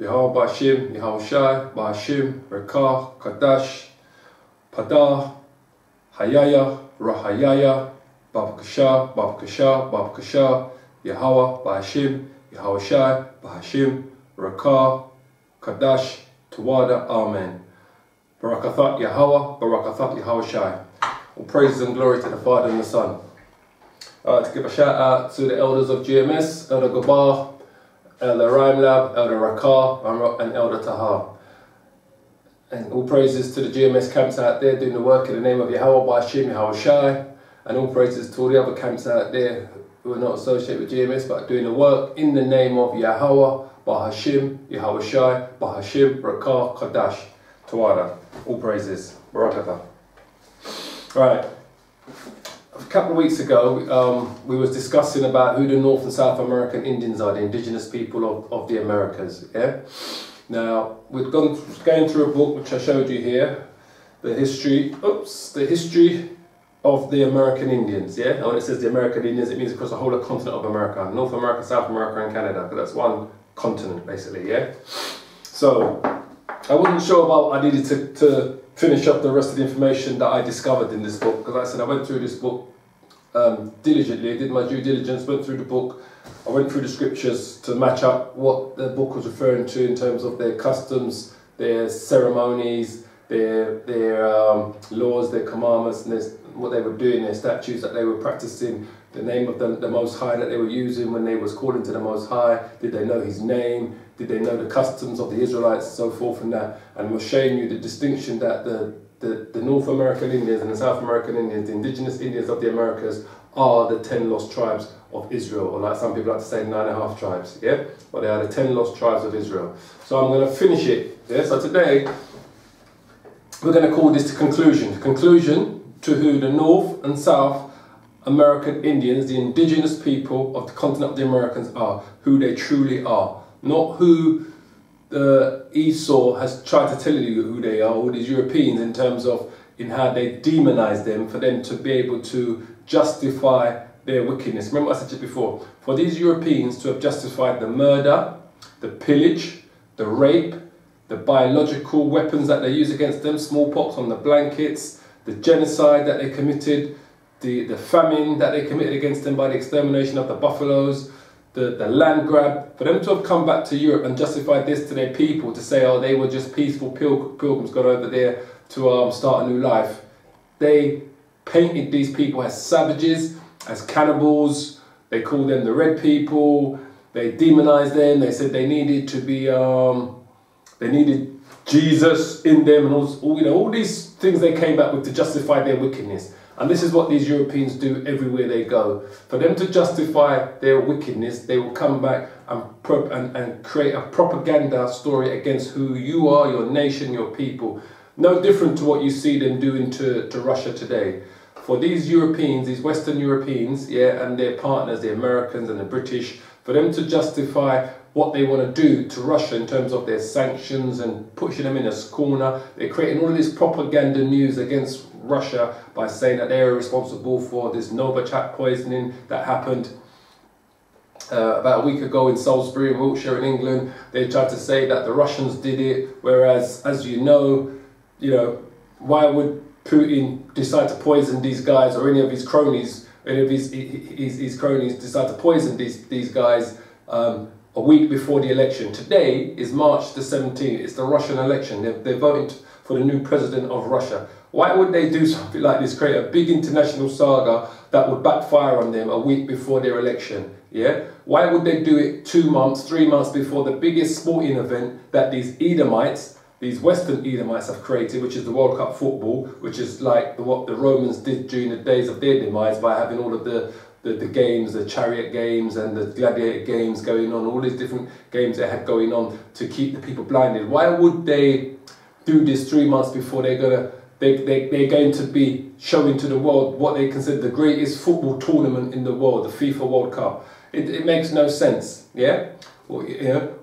Yahweh Ba'ashim, Yahweh Shai, Ba'ashim, Rekah, Kadash, Padah, Hayaya, Rahayaya, Babakasha, Babakasha, Babakasha, Yahweh Ba'ashim, Yahweh Shai, Ba'ashim, Rekah, Kadash, Tawada, Amen. Barakathat Yahweh, Barakathat Yahweh Shai. All praises and glory to the Father and the Son. To give a shout out to the elders of GMS, Elder Gabar, Elder Rhymelab, Elder Rakar, and Elder Tahar. And all praises to the GMS camps out there doing the work in the name of Yahweh Ba'ashim, Yahweh Shai. And all praises to all the other camps out there who are not associated with GMS but doing the work in the name of Yahweh Ba'ashim, Yahweh Shai, Ba'ashim, Rakar, Kadash, Tawada. All praises. Barakatah. Right. A couple of weeks ago, we was discussing about who the North and South American Indians are, the indigenous people of the Americas. Yeah. Now we're going through a book which I showed you here, the history of the American Indians. Yeah. And when it says the American Indians, it means across the whole continent of America, North America, South America, and Canada, because that's one continent basically. Yeah. So I wasn't sure about I needed to finish up the rest of the information that I discovered in this book, because like I said, I went through this book diligently, did my due diligence, went through the book, I went through the scriptures to match up what the book was referring to in terms of their customs, their ceremonies, their laws, their commandments, and what they were doing, their statutes that they were practicing, the name of the Most High that they were using when they was calling to the Most High. Did they know His name? Did they know the customs of the Israelites and so forth and that? And we're showing you the distinction that the North American Indians and the South American Indians, the indigenous Indians of the Americas, are the 10 lost tribes of Israel, or like some people like to say 9.5 tribes, yeah? But they are the 10 lost tribes of Israel. So I'm going to finish it, yeah? So today, we're going to call this the conclusion. Conclusion to who the North and South American Indians, the indigenous people of the continent of the Americans are, who they truly are. Not who Esau has tried to tell you who they are, all these Europeans, in terms of in how they demonize them for them to be able to justify their wickedness. Remember I said it before, for these Europeans to have justified the murder, the pillage, the rape, the biological weapons that they use against them, smallpox on the blankets, the genocide that they committed, the famine that they committed against them by the extermination of the buffaloes, the land grab, for them to have come back to Europe and justified this to their people, to say, oh, they were just peaceful pilgrims gone over there to start a new life. They painted these people as savages, as cannibals. They called them the red people. They demonized them. They said they needed to be, they needed Jesus in them, and all these things they came back with to justify their wickedness. And this is what these Europeans do everywhere they go. For them to justify their wickedness, they will come back and create a propaganda story against who you are, your nation, your people. No different to what you see them doing to Russia today. For these Europeans, these Western Europeans, yeah, and their partners, the Americans and the British, for them to justify what they want to do to Russia in terms of their sanctions and pushing them in a corner, they're creating all this propaganda news against Russia by saying that they're responsible for this Novichok poisoning that happened about a week ago in Salisbury in Wiltshire in England. They tried to say that the Russians did it, whereas, as you know, why would Putin decide to poison these guys, or any of his cronies, any of his cronies decide to poison these guys a week before the election? Today is March the 17th. It's the Russian election. They're voting for the new president of Russia. Why would they do something like this, create a big international saga that would backfire on them a week before their election? Yeah? Why would they do it 2 months, 3 months before the biggest sporting event that these Edomites, these Western Edomites have created, which is the World Cup football, which is like what the Romans did during the days of their demise by having all of the games, the chariot games and the gladiator games going on, all these different games they had going on to keep the people blinded. Why would they do this 3 months before they're going to be showing to the world what they consider the greatest football tournament in the world, the FIFA World Cup? It makes no sense, yeah? Well,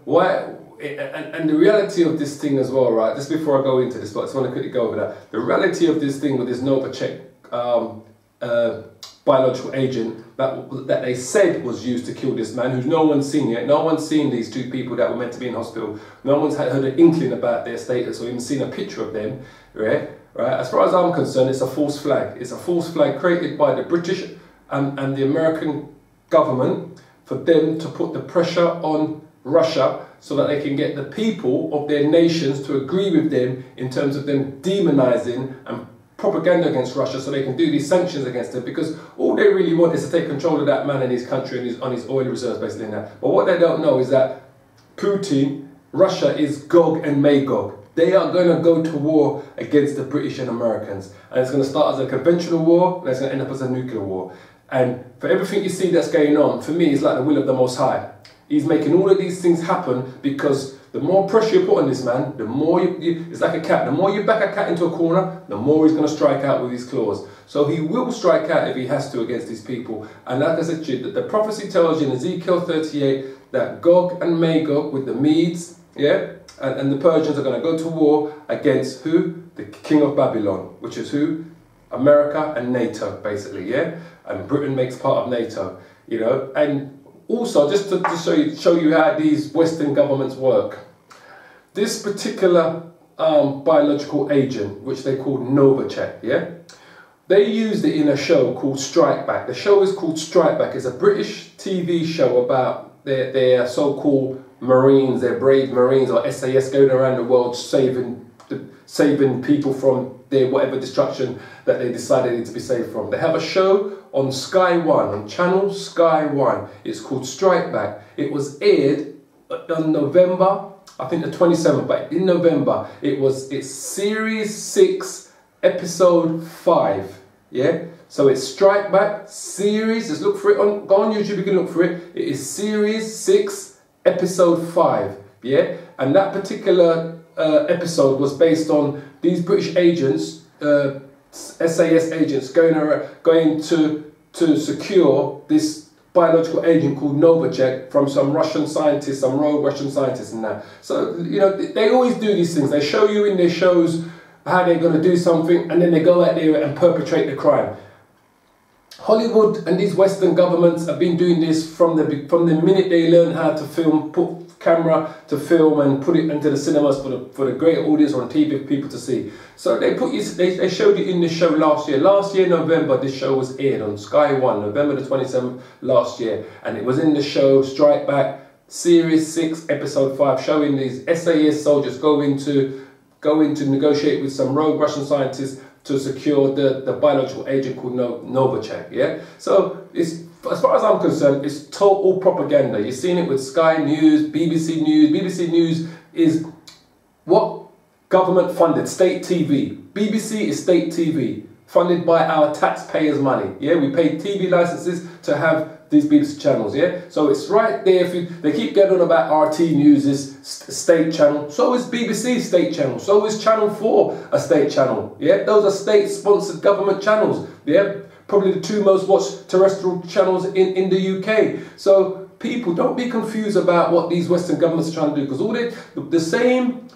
why? And the reality of this thing as well, right? Just before I go into this, but I just want to quickly go over that. The reality of this thing with this Novichok biological agent that they said was used to kill this man, who's no one's seen yet. No one's seen these two people that were meant to be in hospital. No one's heard an inkling about their status or even seen a picture of them, right? As far as I'm concerned, it's a false flag. It's a false flag created by the British and the American government for them to put the pressure on Russia so that they can get the people of their nations to agree with them in terms of them demonizing and propaganda against Russia, so they can do these sanctions against them, because all they really want is to take control of that man and his country and on his oil reserves, basically. In that. But what they don't know is that Putin, Russia is Gog and Magog. They are going to go to war against the British and Americans, and it's going to start as a conventional war and it's going to end up as a nuclear war. And for everything you see that's going on, for me, it's like the will of the Most High. He's making all of these things happen because the more pressure you put on this man, the more it's like a cat. The more you back a cat into a corner, the more he's going to strike out with his claws. So he will strike out if he has to against these people. And like I said to you, the prophecy tells you in Ezekiel 38 that Gog and Magog with the Medes, yeah, and the Persians are going to go to war against who? The king of Babylon, which is who? America and NATO, basically, yeah? And Britain makes part of NATO, you know? And also, just to show you how these Western governments work, this particular biological agent, which they call Novichok, yeah? They used it in a show called Strike Back. The show is called Strike Back. It's a British TV show about their so-called Marines, their brave Marines or SAS going around the world saving people from their whatever destruction that they decided they need to be saved from. They have a show on Sky One, on channel Sky One. It's called Strike Back. It was aired on November, I think the 27th, but in November, it's series 6, episode 5, yeah? So it's Strike Back series, just look for it, go on YouTube, you can look for it. It is series 6, episode 5, yeah? And that particular episode was based on these British agents, SAS agents, going to secure this biological agent called Novichok from some Russian scientists, some rogue Russian scientists and that. So, you know, they always do these things. They show you in their shows how they're going to do something, and then they go out there and perpetrate the crime. Hollywood and these Western governments have been doing this from the minute they learn how to film, put camera to film and put it into the cinemas for the greater audience on TV for people to see. So they showed it in the show last year. Last year, November, this show was aired on Sky One, November the 27th last year. And it was in the show Strike Back, Series 6, Episode 5, showing these SAS soldiers go in to negotiate with some rogue Russian scientists to secure the biological agent called Novichok, yeah? So it's, as far as I'm concerned, it's total propaganda. You've seen it with Sky News, BBC News. BBC News is what government funded, state TV. BBC is state TV, funded by our taxpayers' money, yeah? We pay TV licenses to have these BBC channels, yeah? So it's right there. They keep getting on about RT News' state channel. So is BBC state channel. So is Channel 4 a state channel, yeah? Those are state-sponsored government channels, yeah? Probably the 2 most watched terrestrial channels in the UK. So people, don't be confused about what these Western governments are trying to do, because all the same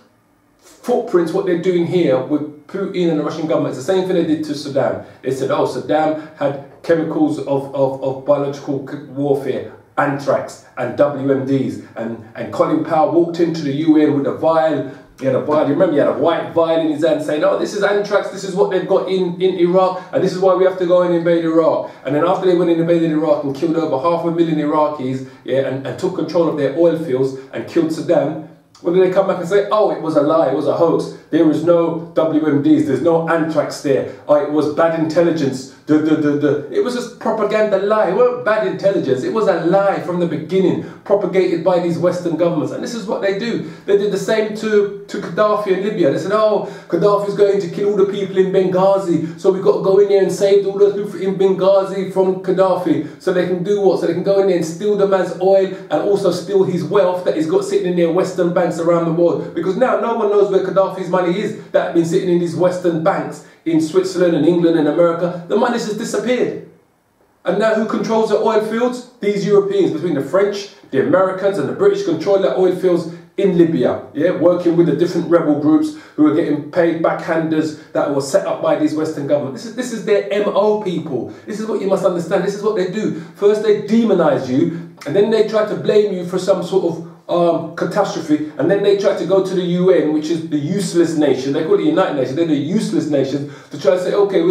footprints, what they're doing here with Putin and the Russian government, it's the same thing they did to Saddam. They said, oh, Saddam had chemicals of biological warfare, anthrax and WMDs, and Colin Powell walked into the UN with a vial. He had a vial, you remember, he had a white vial in his hand saying, oh, this is anthrax, this is what they've got in Iraq, and this is why we have to go and invade Iraq. And then after they went and invaded Iraq and killed over 500,000 Iraqis, yeah, and took control of their oil fields and killed Saddam, when did they come back and say, oh, it was a lie, it was a hoax, there was no WMDs, there's no anthrax there, oh, it was bad intelligence, It was just propaganda lie. It wasn't bad intelligence, it was a lie from the beginning, propagated by these Western governments. And this is what they do. They did the same to Gaddafi in Libya. They said, oh, Gaddafi's going to kill all the people in Benghazi, so we've got to go in there and save all those people in Benghazi from Gaddafi, so they can do what? So they can go in there and steal the man's oil and also steal his wealth that he's got sitting in their Western banks around the world. Because now no one knows where Gaddafi's money is that have been sitting in these Western banks in Switzerland and England and America. The money's just disappeared. And now who controls the oil fields? These Europeans, between the French, the Americans and the British, control the oil fields in Libya, yeah, working with the different rebel groups who are getting paid backhanders that were set up by these Western governments. This is their MO, people. This is what you must understand. This is what they do. First they demonize you, and then they try to blame you for some sort of catastrophe, and then they try to go to the UN, which is the useless nation. They call it the United Nations. They're the useless nations, to try to say, okay,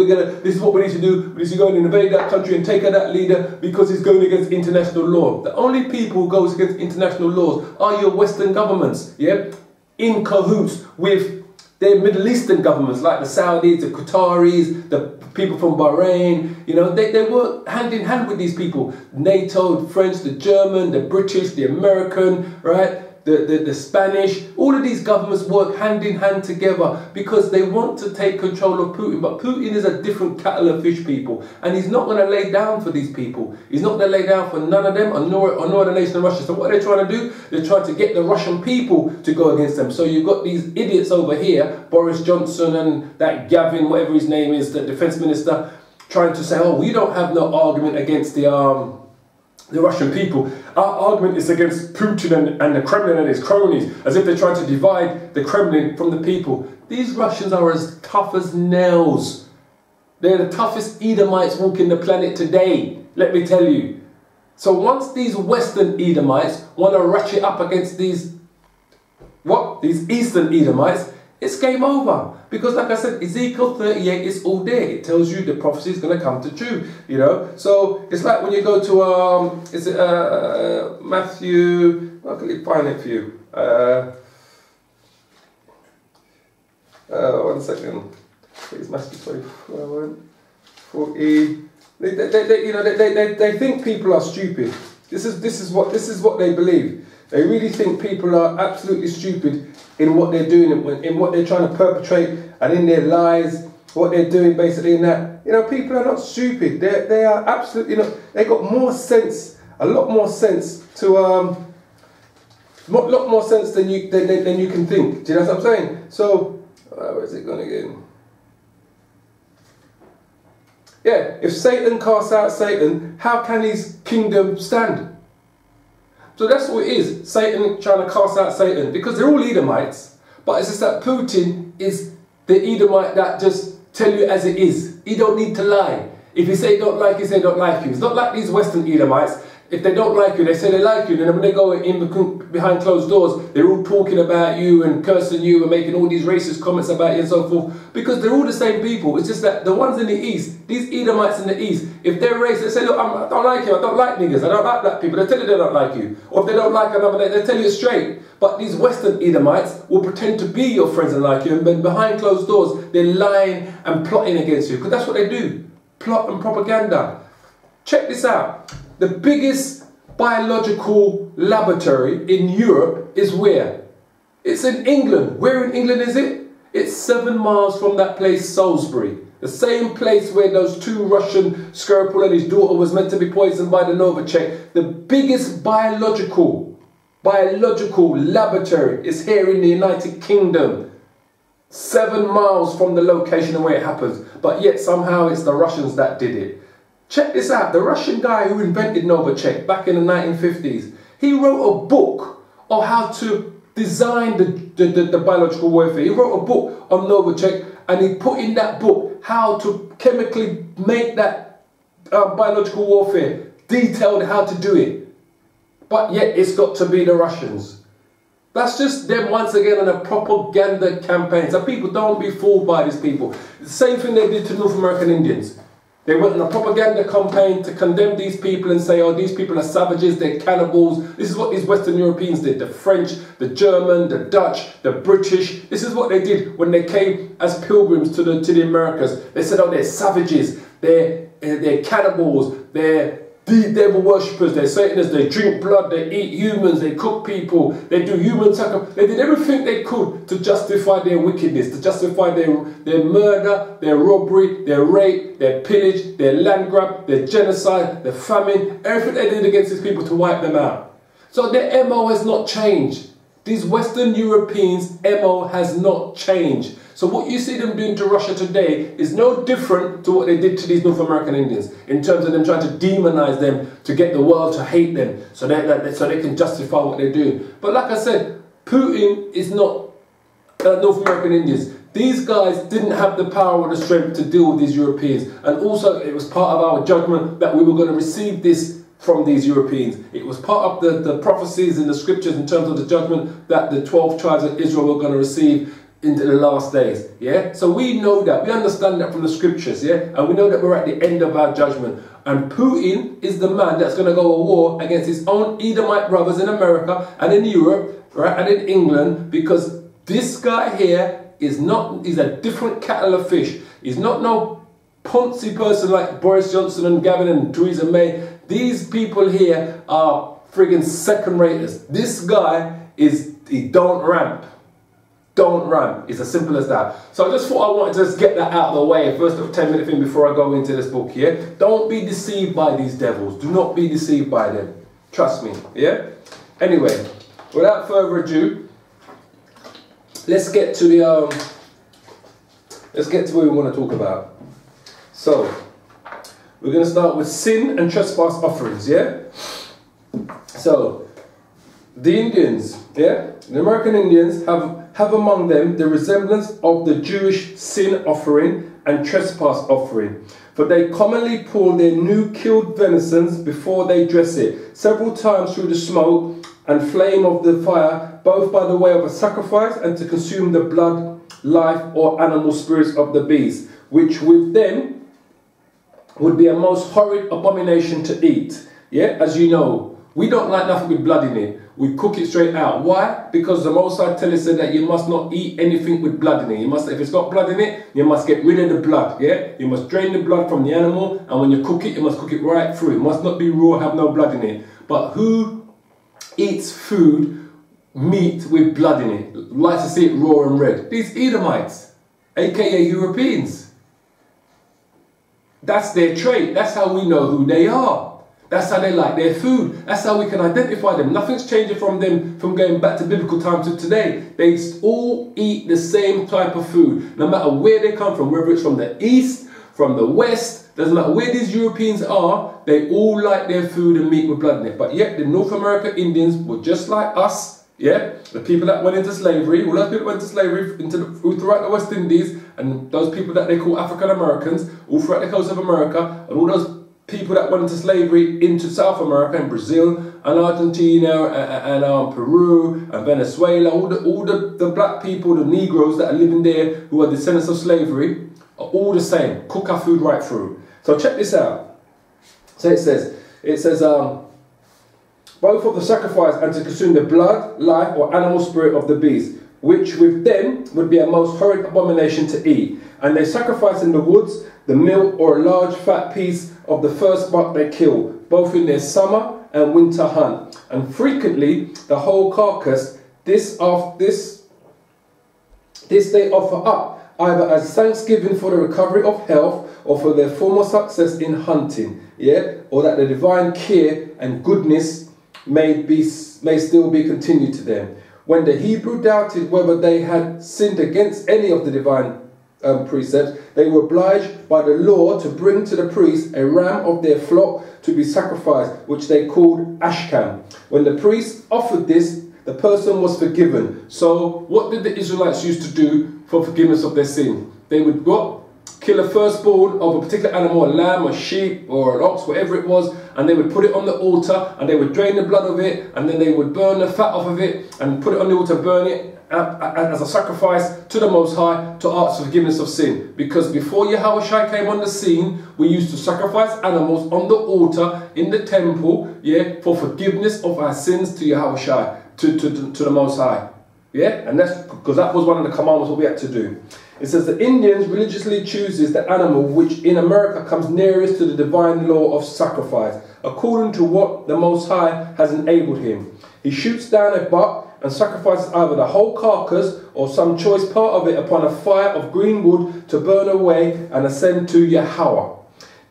this is what we need to do. We need to go and invade that country and take out that leader because he's going against international law. The only people who goes against international laws are your Western governments, yeah, in cahoots with their Middle Eastern governments, like the Saudis, the Qataris, the people from Bahrain. You know, they work hand in hand with these people. NATO, the French, the German, the British, the American, right? The Spanish. All of these governments work hand in hand together because they want to take control of Putin. But Putin is a different kettle of fish, people. And he's not going to lay down for these people. He's not going to lay down for none of them, or nor the nation of Russia. So what are they trying to do? They're trying to get the Russian people to go against them. So you've got these idiots over here, Boris Johnson and that Gavin, whatever his name is, the defense minister, trying to say, oh, we don't have no argument against the Russian people. Our argument is against Putin and the Kremlin and his cronies, as if they're trying to divide the Kremlin from the people. These Russians are as tough as nails. They're the toughest Edomites walking the planet today, let me tell you. So once these Western Edomites want to ratchet up against these Eastern Edomites, it's game over. Because like I said, Ezekiel 38 is all there. It tells you the prophecy is going to come to true, you know. So it's like when you go to, is it Matthew, I can find it for you. 1 second. It's Matthew 24, 40. They think people are stupid. This is what they believe. They really think people are absolutely stupid in what they're doing, in what they're trying to perpetrate, and in their lies, what they're doing basically in that. You know, people are not stupid. They are absolutely not. They got more sense, a lot more sense to lot more sense than you can think. Do you know what I'm saying? So where's it gone again? Yeah, if Satan casts out Satan, how can his kingdom stand? So that's what it is, Satan trying to cast out Satan, because they're all Edomites, but it's just that Putin is the Edomite that just tell you as it is. He don't need to lie. If you say he don't like you, say don't like you. It's not like these Western Edomites. If they don't like you, they say they like you. Then when they go in behind closed doors, they're all talking about you and cursing you and making all these racist comments about you and so forth. Because they're all the same people. It's just that the ones in the East, these Edomites in the East, if they're racist, they say, look, I don't like you, I don't like niggers, I don't like black people. They tell you they don't like you. Or if they don't like another, they tell you straight. But these Western Edomites will pretend to be your friends and like you, and then behind closed doors, they're lying and plotting against you. Because that's what they do. Plot and propaganda. Check this out. The biggest biological laboratory in Europe is where? It's in England. Where in England is it? It's 7 miles from that place, Salisbury. The same place where those 2 Russian Skripal and his daughter was meant to be poisoned by the Novichok. The biggest biological laboratory is here in the United Kingdom. 7 miles from the location of where it happens. But yet somehow it's the Russians that did it. Check this out, the Russian guy who invented Novichok back in the 1950s, he wrote a book on how to design the biological warfare. He wrote a book on Novichok, and he put in that book how to chemically make that biological warfare, detailed how to do it. But yet it's got to be the Russians. That's just them once again on a propaganda campaign. So people, don't be fooled by these people. The same thing they did to North American Indians. They went on a propaganda campaign to condemn these people and say, oh, these people are savages, they're cannibals. This is what these Western Europeans did. The French, the German, the Dutch, the British. This is what they did when they came as pilgrims to the Americas. They said, oh, they're savages, they're cannibals, they're devil worshippers, they're Satanists, they drink blood, they eat humans, they cook people, they do human sacrifice. They did everything they could to justify their wickedness, to justify their murder, their robbery, their rape, their pillage, their land grab, their genocide, their famine, everything they did against these people to wipe them out. So their MO has not changed. These Western Europeans' MO has not changed. So what you see them doing to Russia today is no different to what they did to these North American Indians, in terms of them trying to demonize them, to get the world to hate them, so they can justify what they're doing. But like I said, Putin is not North American Indians. These guys didn't have the power or the strength to deal with these Europeans. And also it was part of our judgment that we were going to receive this from these Europeans. It was part of the prophecies in the scriptures in terms of the judgment that the 12 tribes of Israel were going to receive into the last days. Yeah? So we know that. We understand that from the scriptures. Yeah? And we know that we're at the end of our judgment. And Putin is the man that's going to go to war against his own Edomite brothers in America and in Europe, right, and in England, because this guy here is not, he's a different kettle of fish. He's not no poncy person like Boris Johnson and Gavin and Theresa May. These people here are friggin' second raters. This guy he don't ramp. Don't ramp. It's as simple as that. So I just thought I wanted to just get that out of the way. First of 10-minute thing before I go into this book here. Don't be deceived by these devils. Do not be deceived by them. Trust me. Yeah? Anyway, without further ado, let's get to what we want to talk about. So, we're going to start with sin and trespass offerings, yeah? So, the Indians, yeah? The American Indians have among them the resemblance of the Jewish sin offering and trespass offering. For they commonly pull their new killed venisons before they dress it, several times through the smoke and flame of the fire, both by the way of a sacrifice and to consume the blood, life, or animal spirits of the beast, which with them would be a most horrid abomination to eat. Yeah, as you know, we don't like nothing with blood in it. We cook it straight out. Why? Because the Most High tells us that you must not eat anything with blood in it. You must, if it's got blood in it, you must get rid of the blood. Yeah, you must drain the blood from the animal, and when you cook it, you must cook it right through. It must not be raw, have no blood in it. But who eats food, meat with blood in it? Likes to see it raw and red. These Edomites, aka Europeans. That's their trait. That's how we know who they are. That's how they like their food. That's how we can identify them. Nothing's changing from them from going back to biblical times to today. They all eat the same type of food, no matter where they come from, whether it's from the east, from the west, doesn't matter where these Europeans are, they all like their food and meat with blood in it. But yet the North American Indians were just like us, yeah? The people that went into slavery, all those people that went into slavery throughout the West Indies, and those people that they call African Americans, all throughout the coast of America, and all those people that went into slavery into South America and Brazil and Argentina and Peru and Venezuela, all the black people, the Negroes that are living there who are descendants of slavery, are all the same. Cook our food right through. So check this out. So it says, both of the sacrifice and to consume the blood, life, or animal spirit of the beast, which with them would be a most horrid abomination to eat. And they sacrifice in the woods the milk or a large fat piece of the first buck they kill, both in their summer and winter hunt. And frequently the whole carcass, this they offer up, either as thanksgiving for the recovery of health or for their former success in hunting, yeah, or that the divine care and goodness may still be continued to them. When the Hebrew doubted whether they had sinned against any of the divine precepts, they were obliged by the law to bring to the priest a ram of their flock to be sacrificed, which they called ashkam. When the priest offered this, the person was forgiven. So what did the Israelites used to do for forgiveness of their sin? They would go kill a firstborn of a particular animal, a lamb, a sheep, or an ox, whatever it was, and they would put it on the altar, and they would drain the blood of it, and then they would burn the fat off of it, and put it on the altar, burn it, as a sacrifice to the Most High to ask for forgiveness of sin. Because before Yahushua came on the scene, we used to sacrifice animals on the altar in the temple, yeah, for forgiveness of our sins to Yahushua, to the Most High. Yeah, and that's because that was one of the commandments that we had to do. It says the Indians religiously chooses the animal which in America comes nearest to the divine law of sacrifice, according to what the Most High has enabled him. He shoots down a buck and sacrifices either the whole carcass or some choice part of it upon a fire of green wood to burn away and ascend to Yahweh.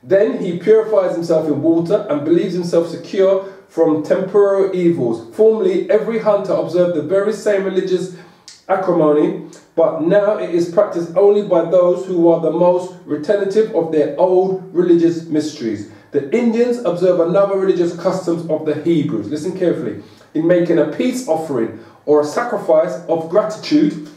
Then he purifies himself in water and believes himself secure from temporal evils. Formerly, every hunter observed the very same religious acrimony, but now it is practiced only by those who are the most retentive of their old religious mysteries. The Indians observe another religious customs of the Hebrews. Listen carefully. in making a peace offering or a sacrifice of gratitude,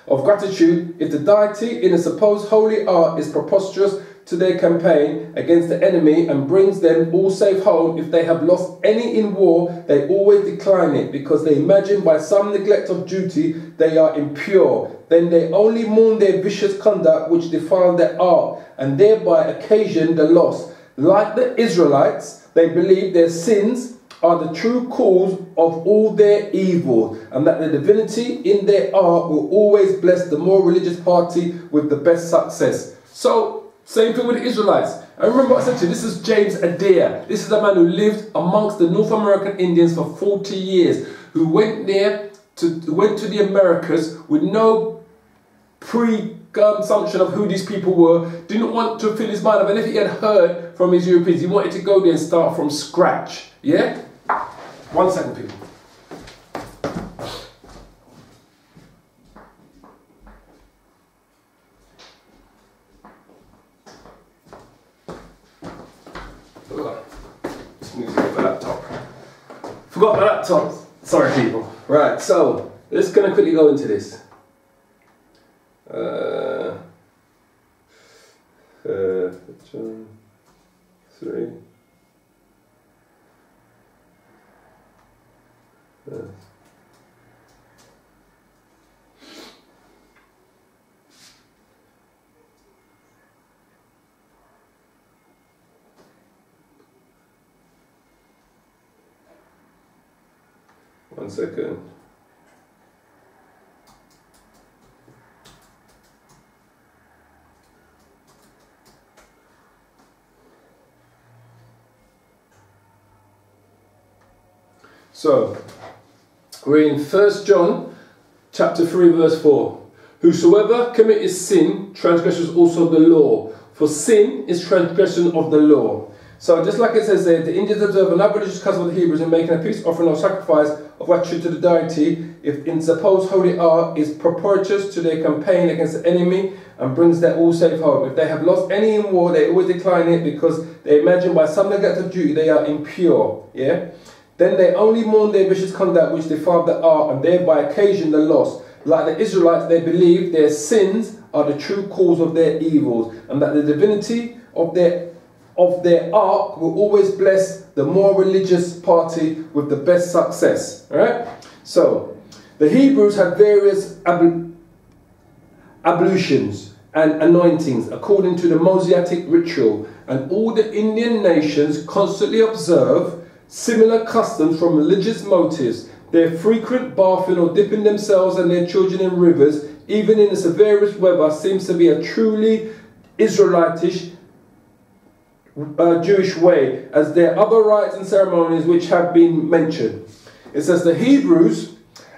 if the deity in a supposed holy art is preposterous to their campaign against the enemy and brings them all safe home. If they have lost any in war, they always decline it, because they imagine by some neglect of duty they are impure. Then they only mourn their vicious conduct which defile their art, and thereby occasion the loss. Like the Israelites, they believe their sins are the true cause of all their evil, and that the divinity in their art will always bless the more religious party with the best success. So, same thing with the Israelites. And remember what I said to you, this is James Adair. This is a man who lived amongst the North American Indians for 40 years, who went to the Americas with no presumption of who these people were, didn't want to fill his mind up, and if he had heard from his Europeans, he wanted to go there and start from scratch. Yeah? 1 second, people. Forgot my laptop. Sorry, people. Right, so let's gonna quickly go into this. John 3. One second. So, we're in 1 John chapter 3 verse 4. Whosoever committeth sin transgresses also the law, for sin is transgression of the law. So just like it says there, the Indians observe another religious custom of the Hebrews in making a peace offering or sacrifice of gratitude to the deity, if in supposed holy art is preposterous to their campaign against the enemy and brings their all safe home. If they have lost any in war, they always decline it, because they imagine by some neglect of duty they are impure. Yeah. Then they only mourn their vicious conduct which defile the art, and thereby occasion the loss. Like the Israelites, they believe their sins are the true cause of their evils, and that the divinity of their art will always bless the more religious party with the best success. Alright? So, the Hebrews had various ablutions and anointings according to the Mosaic ritual, and all the Indian nations constantly observe similar customs from religious motives. Their frequent bathing or dipping themselves and their children in rivers, even in the severest weather, seems to be a truly Israelitish Jewish way, as there are other rites and ceremonies which have been mentioned. It says the Hebrews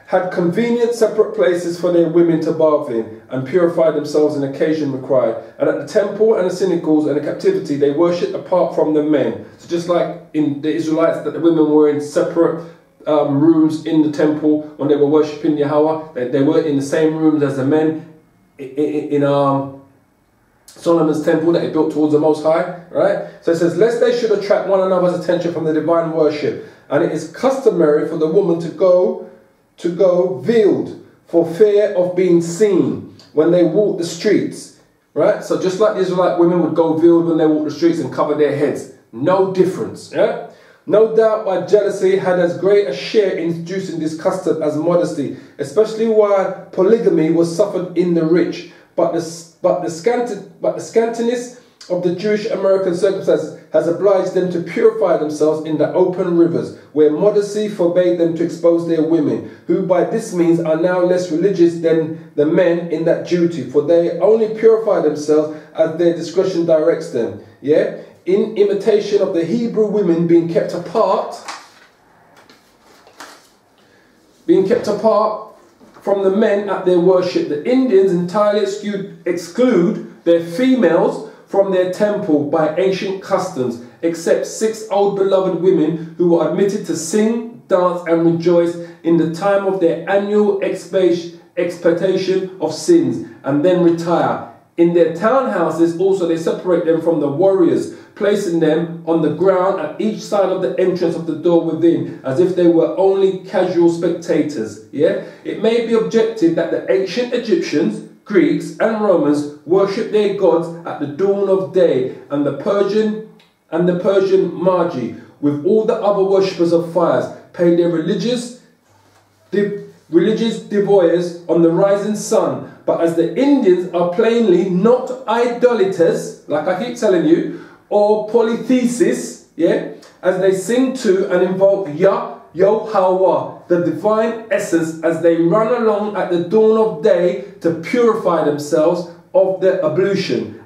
had convenient separate places for their women to bathe in and purify themselves in occasion required. And at the temple and the synagogues and the captivity, they worshipped apart from the men. So just like in the Israelites, that the women were in separate rooms in the temple when they were worshipping Yahweh, they weren't in the same rooms as the men in Solomon's temple that he built towards the Most High, right? So it says, lest they should attract one another's attention from the divine worship. And it is customary for the woman to go veiled for fear of being seen when they walk the streets, right? So just like the Israelite women would go veiled when they walk the streets and cover their heads. No difference, yeah? No doubt by jealousy had as great a share in introducing this custom as modesty, especially while polygamy was suffered in the rich. But the scantiness of the Jewish American circumstances has obliged them to purify themselves in the open rivers, where modesty forbade them to expose their women, who by this means are now less religious than the men in that duty, for they only purify themselves as their discretion directs them. Yeah? In imitation of the Hebrew women being kept apart from the men at their worship, the Indians entirely exclude their females from their temple by ancient customs, except 6 old beloved women who were admitted to sing, dance and rejoice in the time of their annual expiation of sins, and then retire. In their townhouses also they separate them from the warriors, placing them on the ground at each side of the entrance of the door within, as if they were only casual spectators. Yeah? It may be objected that the ancient Egyptians, Greeks and Romans worshipped their gods at the dawn of day, and the Persian Magi, with all the other worshippers of fires, paid their religious devoirs on the rising sun. But as the Indians are plainly not idolaters, like I keep telling you, or polythesis, yeah, as they sing to and invoke Yahweh, the divine essence, as they run along at the dawn of day to purify themselves of their ablution,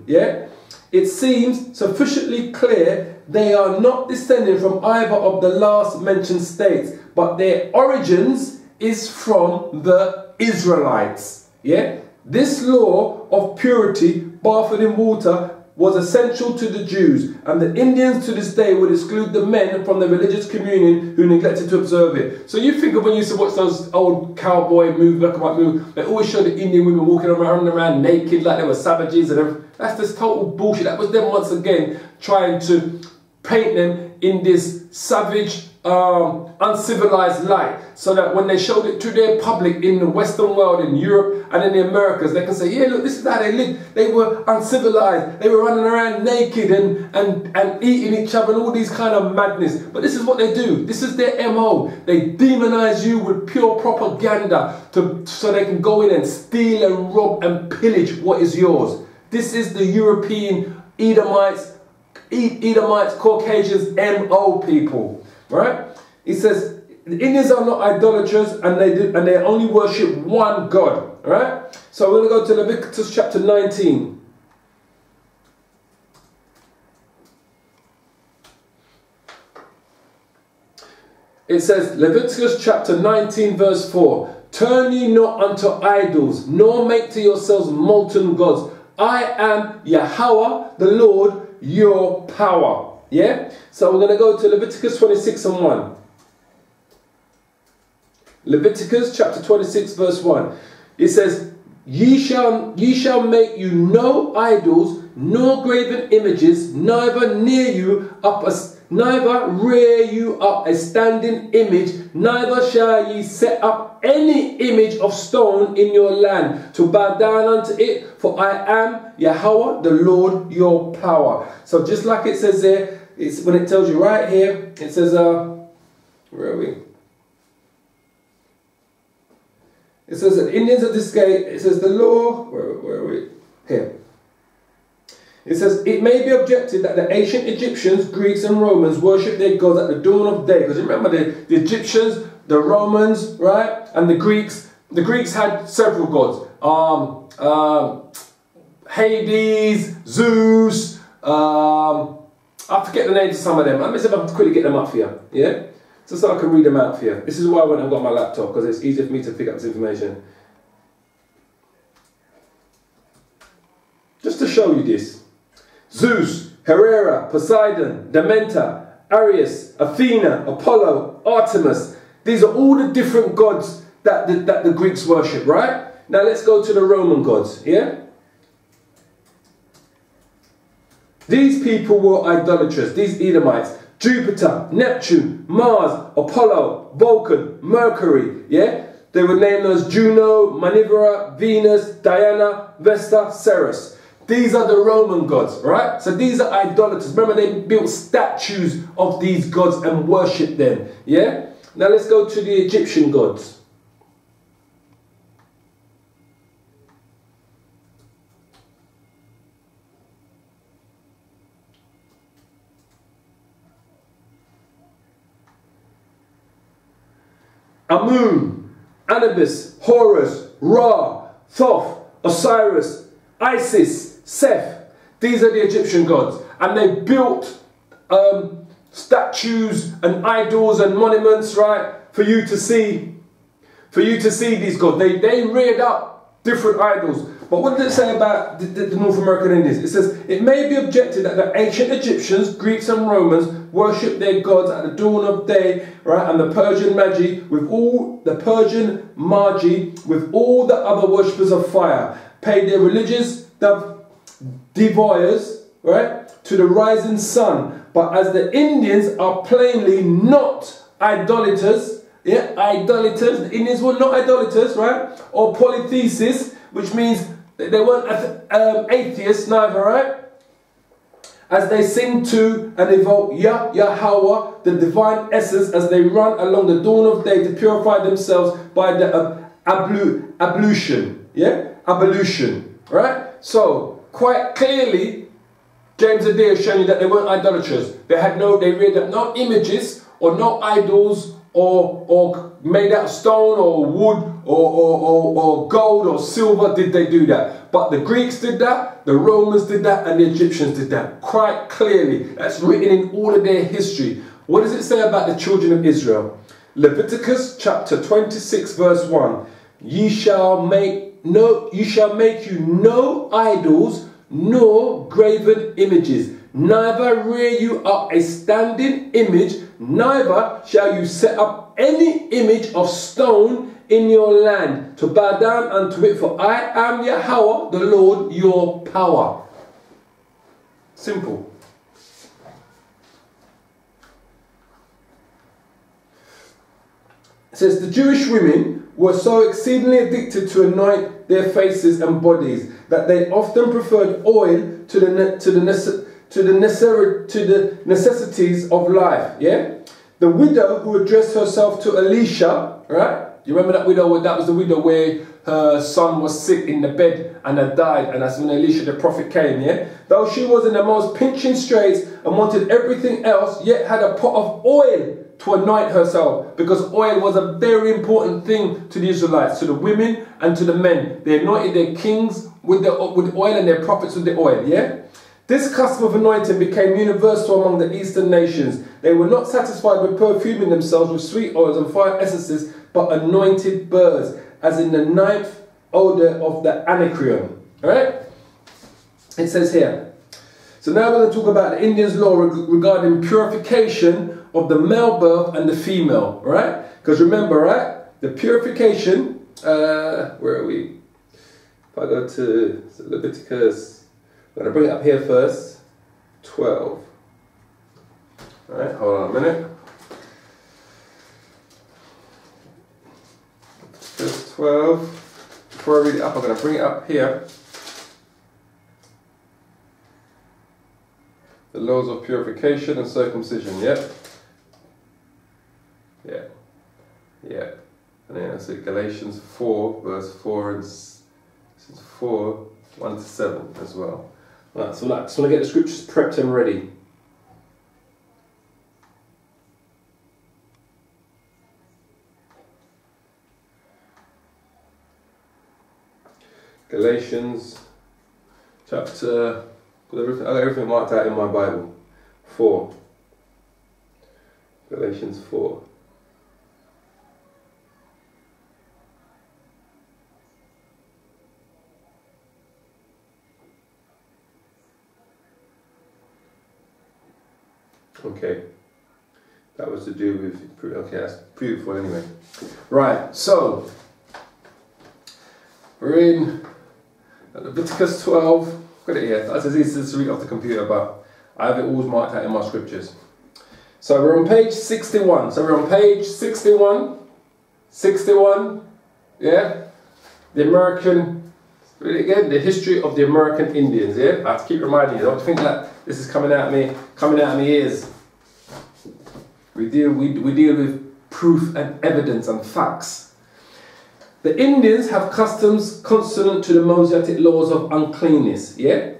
yeah. It seems sufficiently clear they are not descended from either of the last mentioned states, but their origins is from the Israelites. Yeah? This law of purity, bathed in water, was essential to the Jews, and the Indians to this day would exclude the men from the religious communion who neglected to observe it. So you think of when you used to watch those old cowboy movies, black and white movies, they always show the Indian women walking around naked like they were savages and everything. That's just total bullshit. That was them once again trying to paint them in this savage, uncivilized light, so that when they showed it to their public in the Western world, in Europe and in the Americas, they can say, yeah, look, this is how they lived. They were uncivilized. They were running around naked and eating each other and all these kind of madness. But this is what they do. This is their MO. They demonize you with pure propaganda so they can go in and steal and rob and pillage what is yours. This is the European Edomites, Caucasians, MO people. Right? He says the Indians are not idolaters, and they only worship one God. Right? So we're going to go to Leviticus chapter 19. It says, Leviticus chapter 19 verse 4, turn ye not unto idols, nor make to yourselves molten gods. I am Yahweh, the Lord, your power. Yeah? So we're going to go to Leviticus 26 and 1. Leviticus chapter 26 verse 1. It says, Ye shall make you no idols, nor graven images, neither rear you up a standing image, neither shall ye set up any image of stone in your land to bow down unto it, for I am Yahweh, the Lord, your power. So just like it says there, it's when it tells you right here, it says, where are we? It says that Indians of this gate, it says the law, where are we? Here. It says, it may be objected that the ancient Egyptians, Greeks and Romans worshipped their gods at the dawn of day. Because remember, the Egyptians, the Romans, right? And the Greeks had several gods. Hades, Zeus, I forget the names of some of them. Let me see if I can quickly get them up for you. Yeah? Just so I can read them out for you. This is why I went and got my laptop, because it's easier for me to pick up this information. Just to show you this. Zeus, Hera, Poseidon, Demeter, Ares, Athena, Apollo, Artemis. These are all the different gods that the Greeks worship, right? Now let's go to the Roman gods, yeah? These people were idolaters, these Edomites. Jupiter, Neptune, Mars, Apollo, Vulcan, Mercury, yeah? They were named as Juno, Manivera, Venus, Diana, Vesta, Ceres. These are the Roman gods, right? So these are idolaters. Remember, they built statues of these gods and worshipped them, yeah? Now let's go to the Egyptian gods. Amun, Anubis, Horus, Ra, Thoth, Osiris, Isis, Seth. These are the Egyptian gods. And they built statues and idols and monuments, right, for you to see these gods. They reared up different idols. But what does it say about the North American Indians? It says, it may be objected that the ancient Egyptians, Greeks and Romans worshipped their gods at the dawn of day, right? And the Persian Magi with all the other worshippers of fire paid their religious devoirs, right, to the rising sun. But as the Indians are plainly not idolaters, yeah, idolaters, the Indians were not idolaters, right, or polytheists, which means they weren't atheists neither, right? As they sing to and evoke Yahweh, the divine essence, as they run along the dawn of day to purify themselves by the ablution, yeah, ablution, right? So quite clearly, James Adair has shown you that they weren't idolaters. They reared up no images or no idols or made out of stone or wood or gold or silver. Did they do that? But the Greeks did that, the Romans did that, and the Egyptians did that quite clearly. That's written in all of their history. What does it say about the children of Israel? Leviticus chapter 26 verse 1. Ye shall make you no idols nor graven images, neither rear you up a standing image, neither shall you set up any image of stone in your land to bow down unto it, for I am Yahweh, the Lord, your power. Simple. It says the Jewish women were so exceedingly addicted to anoint their faces and bodies that they often preferred oil to the necessities of life. Yeah, the widow who addressed herself to Elisha, right? You remember that widow? That was the widow where her son was sick in the bed and had died, and that's when Elisha the prophet came. Yeah, though she was in the most pinching straits and wanted everything else, yet had a pot of oil to anoint herself, because oil was a very important thing to the Israelites, to the women and to the men. They anointed their kings with oil and their prophets with the oil. Yeah. This custom of anointing became universal among the eastern nations. They were not satisfied with perfuming themselves with sweet oils and fine essences, but anointed birds, as in the 9th odor of the Anacreon. Alright? It says here. So now we're going to talk about the Indians' law regarding purification of the male birth and the female. Right? Because remember, right? The purification, where are we? If I go to Leviticus, I'm going to bring it up here first. 12. Alright, hold on a minute. Verse 12. Before I read it up, I'm going to bring it up here. The laws of purification and circumcision, yeah? Yeah. Yeah. And then I say Galatians 4, verse 4 and 4, 1 to 7 as well. Right, so I just want to get the scriptures prepped and ready. Galatians chapter, I got everything marked out in my Bible. 4. Galatians 4. Okay. That was to do with, okay, that's beautiful anyway. Right, so we're in Leviticus 12. Got it here. That's as easy to read off the computer, but I have it all marked out in my scriptures. So we're on page 61. So we're on page 61. 61. Yeah? The American, read it again, the history of the American Indians. Yeah? I have to keep reminding you. Don't think that this is coming out of me ears. We deal with proof and evidence and facts. The Indians have customs consonant to the Mosaic laws of uncleanness, yeah?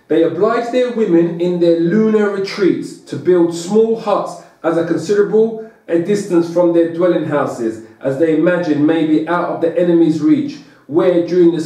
They oblige their women in their lunar retreats to build small huts as a considerable distance from their dwelling houses, as they imagine may be out of the enemy's reach, where during the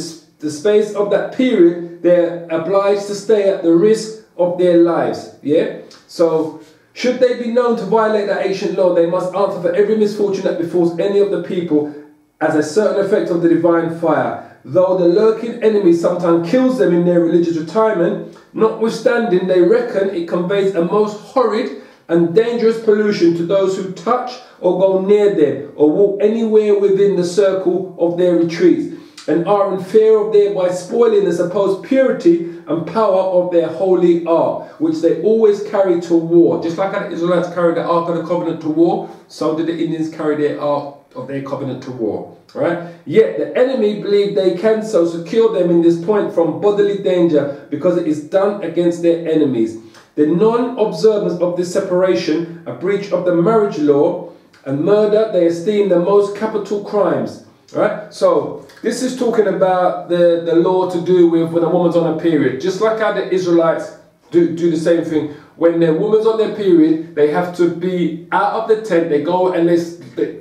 space of that period they're obliged to stay at the risk of their lives, yeah? So, should they be known to violate that ancient law, they must answer for every misfortune that befalls any of the people as a certain effect of the divine fire. Though the lurking enemy sometimes kills them in their religious retirement, notwithstanding they reckon it conveys a most horrid and dangerous pollution to those who touch or go near them or walk anywhere within the circle of their retreats. and are in fear of thereby spoiling the supposed purity and power of their holy ark, which they always carry to war. Just like the Israelites carried the Ark of the Covenant to war, so did the Indians carry their Ark of their Covenant to war. Right? Yet the enemy believe they can so secure them in this point from bodily danger, because it is done against their enemies. The non-observance of this separation, a breach of the marriage law, and murder, they esteem the most capital crimes. Right? So this is talking about the law to do with when a woman's on a period. Just like how the Israelites do the same thing. When their woman's on their period, they have to be out of the tent. They go and they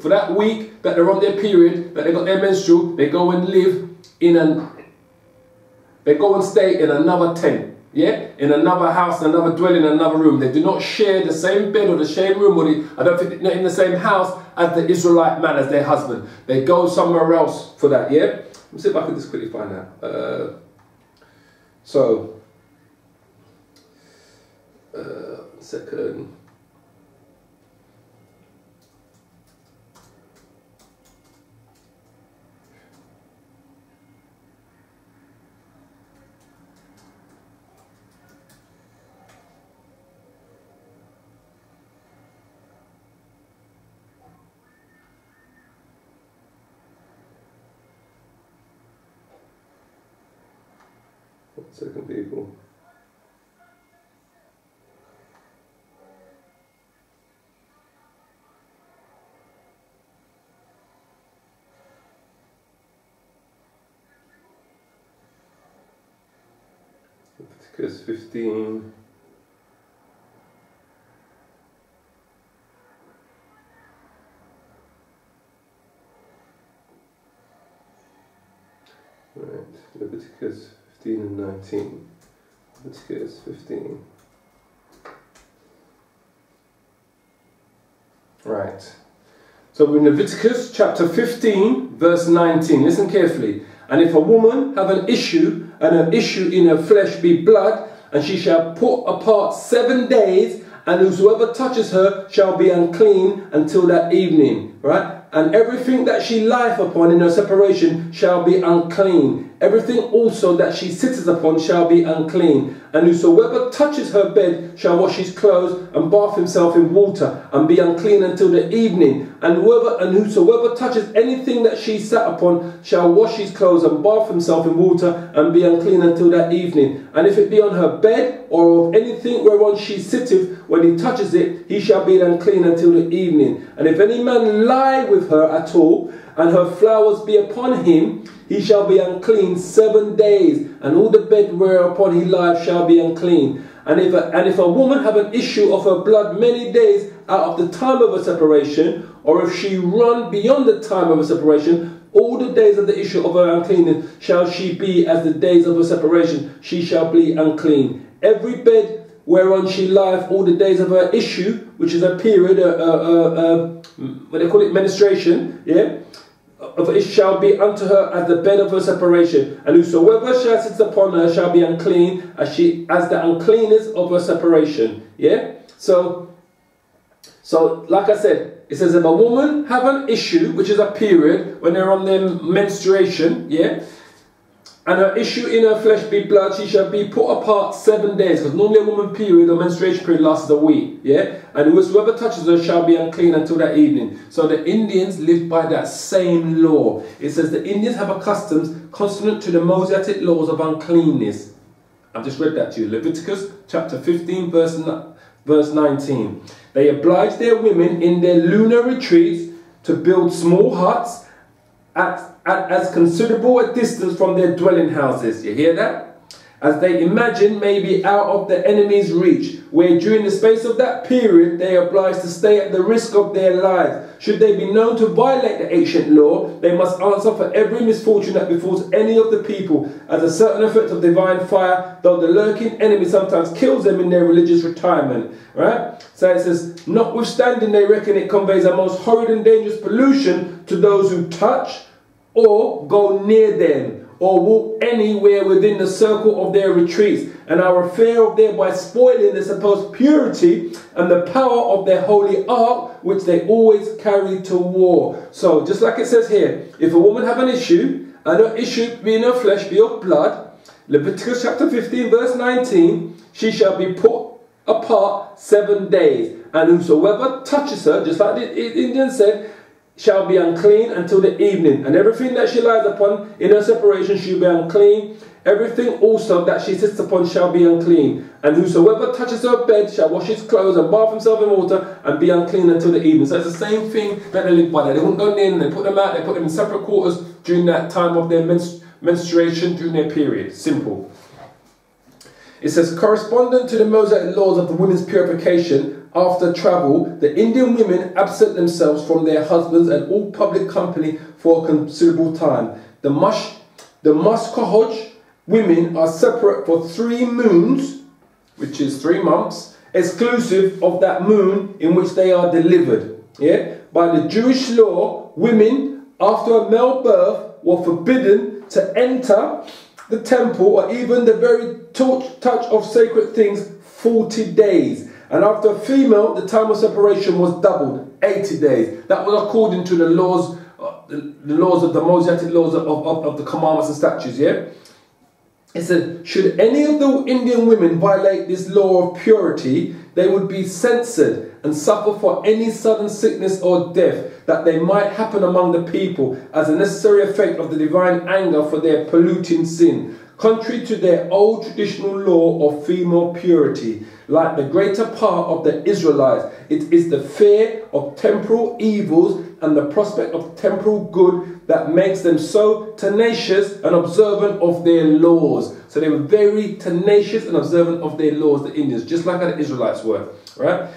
for that week that they're on their period, that they got their menstrual, they go and live in they go and stay in another tent. Yeah, in another house, another dwelling, another room. They do not share the same bed or the same room, or I don't think they're in the same house as the Israelite man, as their husband. They go somewhere else for that. Yeah, let me see if I can just quickly find out. Second. Second people. Leviticus 15. Right, Leviticus 15 and 19. Leviticus 15. Right. So we're in Leviticus chapter 15, verse 19. Listen carefully. And if a woman have an issue, and her issue in her flesh be blood, and she shall put apart 7 days, and whosoever touches her shall be unclean until that evening. Right? And everything that she lieth upon in her separation shall be unclean. Everything also that she sitteth upon shall be unclean. And whosoever touches her bed shall wash his clothes and bath himself in water, and be unclean until the evening. And whosoever touches anything that she sat upon shall wash his clothes and bath himself in water, and be unclean until that evening. And if it be on her bed, or of anything whereon she sitteth, when he touches it, he shall be unclean until the evening. And if any man lie with her at all, and her flowers be upon him, he shall be unclean 7 days, and all the bed whereupon he lieth shall be unclean. And if a woman have an issue of her blood many days out of the time of her separation, or if she run beyond the time of her separation, all the days of the issue of her uncleanness shall she be as the days of her separation, she shall be unclean. Every bed whereon she lieth all the days of her issue, which is a period, what they call it, menstruation, yeah, of it shall be unto her as the bed of her separation, and whosoever shall sit upon her shall be unclean as the uncleanness of her separation. Yeah. So like I said, it says if a woman have an issue, which is a period, when they're on their menstruation, yeah, and her issue in her flesh be blood, she shall be put apart 7 days. Because normally a woman period or menstruation period lasts a week. Yeah? And whosoever touches her shall be unclean until that evening. So the Indians lived by that same law. It says the Indians have a customs consonant to the Mosaic laws of uncleanness. I've just read that to you. Leviticus chapter 15 verse 19. They oblige their women in their lunar retreats to build small huts at as considerable a distance from their dwelling houses. You hear that? As they imagine may be out of the enemy's reach, where during the space of that period they are obliged to stay at the risk of their lives. Should they be known to violate the ancient law, they must answer for every misfortune that befalls any of the people, as a certain effect of divine fire, though the lurking enemy sometimes kills them in their religious retirement. Right? So it says, notwithstanding they reckon it conveys a most horrid and dangerous pollution to those who touch, or go near them, or walk anywhere within the circle of their retreats, and are afraid of thereby spoiling the supposed purity and the power of their holy ark, which they always carry to war. So, just like it says here, if a woman have an issue, and her issue be in her flesh be of blood. Leviticus chapter 15 verse 19, she shall be put apart 7 days, and whosoever touches her, just like the Indian said, shall be unclean until the evening, and everything that she lies upon in her separation shall be unclean. Everything also that she sits upon shall be unclean, and whosoever touches her bed shall wash his clothes and bath himself in water and be unclean until the evening. So it's the same thing that they live by. They wouldn't go in, they put them out, they put them in separate quarters during that time of their menstruation, during their period. Simple. It says, correspondent to the Mosaic laws of the women's purification after travel, the Indian women absent themselves from their husbands and all public company for a considerable time. The Muskahoj women are separate for 3 moons, which is 3 months, exclusive of that moon in which they are delivered. Yeah? By the Jewish law, women after a male birth were forbidden to enter the temple or even the very touch of sacred things 40 days. And after a female, the time of separation was doubled, 80 days. That was according to the laws of the Mosaic laws of the commandments and statutes, yeah? It said, should any of the Indian women violate this law of purity, they would be censored and suffer for any sudden sickness or death that they might happen among the people as a necessary effect of the divine anger for their polluting sin, contrary to their old traditional law of female purity. Like the greater part of the Israelites, it is the fear of temporal evils and the prospect of temporal good that makes them so tenacious and observant of their laws. So they were very tenacious and observant of their laws, the Indians, just like how the Israelites were, right?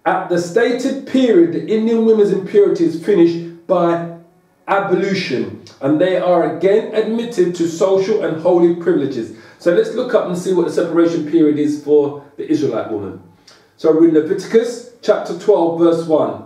At the stated period, the Indian women's impurity is finished by ablution, and they are again admitted to social and holy privileges. So let's look up and see what the separation period is for the Israelite woman. So read Leviticus chapter 12 verse 1.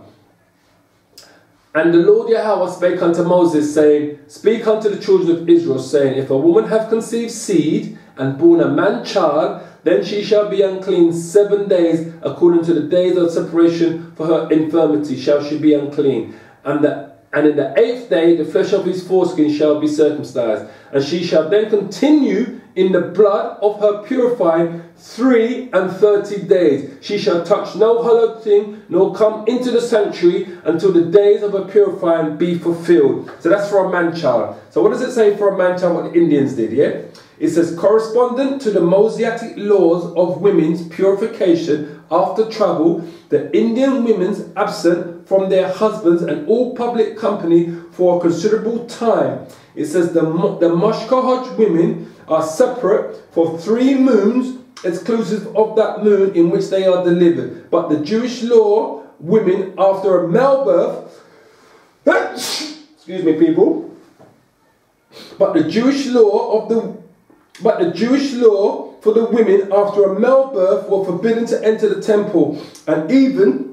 And the Lord Yahweh spake unto Moses, saying, speak unto the children of Israel, saying, if a woman have conceived seed and born a man child, then she shall be unclean 7 days, according to the days of separation for her infirmity shall she be unclean. And in the 8th day the flesh of his foreskin shall be circumcised, and she shall then continue in the blood of her purifying 33 days. She shall touch no hallowed thing, nor come into the sanctuary until the days of her purifying be fulfilled. So that's for a man-child. So what does it say for a man-child, what the Indians did, yeah? It says, correspondent to the Mosaic laws of women's purification after travel, the Indian women's absent from their husbands and all public company for a considerable time. It says the Muskahoj women are separate for 3 moons, exclusive of that moon in which they are delivered. But the Jewish law, women after a male birth, excuse me, people. But the Jewish law for the women after a male birth were forbidden to enter the temple, and even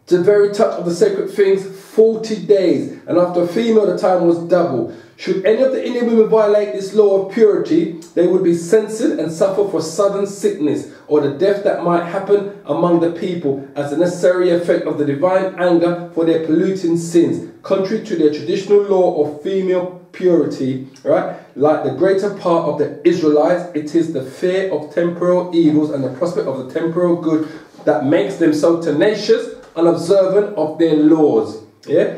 to the very touch of the sacred things 40 days, and after a female the time was double. Should any of the Indian women violate this law of purity, they would be censored and suffer for sudden sickness or the death that might happen among the people as a necessary effect of the divine anger for their polluting sins, contrary to their traditional law of female purity, right? Like the greater part of the Israelites, it is the fear of temporal evils and the prospect of the temporal good that makes them so tenacious and observant of their laws. Yeah?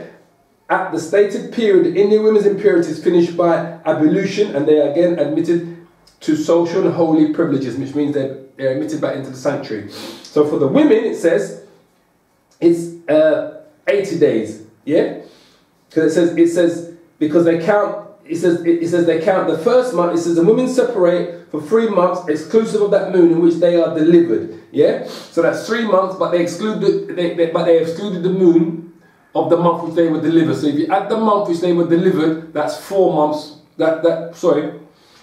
At the stated period, the Indian women's impurity is finished by ablution, and they are again admitted to social and holy privileges, which means they're admitted back into the sanctuary. So for the women, it says it's 80 days. Yeah, because it says because they count. It says they count the first month. It says the women separate for 3 months, exclusive of that moon in which they are delivered. Yeah, so that's 3 months, but they excluded the moon of the month which they were delivered. So if you add the month which they were delivered, that's 4 months. It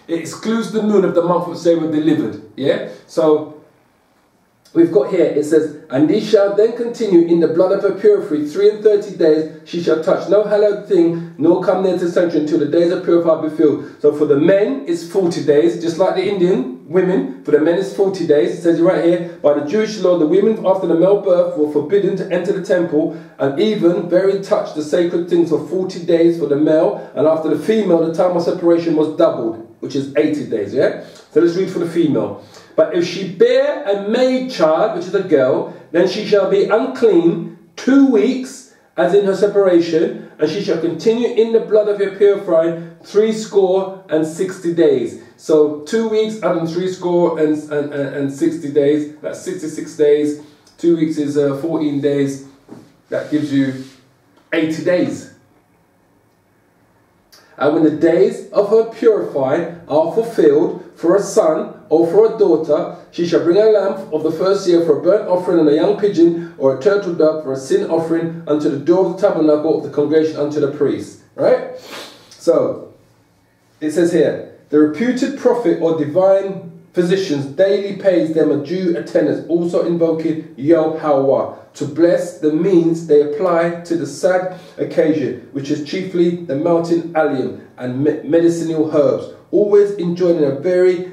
excludes the moon of the month which they were delivered. Yeah. So we've got here, it says, and he shall then continue in the blood of her purify 33 days. She shall touch no hallowed thing, nor come near to the sanctuary until the days of purify be filled. So for the men, it's 40 days, just like the Indian women. For the men, it's 40 days. It says right here, by the Jewish law, the women after the male birth were forbidden to enter the temple and even very touch the sacred things for 40 days for the male. And after the female, the time of separation was doubled, which is 80 days, yeah? So let's read for the female. But if she bear a maid child, which is a girl, then she shall be unclean 2 weeks, as in her separation, and she shall continue in the blood of her purifying 60 days. So 2 weeks and 60 days, that's 66 days. 2 weeks is 14 days. That gives you 80 days. And when the days of her purifying are fulfilled for a son or for a daughter, she shall bring a lamb of the first year for a burnt offering and a young pigeon or a turtle dove for a sin offering unto the door of the tabernacle of the congregation unto the priest. Right? So, it says here, the reputed prophet or divine physicians daily pays them a due attendance, also invoking Yahweh, to bless the means they apply to the sad occasion, which is chiefly the mountain allium and medicinal herbs, always enjoying a very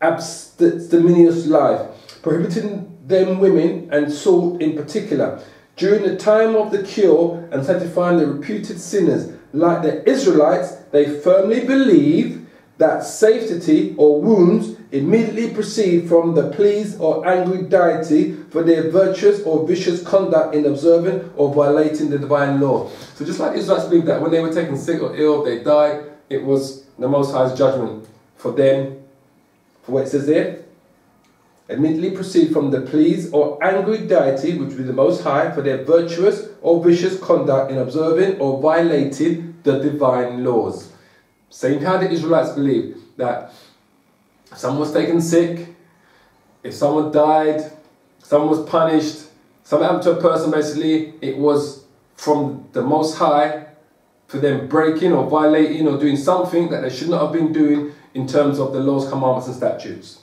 abstemious life, prohibiting them women and salt in particular, during the time of the cure, and sanctifying the reputed sinners. Like the Israelites, they firmly believe that safety or wounds immediately proceed from the pleased or angry deity for their virtuous or vicious conduct in observing or violating the divine law. So just like the Israelites believed that when they were taken sick or ill, they died, it was the Most High's judgment for them. For what it says there, immediately proceed from the pleased or angry deity, which would be the Most High, for their virtuous or vicious conduct in observing or violating the divine laws. Same how the Israelites believed that if someone was taken sick, if someone died, someone was punished, something happened to a person, basically, it was from the Most High for them breaking or violating or doing something that they should not have been doing in terms of the laws, commandments and statutes.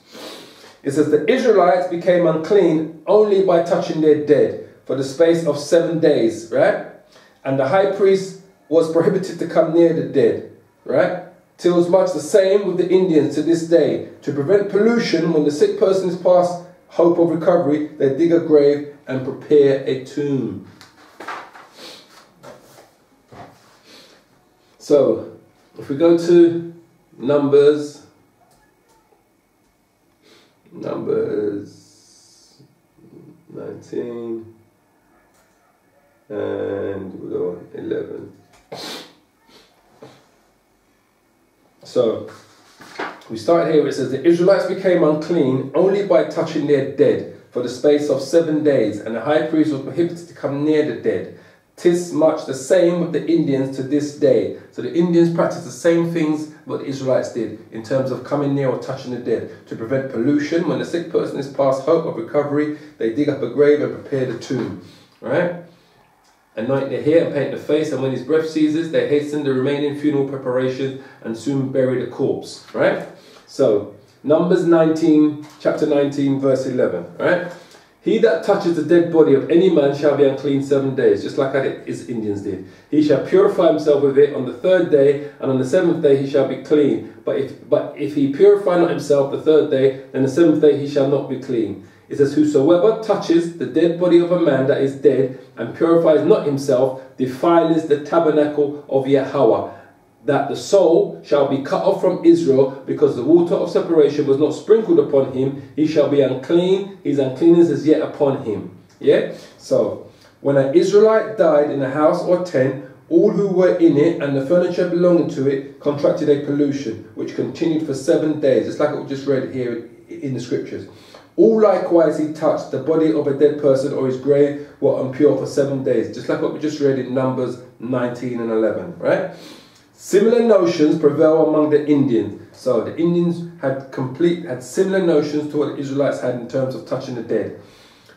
It says the Israelites became unclean only by touching their dead for the space of 7 days, right? And the high priest was prohibited to come near the dead, right? Till as much the same with the Indians to this day. To prevent pollution, when the sick person is past hope of recovery, they dig a grave and prepare a tomb. So, if we go to Numbers 19 and we'll go on 11. So, we start here where it says, the Israelites became unclean only by touching their dead for the space of 7 days, and the high priest was prohibited to come near the dead. 'Tis much the same with the Indians to this day. So the Indians practice the same things what the Israelites did in terms of coming near or touching the dead. To prevent pollution, when a sick person is past hope of recovery, they dig up a grave and prepare the tomb. Right? Anoint their hair and paint the face, and when his breath ceases, they hasten the remaining funeral preparations and soon bury the corpse. Right? So, Numbers 19, chapter 19, verse 11. Right? He that touches the dead body of any man shall be unclean 7 days, just like his Indians did. He shall purify himself with it on the 3rd day, and on the 7th day he shall be clean. But if he purify not himself the 3rd day, then the 7th day he shall not be clean. It says, whosoever touches the dead body of a man that is dead, and purifies not himself, defiles the tabernacle of Yahweh, that the soul shall be cut off from Israel, because the water of separation was not sprinkled upon him. He shall be unclean, his uncleanness is yet upon him. Yeah? So, when an Israelite died in a house or tent, all who were in it and the furniture belonging to it contracted a pollution, which continued for 7 days, just like what we just read here in the scriptures. All likewise he touched the body of a dead person or his grave were impure for 7 days, just like what we just read in Numbers 19 and 11, right? Similar notions prevail among the Indians. So the Indians had similar notions to what the Israelites had in terms of touching the dead.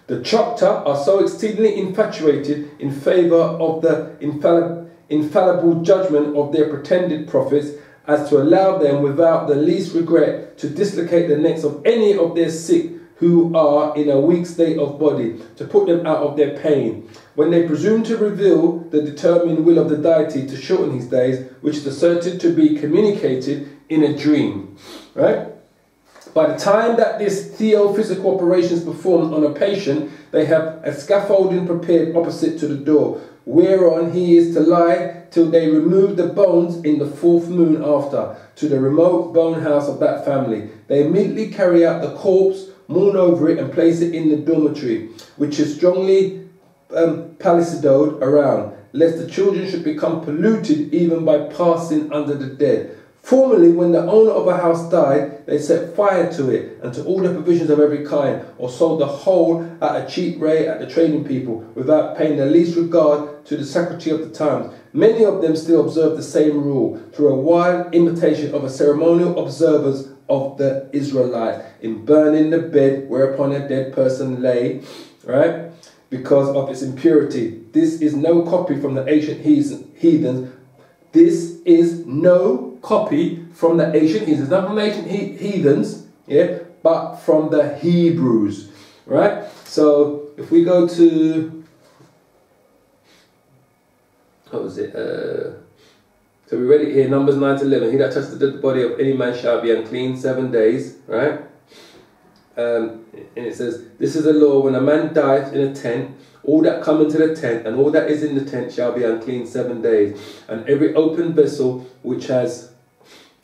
The Choctaw are so exceedingly infatuated in favour of the infallible judgment of their pretended prophets as to allow them without the least regret to dislocate the necks of any of their sick who are in a weak state of body, to put them out of their pain. When they presume to reveal the determined will of the deity to shorten his days, which is asserted to be communicated in a dream. Right? By the time that this theophysical operation is performed on a patient, they have a scaffolding prepared opposite to the door, whereon he is to lie till they remove the bones in the 4th moon after, to the remote bone house of that family. They immediately carry out the corpse, mourn over it, and place it in the dormitory, which is strongly palisadoed around, lest the children should become polluted even by passing under the dead. Formerly, when the owner of a house died, they set fire to it and to all the provisions of every kind, or sold the whole at a cheap rate at the trading people, without paying the least regard to the sacredity of the times. Many of them still observe the same rule, through a wild imitation of a ceremonial observance of the Israelite, in burning the bed whereupon a dead person lay, right, because of its impurity. This is no copy from the ancient heathens. This is no copy from the ancient heathens, not from the ancient heathens, yeah, but from the Hebrews, right? So if we go to, what was it? So we read it here, Numbers 9-11. He that touches the dead body of any man shall be unclean 7 days, right? And it says, this is a law: when a man dies in a tent, all that come into the tent and all that is in the tent shall be unclean 7 days. And every open vessel which has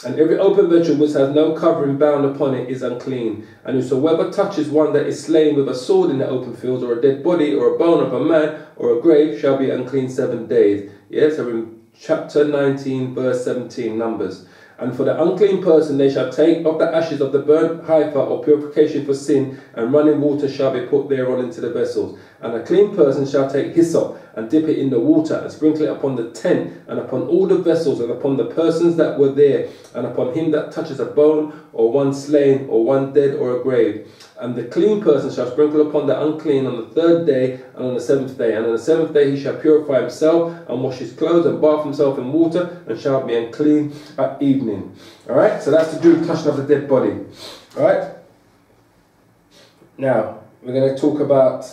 no covering bound upon it is unclean. And whosoever touches one that is slain with a sword in the open fields, or a dead body, or a bone of a man, or a grave, shall be unclean 7 days. Yes, so in chapter 19, verse 17, Numbers. And for the unclean person they shall take of the ashes of the burnt heifer or purification for sin, and running water shall be put thereon into the vessels. And a clean person shall take hyssop and dip it in the water, and sprinkle it upon the tent, and upon all the vessels, and upon the persons that were there, and upon him that touches a bone, or one slain, or one dead, or a grave. And the clean person shall sprinkle upon the unclean on the 3rd day, and on the 7th day. And on the 7th day he shall purify himself, and wash his clothes, and bath himself in water, and shall be unclean at evening. Alright, so that's to do with touching of the dead body. Alright, now we're going to talk about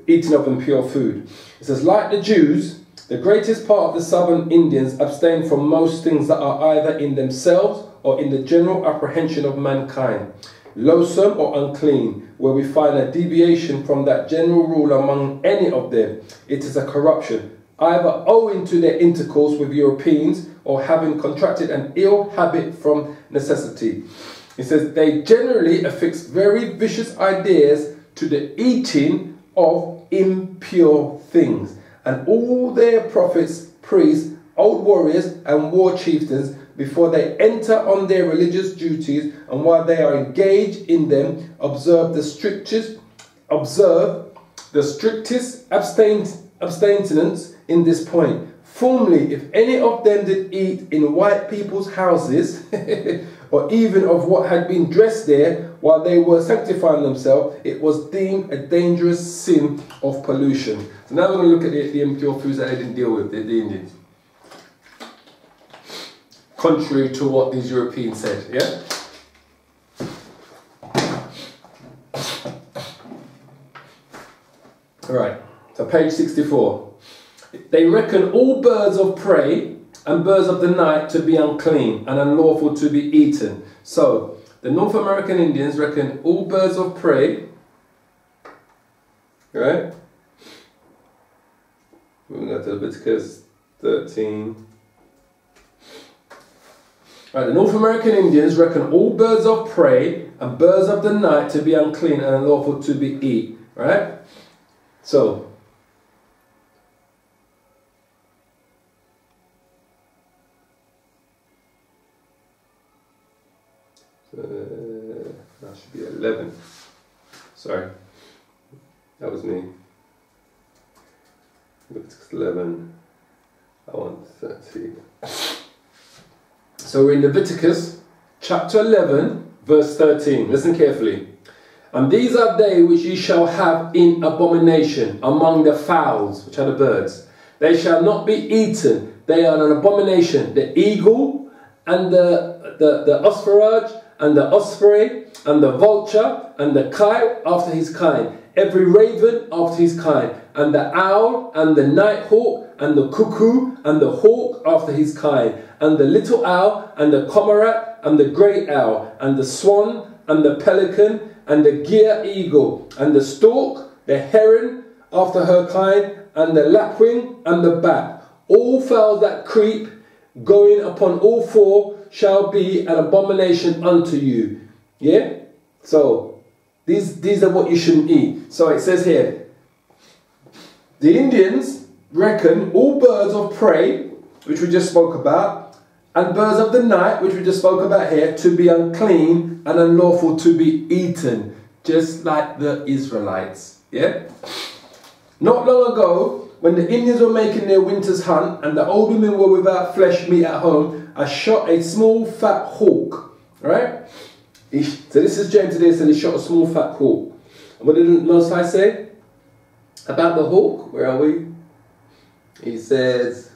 eating of impure food. It says, like the Jews, the greatest part of the southern Indians abstain from most things that are either in themselves or in the general apprehension of mankind, loathsome or unclean. Where we find a deviation from that general rule among any of them, it is a corruption, either owing to their intercourse with Europeans, or having contracted an ill habit from necessity. It says, they generally affix very vicious ideas to the eating of impure things, and all their prophets, priests, old warriors, and war chieftains, before they enter on their religious duties, and while they are engaged in them, observe the strictest abstinence in this point. Formerly, if any of them did eat in white people's houses, or even of what had been dressed there while they were sanctifying themselves, it was deemed a dangerous sin of pollution. So now we're going to look at the impure foods that they didn't deal with, the Indians. Contrary to what these Europeans said, yeah? Alright, so page 64. They reckon all birds of prey and birds of the night to be unclean and unlawful to be eaten. So, the North American Indians reckon all birds of prey, right? We're going to Leviticus 13. Right, the North American Indians reckon all birds of prey and birds of the night to be unclean and unlawful to be eaten, right? So, that should be 11. Sorry, that was me. Leviticus 11. I want 13. So we're in Leviticus chapter 11, verse 13. Listen carefully. And these are they which ye shall have in abomination among the fowls, which are the birds. They shall not be eaten. They are an abomination. The eagle and the osprey and the osprey, and the vulture, and the kite after his kind, every raven after his kind, and the owl, and the nighthawk, and the cuckoo, and the hawk after his kind, and the little owl, and the cormorant, and the great owl, and the swan, and the pelican, and the gier eagle, and the stork, the heron after her kind, and the lapwing, and the bat. All fowls that creep, going upon all four, shall be an abomination unto you. Yeah? So, these are what you shouldn't eat. So it says here, the Indians reckon all birds of prey, which we just spoke about, and birds of the night, which we just spoke about here, to be unclean and unlawful to be eaten, just like the Israelites. Yeah? Not long ago, when the Indians were making their winter's hunt and the old women were without flesh meat at home, I shot a small fat hawk. Right? So this is James today, so he shot a small fat hawk. And what did the Most High say about the hawk? Where are we? He says,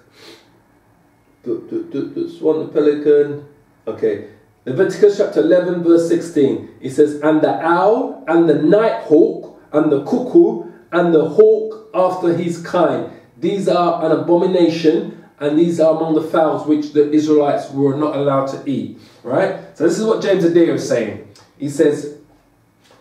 swan, the pelican. Okay. Leviticus chapter 11 verse 16. He says, and the owl, and the nighthawk, and the cuckoo, and the hawk after his kind. These are an abomination, and these are among the fowls which the Israelites were not allowed to eat. Right? So this is what James Adair is saying. He says,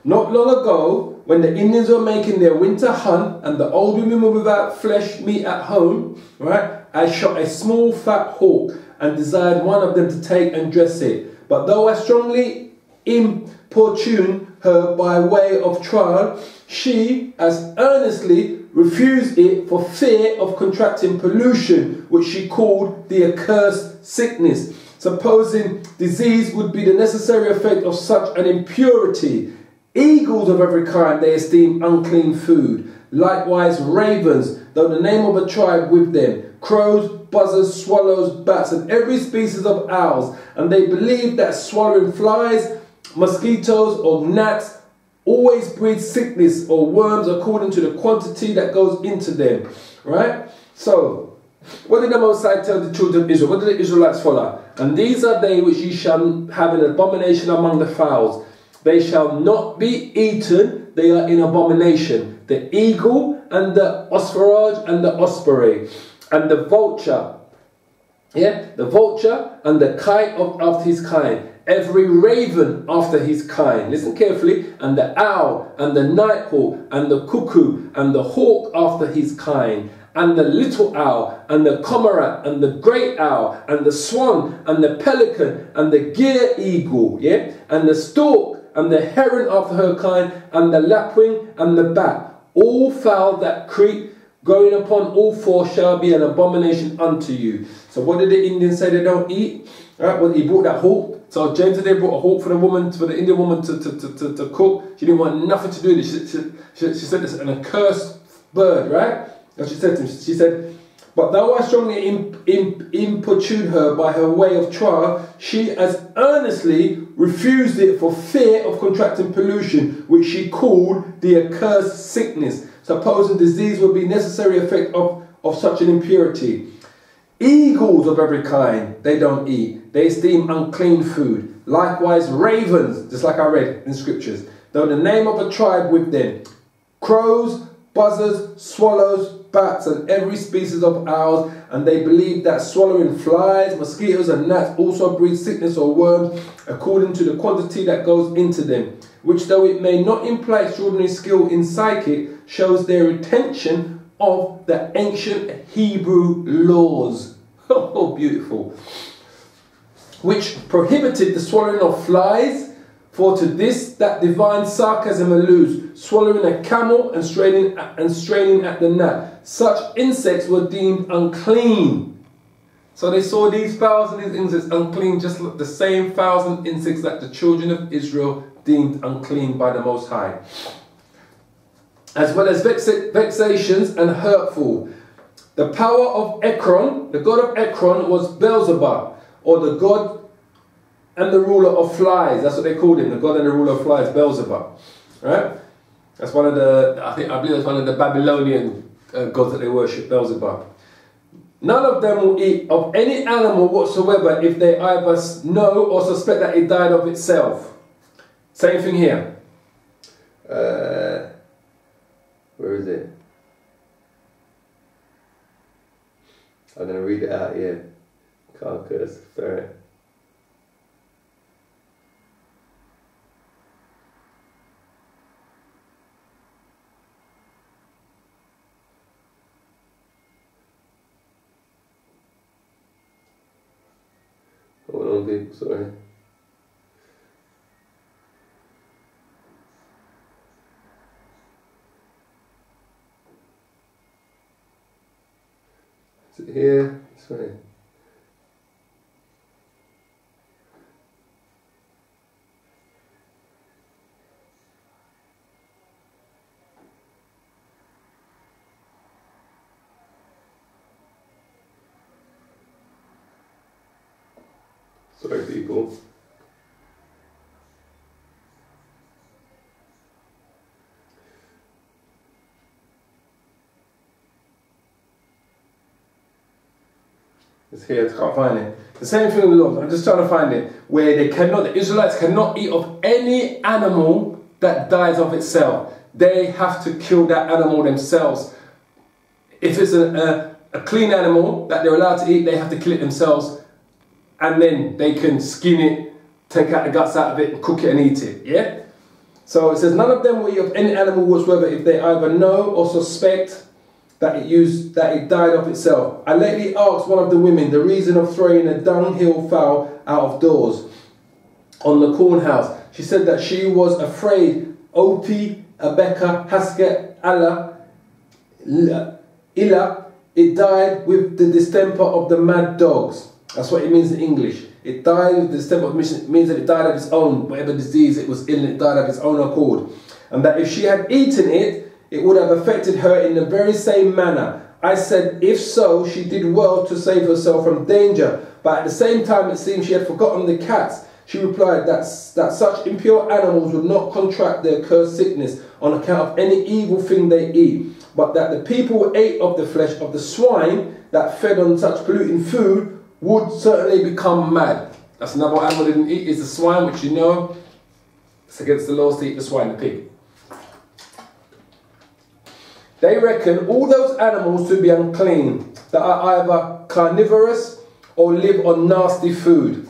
not long ago, when the Indians were making their winter hunt, and the old women were without flesh meat at home, right? I shot a small fat hawk, and desired one of them to take and dress it. But though I strongly importuned her by way of trial, she as earnestly refused it for fear of contracting pollution, which she called the accursed sickness, supposing disease would be the necessary effect of such an impurity. Eagles of every kind they esteem unclean food, likewise ravens, though the name of a tribe with them, crows, buzzards, swallows, bats, and every species of owls, and they believe that swallowing flies, mosquitoes, or gnats always breed sickness or worms according to the quantity that goes into them. Right? So, what did the Most High tell the children of Israel? What did the Israelites follow? And these are they which ye shall have an abomination among the fowls. They shall not be eaten, they are in abomination. The eagle, and the osprey, and the osprey, and the vulture. Yeah? The vulture, and the kite after his kind. Every raven after his kind. Listen carefully. And the owl, and the nighthawk, and the cuckoo, and the hawk after his kind. And the little owl, and the cormorant, and the great owl, and the swan, and the pelican, and the gier eagle. Yeah? And the stork, and the heron after her kind, and the lapwing, and the bat. All fowl that creep, going upon all four, shall be an abomination unto you. So what did the Indians say they don't eat? Right? Well, he brought that hawk. So James today brought a hawk for the woman, for the Indian woman to cook. She didn't want nothing to do with it. She said it's an accursed bird, right? And she said to him, she said, but though I strongly importuned her by her way of trial, she as earnestly refused it for fear of contracting pollution, which she called the accursed sickness, supposing disease would be necessary effect of such an impurity. Eagles of every kind they don't eat. They esteem unclean food. Likewise ravens, just like I read in scriptures, though the name of a tribe with them. Crows, buzzards, swallows, bats, and every species of owls, and they believe that swallowing flies, mosquitoes, and gnats also breed sickness or worms according to the quantity that goes into them, which though it may not imply extraordinary skill in psychic, shows their retention of the ancient Hebrew laws. Oh, beautiful. Which prohibited the swallowing of flies, for to this that divine sarcasm alludes, swallowing a camel and straining at the gnat. Such insects were deemed unclean. So they saw these fowls and these insects unclean, just like the same fowls and insects that the children of Israel deemed unclean by the Most High. As well as vexations and hurtful. The power of Ekron, the god of Ekron, was Beelzebub, or the god and the ruler of flies. That's what they called him, the god and the ruler of flies, Beelzebub. Right? That's one of the, I believe that's one of the Babylonian gods that they worship, Beelzebub. none of them will eat of any animal whatsoever if they either know or suspect that it died of itself. Same thing here. Where is it? I'm going to read it out here. Carcass, ferret. Hold on, people, sorry. Is it here? Sorry. Sorry, people. It's here, I can't find it. The same thing with the Lord. I'm just trying to find it. Where they cannot, the Israelites cannot eat of any animal that dies of itself. They have to kill that animal themselves. If it's a clean animal that they're allowed to eat, they have to kill it themselves. And then they can skin it, take out the guts out of it, and cook it and eat it. Yeah? So it says, none of them will eat of any animal whatsoever if they either know or suspect that it died of itself. I lately asked one of the women the reason of throwing a dunghill fowl out of doors on the corn house. She said that she was afraid Opi, Abeka, Hasket, Allah, Illa, it died with the distemper of the mad dogs. That's what it means in English. It died with the distemper, it means that it died of its own, whatever disease it was ill, it died of its own accord. And that if she had eaten it, it would have affected her in the very same manner. I said, if so, she did well to save herself from danger. But at the same time, it seemed she had forgotten the cats. She replied that such impure animals would not contract the accursed sickness on account of any evil thing they eat, but that the people who ate of the flesh of the swine that fed on such polluting food would certainly become mad. That's another animal they didn't eat, is the swine, which you know, it's against the laws to eat the swine, the pig. They reckon all those animals to be unclean that are either carnivorous or live on nasty food,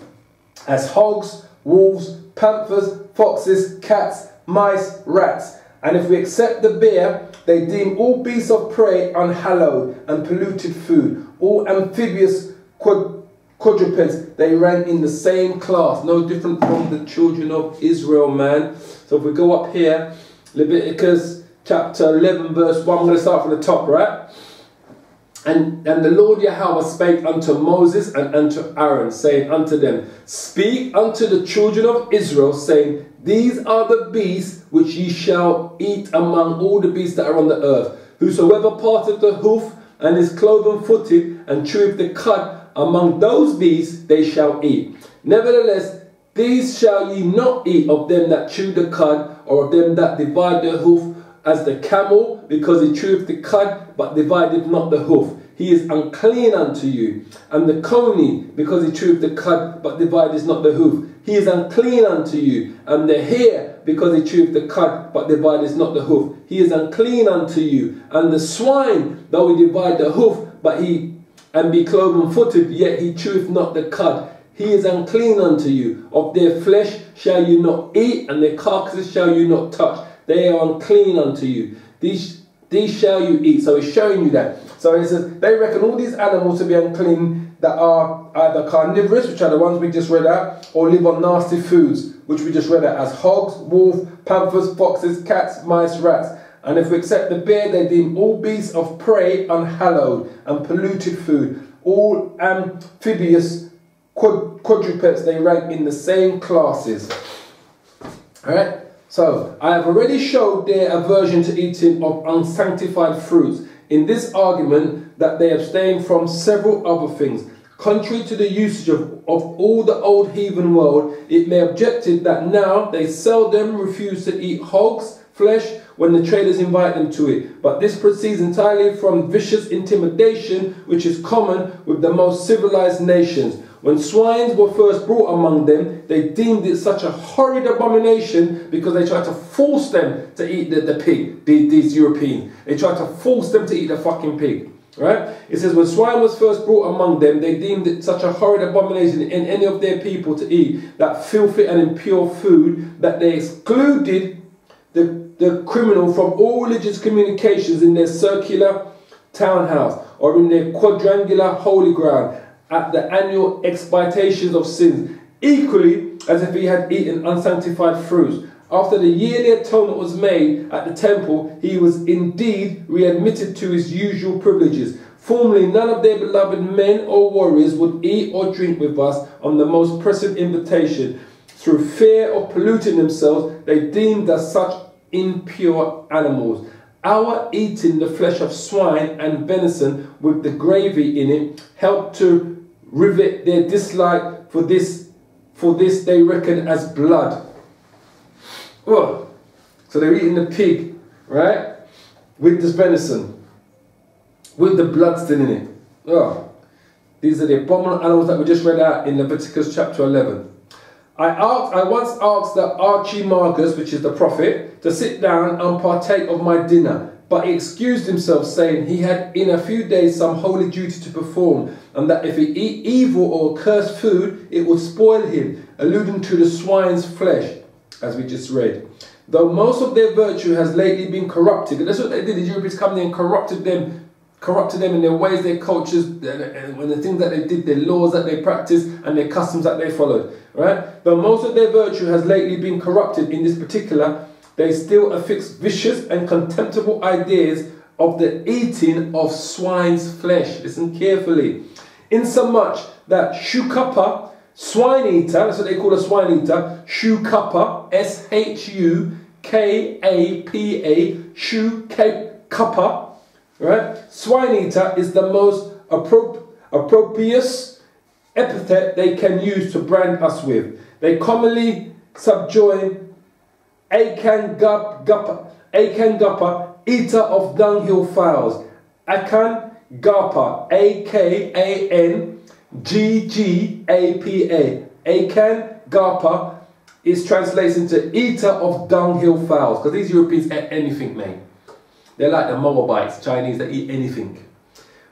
as hogs, wolves, panthers, foxes, cats, mice, rats. And if we accept the bear, they deem all beasts of prey unhallowed and polluted food. All amphibious quadrupeds, they rank in the same class, no different from the children of Israel, man. So if we go up here, Leviticus chapter 11 verse 1, I'm going to start from the top, right? And the Lord Yahweh spake unto Moses and unto Aaron, saying unto them, speak unto the children of Israel, saying, these are the beasts which ye shall eat among all the beasts that are on the earth. Whosoever parteth the hoof and is cloven footed and cheweth the cud among those beasts they shall eat. Nevertheless, these shall ye not eat of them that chew the cud, or of them that divide the hoof, as the camel, because he cheweth the cud, but divideth not the hoof. He is unclean unto you. And the coney, because he cheweth the cud, but divideth not the hoof. He is unclean unto you. And the hare, because he cheweth the cud, but divideth not the hoof. He is unclean unto you. And the swine, though he divide the hoof, and be cloven footed, yet he cheweth not the cud. He is unclean unto you. Of their flesh shall you not eat, and their carcasses shall you not touch. They are unclean unto you. These shall you eat. So it's showing you that. So it says, they reckon all these animals to be unclean that are either carnivorous, which are the ones we just read out, or live on nasty foods, which we just read out, as hogs, wolves, panthers, foxes, cats, mice, rats. And if we accept the bear, they deem all beasts of prey unhallowed and polluted food. All amphibious quadrupeds, they rank in the same classes. Alright? So, I have already showed their aversion to eating of unsanctified fruits in this argument that they abstain from several other things. Contrary to the usage of all the old heathen world, it may be objected that now they seldom refuse to eat hogs, flesh, when the traders invite them to it. But this proceeds entirely from vicious intimidation, which is common with the most civilized nations. When swines were first brought among them, they deemed it such a horrid abomination because they tried to force them to eat the pig, these Europeans. They tried to force them to eat the fucking pig. Right? It says, when swine was first brought among them, they deemed it such a horrid abomination in any of their people to eat that filthy and impure food that they excluded the criminal from all religious communications in their circular townhouse or in their quadrangular holy ground at the annual expiations of sins, equally as if he had eaten unsanctified fruits. After the yearly atonement was made at the temple, he was indeed readmitted to his usual privileges. Formerly, none of their beloved men or warriors would eat or drink with us on the most pressing invitation. Through fear of polluting themselves, they deemed us such impure animals. Our eating the flesh of swine and venison with the gravy in it helped to rivet their dislike for this they reckon as blood. Oh, so they're eating the pig, right, with this venison, with the blood still in it. Oh, these are the abominable animals that we just read out in Leviticus chapter 11. I once asked the Archimagus, which is the prophet, to sit down and partake of my dinner, but he excused himself, saying he had in a few days some holy duty to perform, and that if he eat evil or cursed food, it would spoil him, alluding to the swine's flesh, as we just read. Though most of their virtue has lately been corrupted, and that's what they did. The Europeans come in and corrupted them in their ways, their cultures, and the things that they did, their laws that they practiced, and their customs that they followed. Right? Though most of their virtue has lately been corrupted in this particular, they still affix vicious and contemptible ideas of the eating of swine's flesh. Listen carefully. Insomuch that Shukapa, swine eater, that's what they call a swine eater, Shukapa, S-H-U-K-A-P-A, Shukapa, right? Swine eater is the most appropriate epithet they can use to brand us with. They commonly subjoin Akan Gapa, eater of dunghill fowls. Akan Gapa, A-K-A-N-G-G-A-P-A. Akan Gapa is translated into eater of dunghill fowls, because these Europeans eat anything, mate. They're like the Moabites, Chinese, that eat anything.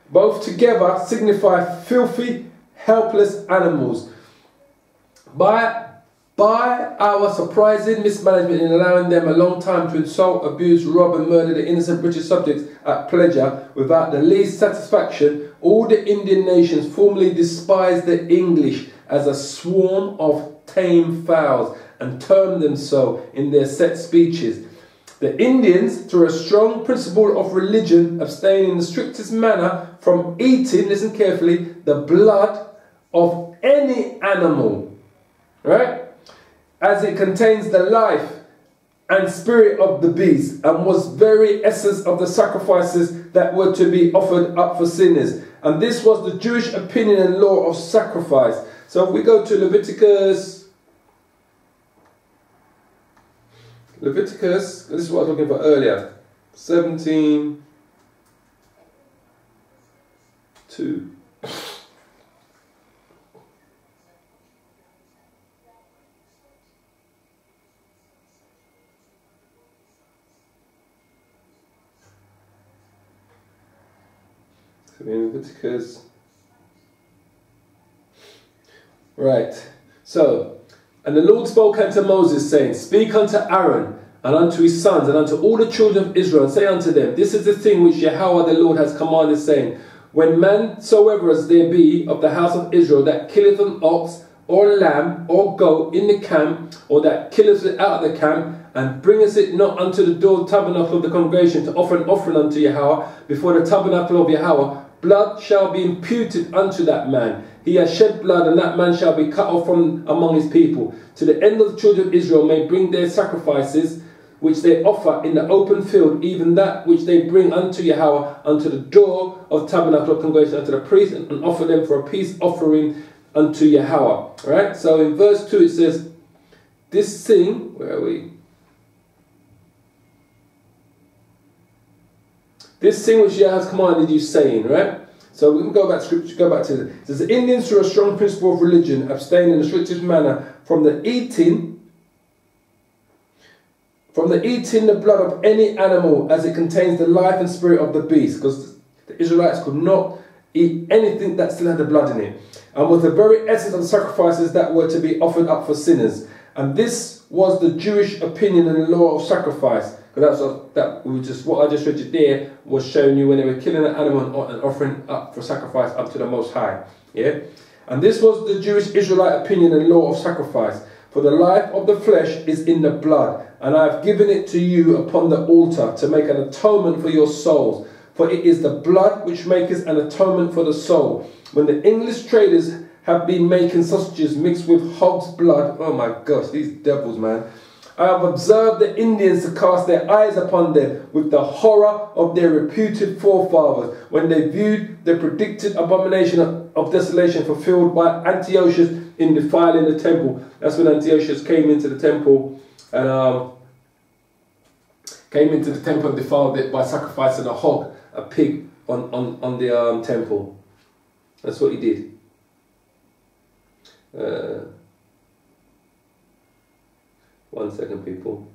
Both together signify filthy, helpless animals. By our surprising mismanagement in allowing them a long time to insult, abuse, rob and murder the innocent British subjects at pleasure without the least satisfaction, all the Indian nations formerly despised the English as a swarm of tame fowls and termed them so in their set speeches. The Indians, through a strong principle of religion, abstain in the strictest manner from eating, listen carefully, the blood of any animal, right? As it contains the life and spirit of the beast, and was very essence of the sacrifices that were to be offered up for sinners. And this was the Jewish opinion and law of sacrifice. So if we go to Leviticus, this is what I was looking for earlier, 17:2. Leviticus. Right. So, and the Lord spoke unto Moses, saying, Speak unto Aaron and unto his sons and unto all the children of Israel, and say unto them, This is the thing which Yahweh the Lord has commanded, saying, When man soever as there be of the house of Israel that killeth an ox or lamb or goat in the camp, or that killeth it out of the camp, and bringeth it not unto the door tabernacle of the congregation to offer an offering unto Yahweh before the tabernacle of Yahweh, blood shall be imputed unto that man. He has shed blood, and that man shall be cut off from among his people. To the end of the children of Israel may bring their sacrifices, which they offer in the open field, even that which they bring unto Yahweh, unto the door of tabernacle of congregation, unto the priest, and offer them for a peace offering unto Yahweh. Right? So in verse 2 it says, this thing, where are we? This thing which Yahweh has commanded you, saying, right? So we can go back to scripture, go back to it. It says, the Indians, through a strong principle of religion, abstain in a strictest manner from the eating the blood of any animal, as it contains the life and spirit of the beast, because the Israelites could not eat anything that still had the blood in it, and was the very essence of the sacrifices that were to be offered up for sinners. And this was the Jewish opinion and the law of sacrifice. Because what I just read you there was showing you when they were killing an animal and offering up for sacrifice up to the Most High. Yeah, and this was the Jewish Israelite opinion and law of sacrifice. For the life of the flesh is in the blood, and I have given it to you upon the altar to make an atonement for your souls. For it is the blood which maketh an atonement for the soul. When the English traders have been making sausages mixed with hog's blood, oh my gosh, these devils, man. I have observed the Indians to cast their eyes upon them with the horror of their reputed forefathers when they viewed the predicted abomination of desolation fulfilled by Antiochus in defiling the temple. That's when Antiochus came into the temple and defiled it by sacrificing a pig on the temple. That's what he did. One second, people.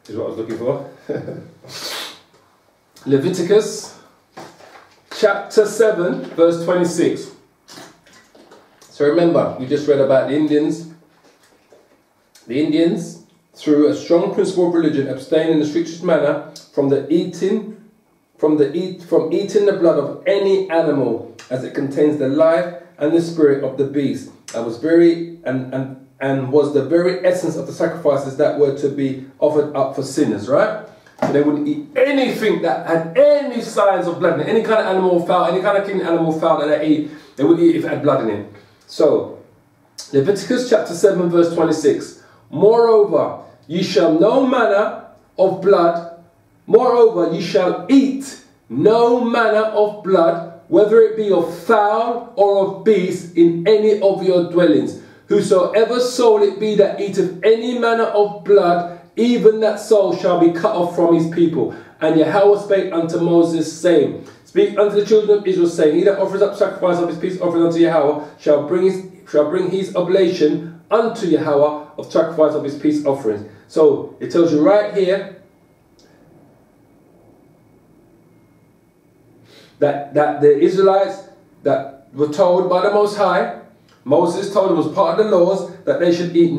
This is what I was looking for. Leviticus chapter 7, verse 26. So remember, we just read about the Indians. The Indians, through a strong principle of religion, abstain in the strictest manner from eating the blood of any animal, as it contains the life and the spirit of the beast, and was the very essence of the sacrifices that were to be offered up for sinners, right? So they wouldn't eat anything that had any signs of blood in it. Any kind of animal fowl, any kind of clean animal fowl that they eat, they would eat if it had blood in it. So, Leviticus chapter 7 verse 26. Moreover, ye shall no manner of blood, moreover, ye shall eat no manner of blood, whether it be of fowl or of beast, in any of your dwellings. Whosoever soul it be that eateth any manner of blood, even that soul shall be cut off from his people. And Yahweh spake unto Moses, saying, Speak unto the children of Israel, saying, He that offers up sacrifice of his peace offering unto Yahweh shall bring his oblation unto Yahweh of sacrifice of his peace offerings. So it tells you right here that the Israelites that were told by the Most High, Moses told them, was part of the laws, that they should eat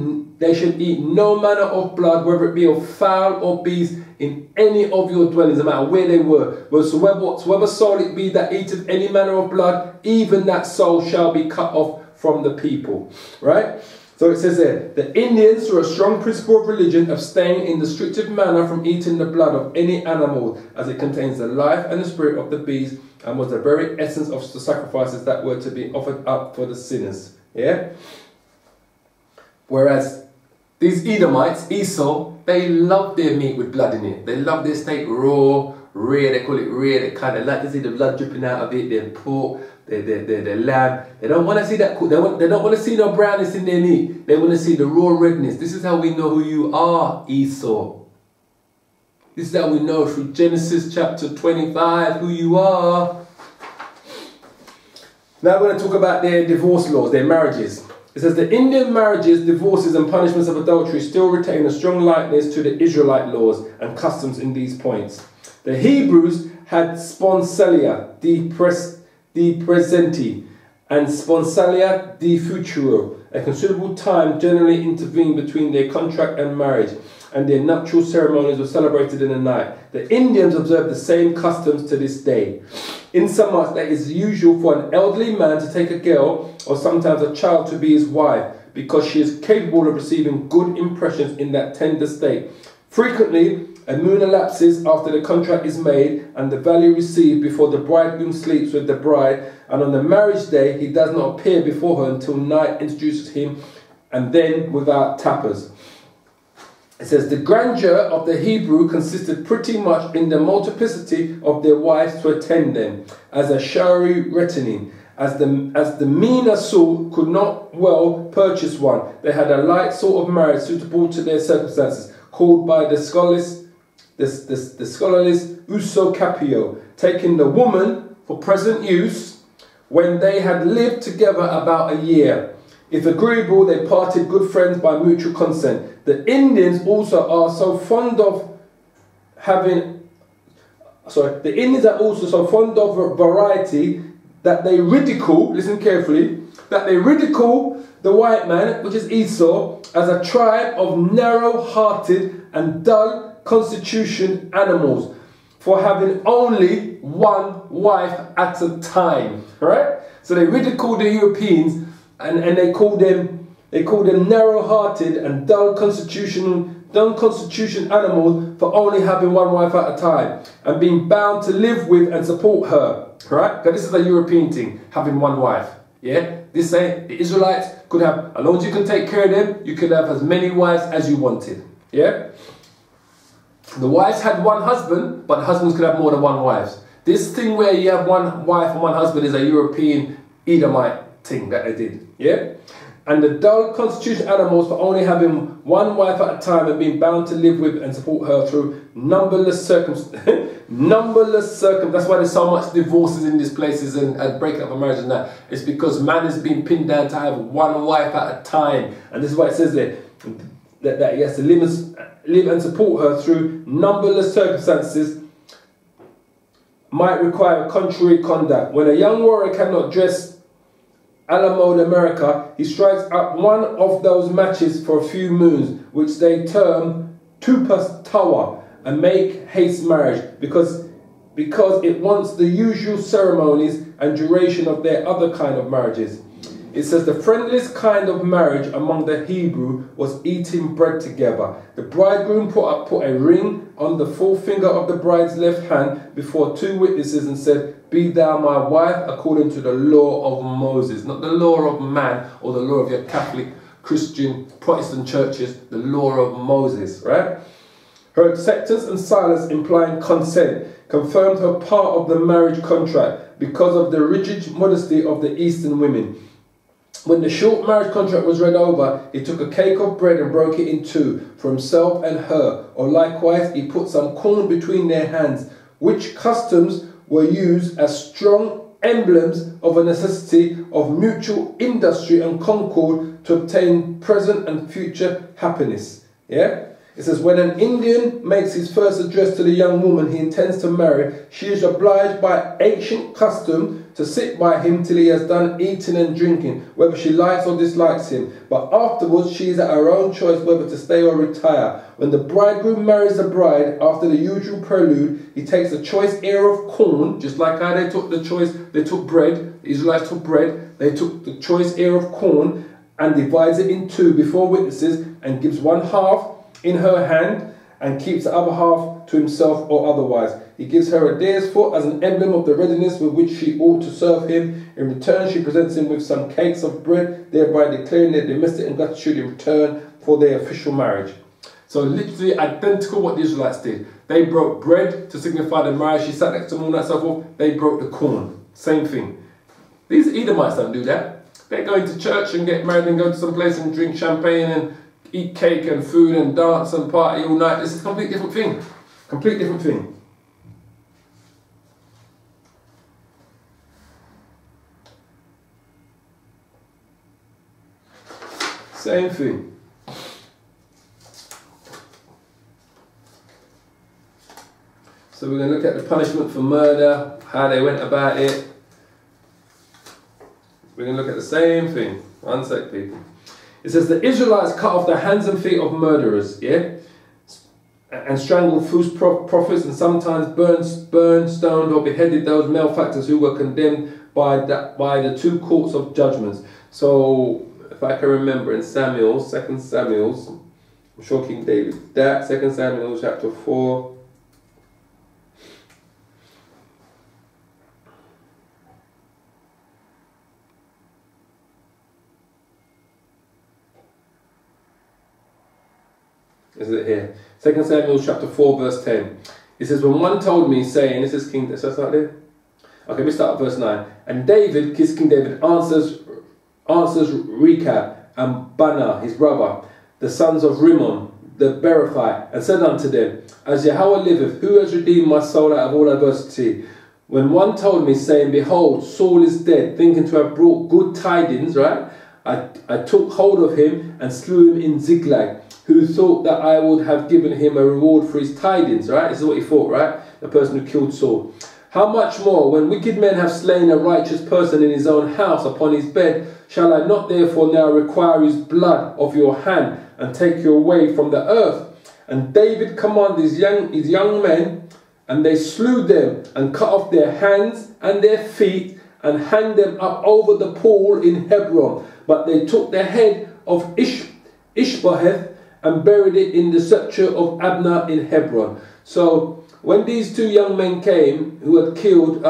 no manner of blood, whether it be of fowl or beast, in any of your dwellings, no matter where they were. Whatsoever soul it be that eateth any manner of blood, even that soul shall be cut off from the people. Right? So it says there, the Indians, through a strong principle of religion, abstain in the strictest manner from eating the blood of any animal, as it contains the life and the spirit of the beast, and was the very essence of the sacrifices that were to be offered up for the sinners. Yeah? Whereas these Edomites, Esau, they love their meat with blood in it. They love their steak raw, rare, they call it rare. They kind of like to see the blood dripping out of it, their pork, their lamb. They don't want to see that. They don't want to see no brownness in their meat. They want to see the raw redness. This is how we know who you are, Esau. This is how we know through Genesis chapter 25 who you are. Now we're going to talk about their divorce laws, their marriages. It says the Indian marriages, divorces and punishments of adultery still retain a strong likeness to the Israelite laws and customs in these points. The Hebrews had sponsalia de presenti and sponsalia de futuro. A considerable time generally intervened between their contract and marriage, and their nuptial ceremonies were celebrated in the night. The Indians observe the same customs to this day, insomuch that it is usual for an elderly man to take a girl or sometimes a child to be his wife, because she is capable of receiving good impressions in that tender state. Frequently, a moon elapses after the contract is made and the value received before the bridegroom sleeps with the bride, and on the marriage day he does not appear before her until night introduces him and then without tappers. It says, the grandeur of the Hebrew consisted pretty much in the multiplicity of their wives to attend them, as a showery retinue. As the meaner sort could not well purchase one, they had a light sort of marriage suitable to their circumstances, called by the scholars uso capio, taking the woman for present use when they had lived together about a year. If agreeable, they parted good friends by mutual consent. The Indians also are so fond of the Indians are also so fond of variety that they ridicule, listen carefully, that they ridicule the white man, which is Esau, as a tribe of narrow-hearted and dull constitution animals for having only one wife at a time, right? So they ridicule the Europeans and they call them narrow-hearted and dull constitution animals for only having one wife at a time and being bound to live with and support her. Right? Because this is a European thing, having one wife. Yeah? This ain't, the Israelites could have, as long as you can take care of them, you could have as many wives as you wanted. Yeah? The wives had one husband, but the husbands could have more than one wife. This thing where you have one wife and one husband is a European Edomite thing that they did. Yeah? And the dull constitution animals for only having one wife at a time and being bound to live with and support her through numberless circumstances. That's why there's so much divorces in these places and breaking up of marriage and that. It's because man is being pinned down to have one wife at a time. And this is why it says there that he has to live and support her through numberless circumstances might require contrary conduct. When a young warrior cannot dress a la mode America, he strikes up one of those matches for a few moons, which they term tupas tawa, and make haste marriage, because it wants the usual ceremonies and duration of their other kind of marriages. It says the friendliest kind of marriage among the Hebrew was eating bread together. The bridegroom put a ring on the forefinger of the bride's left hand before two witnesses and said, "Be thou my wife according to the law of Moses." Not the law of man or the law of your Catholic, Christian, Protestant churches, the law of Moses, right? Her acceptance and silence, implying consent, confirmed her part of the marriage contract because of the rigid modesty of the Eastern women. When the short marriage contract was read over, he took a cake of bread and broke it in two for himself and her, or likewise he put some corn between their hands, which customs were used as strong emblems of a necessity of mutual industry and concord to obtain present and future happiness. Yeah? It says, when an Indian makes his first address to the young woman he intends to marry, she is obliged by ancient custom to sit by him till he has done eating and drinking, whether she likes or dislikes him. But afterwards she is at her own choice whether to stay or retire. When the bridegroom marries the bride, after the usual prelude, he takes a choice ear of corn, just like how they took bread, the Israelites took bread, they took the choice ear of corn and divides it in two before witnesses and gives one half in her hand and keeps the other half to himself or otherwise. He gives her a deer's foot as an emblem of the readiness with which she ought to serve him. In return, she presents him with some cakes of bread, thereby declaring their domestic ingratitude in return for their official marriage. So literally identical what the Israelites did. They broke bread to signify the marriage. She sat next to them, all that so forth. They broke the corn. Same thing. These Edomites don't do that. They go into church and get married and go to some place and drink champagne and eat cake and food and dance and party all night. This is a completely different thing. Complete different thing. Same thing. So we're going to look at the punishment for murder, how they went about it. We're going to look at the same thing. One sec, people. It says the Israelites cut off the hands and feet of murderers, yeah, and strangled false prophets, and sometimes burned, stoned, or beheaded those malefactors who were condemned by the two courts of judgments. So, if I can remember, in Samuel, 2 Samuel, I'm sure King David, that 2 Samuel chapter 4. Is it here? 2 Samuel chapter 4 verse 10. It says, when one told me, saying, this is King, that's not there? Okay, let me start at verse 9. And David, King David, answers Rechab and Baanah, his brother, the sons of Rimmon, the Beerothite, and said unto them, as Yahweh liveth, who has redeemed my soul out of all adversity? When one told me, saying, behold, Saul is dead, thinking to have brought good tidings, right? I took hold of him and slew him in Ziklag, who thought that I would have given him a reward for his tidings, right? This is what he thought, right? The person who killed Saul. How much more, when wicked men have slain a righteous person in his own house upon his bed, shall I not therefore now require his blood of your hand and take you away from the earth? And David commanded his young men, and they slew them and cut off their hands and their feet and hanged them up over the pool in Hebron. But they took the head of Ishbosheth and buried it in the sepulchre of Abner in Hebron. So when these two young men came, who had killed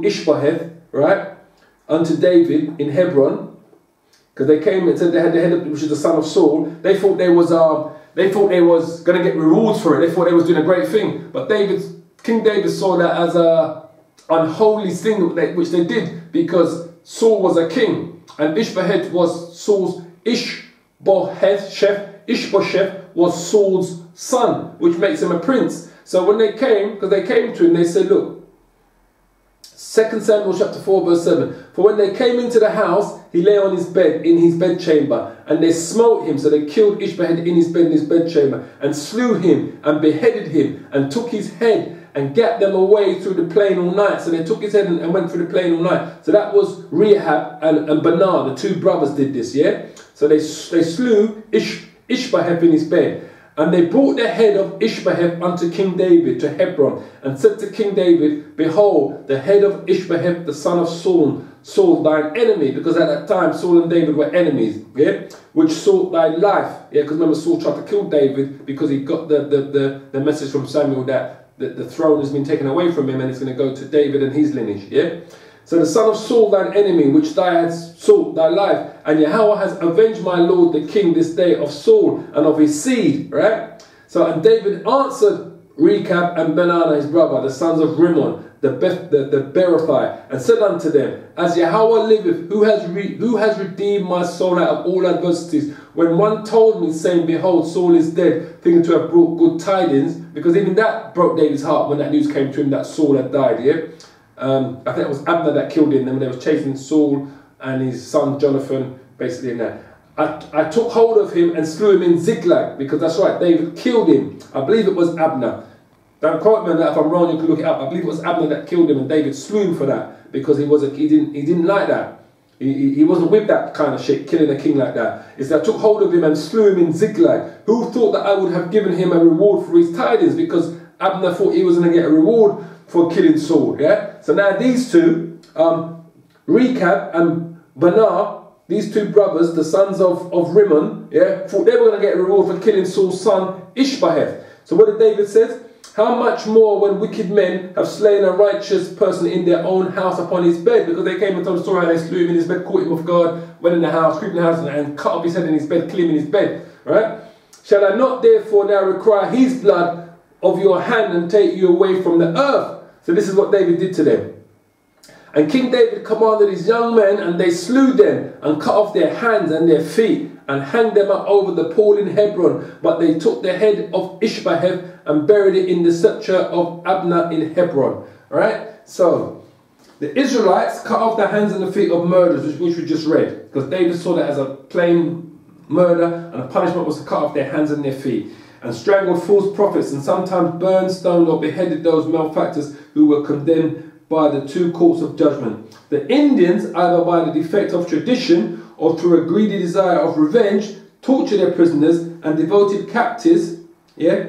Ishbosheth, right, unto David in Hebron, because they came and said they had the head of, which is the son of Saul. They thought they was going to get rewards for it. They thought they was doing a great thing. But King David saw that as a unholy thing which they did, because Saul was a king and Ishbosheth was Saul's Ishbosheth was Saul's son, which makes him a prince. So when they came, because they came to him, they said, look, 2 Samuel chapter 4 verse 7. For when they came into the house, he lay on his bed, in his bedchamber, and they smote him. So they killed Ishbosheth in his bedchamber, and slew him, and beheaded him, and took his head, and gat them away through the plain all night. So they took his head and went through the plain all night. So that was Rechab and Baanah, the two brothers did this, yeah? So they slew Ishbosheth in his bed. And they brought the head of Ishbosheth unto King David to Hebron, and said to King David, behold, the head of Ishbosheth, the son of Saul, thine enemy, because at that time Saul and David were enemies, yeah, which sought thy life, yeah, because remember Saul tried to kill David because he got the message from Samuel that the throne has been taken away from him and it's going to go to David and his lineage, yeah. So the son of Saul, thine enemy, which thou hast sought thy life, and Yahweh has avenged my lord the king this day of Saul and of his seed, right? So, and David answered Rechab and Baanah his brother, the sons of Rimmon, the Beerothite, and said unto them, as Yahweh liveth, who has redeemed my soul out of all adversities, when one told me, saying, behold, Saul is dead, thinking to have brought good tidings, because even that broke David's heart when that news came to him that Saul had died, yeah? I think it was Abner that killed him, and they was chasing Saul and his son Jonathan, basically in that. I took hold of him and slew him in Ziklag, because that's right, David killed him. I believe it was Abner. Don't quote me on that, if I'm wrong you can look it up. I believe it was Abner that killed him, and David slew him for that, because he didn't like that. He wasn't with that kind of shit, killing a king like that. It's that I took hold of him and slew him in Ziklag. Who thought that I would have given him a reward for his tidings? Because Abner thought he was going to get a reward for killing Saul, yeah? So now these two, Rechab and Baanah, these two brothers, the sons of Rimmon, yeah, thought they were going to get a reward for killing Saul's son, Ishbosheth. So what did David say? How much more when wicked men have slain a righteous person in their own house upon his bed? Because they came and told the story how they slew him in his bed, caught him off guard, went in the house, creeped in the house and cut off his head in his bed, killed him in his bed, right? Shall I not therefore now require his blood of your hand and take you away from the earth? So this is what David did to them. And King David commanded his young men, and they slew them and cut off their hands and their feet and hanged them up over the pool in Hebron. But they took the head of Ishbosheth and buried it in the sepulchre of Abner in Hebron. Right? So the Israelites cut off the hands and the feet of murderers, which we just read, because David saw that as a plain murder, and the punishment was to cut off their hands and their feet, and strangled false prophets, and sometimes burned, stoned, or beheaded those malefactors who were condemned by the two courts of judgment. The Indians, either by the defect of tradition or through a greedy desire of revenge, tortured their prisoners and devoted captives, yeah,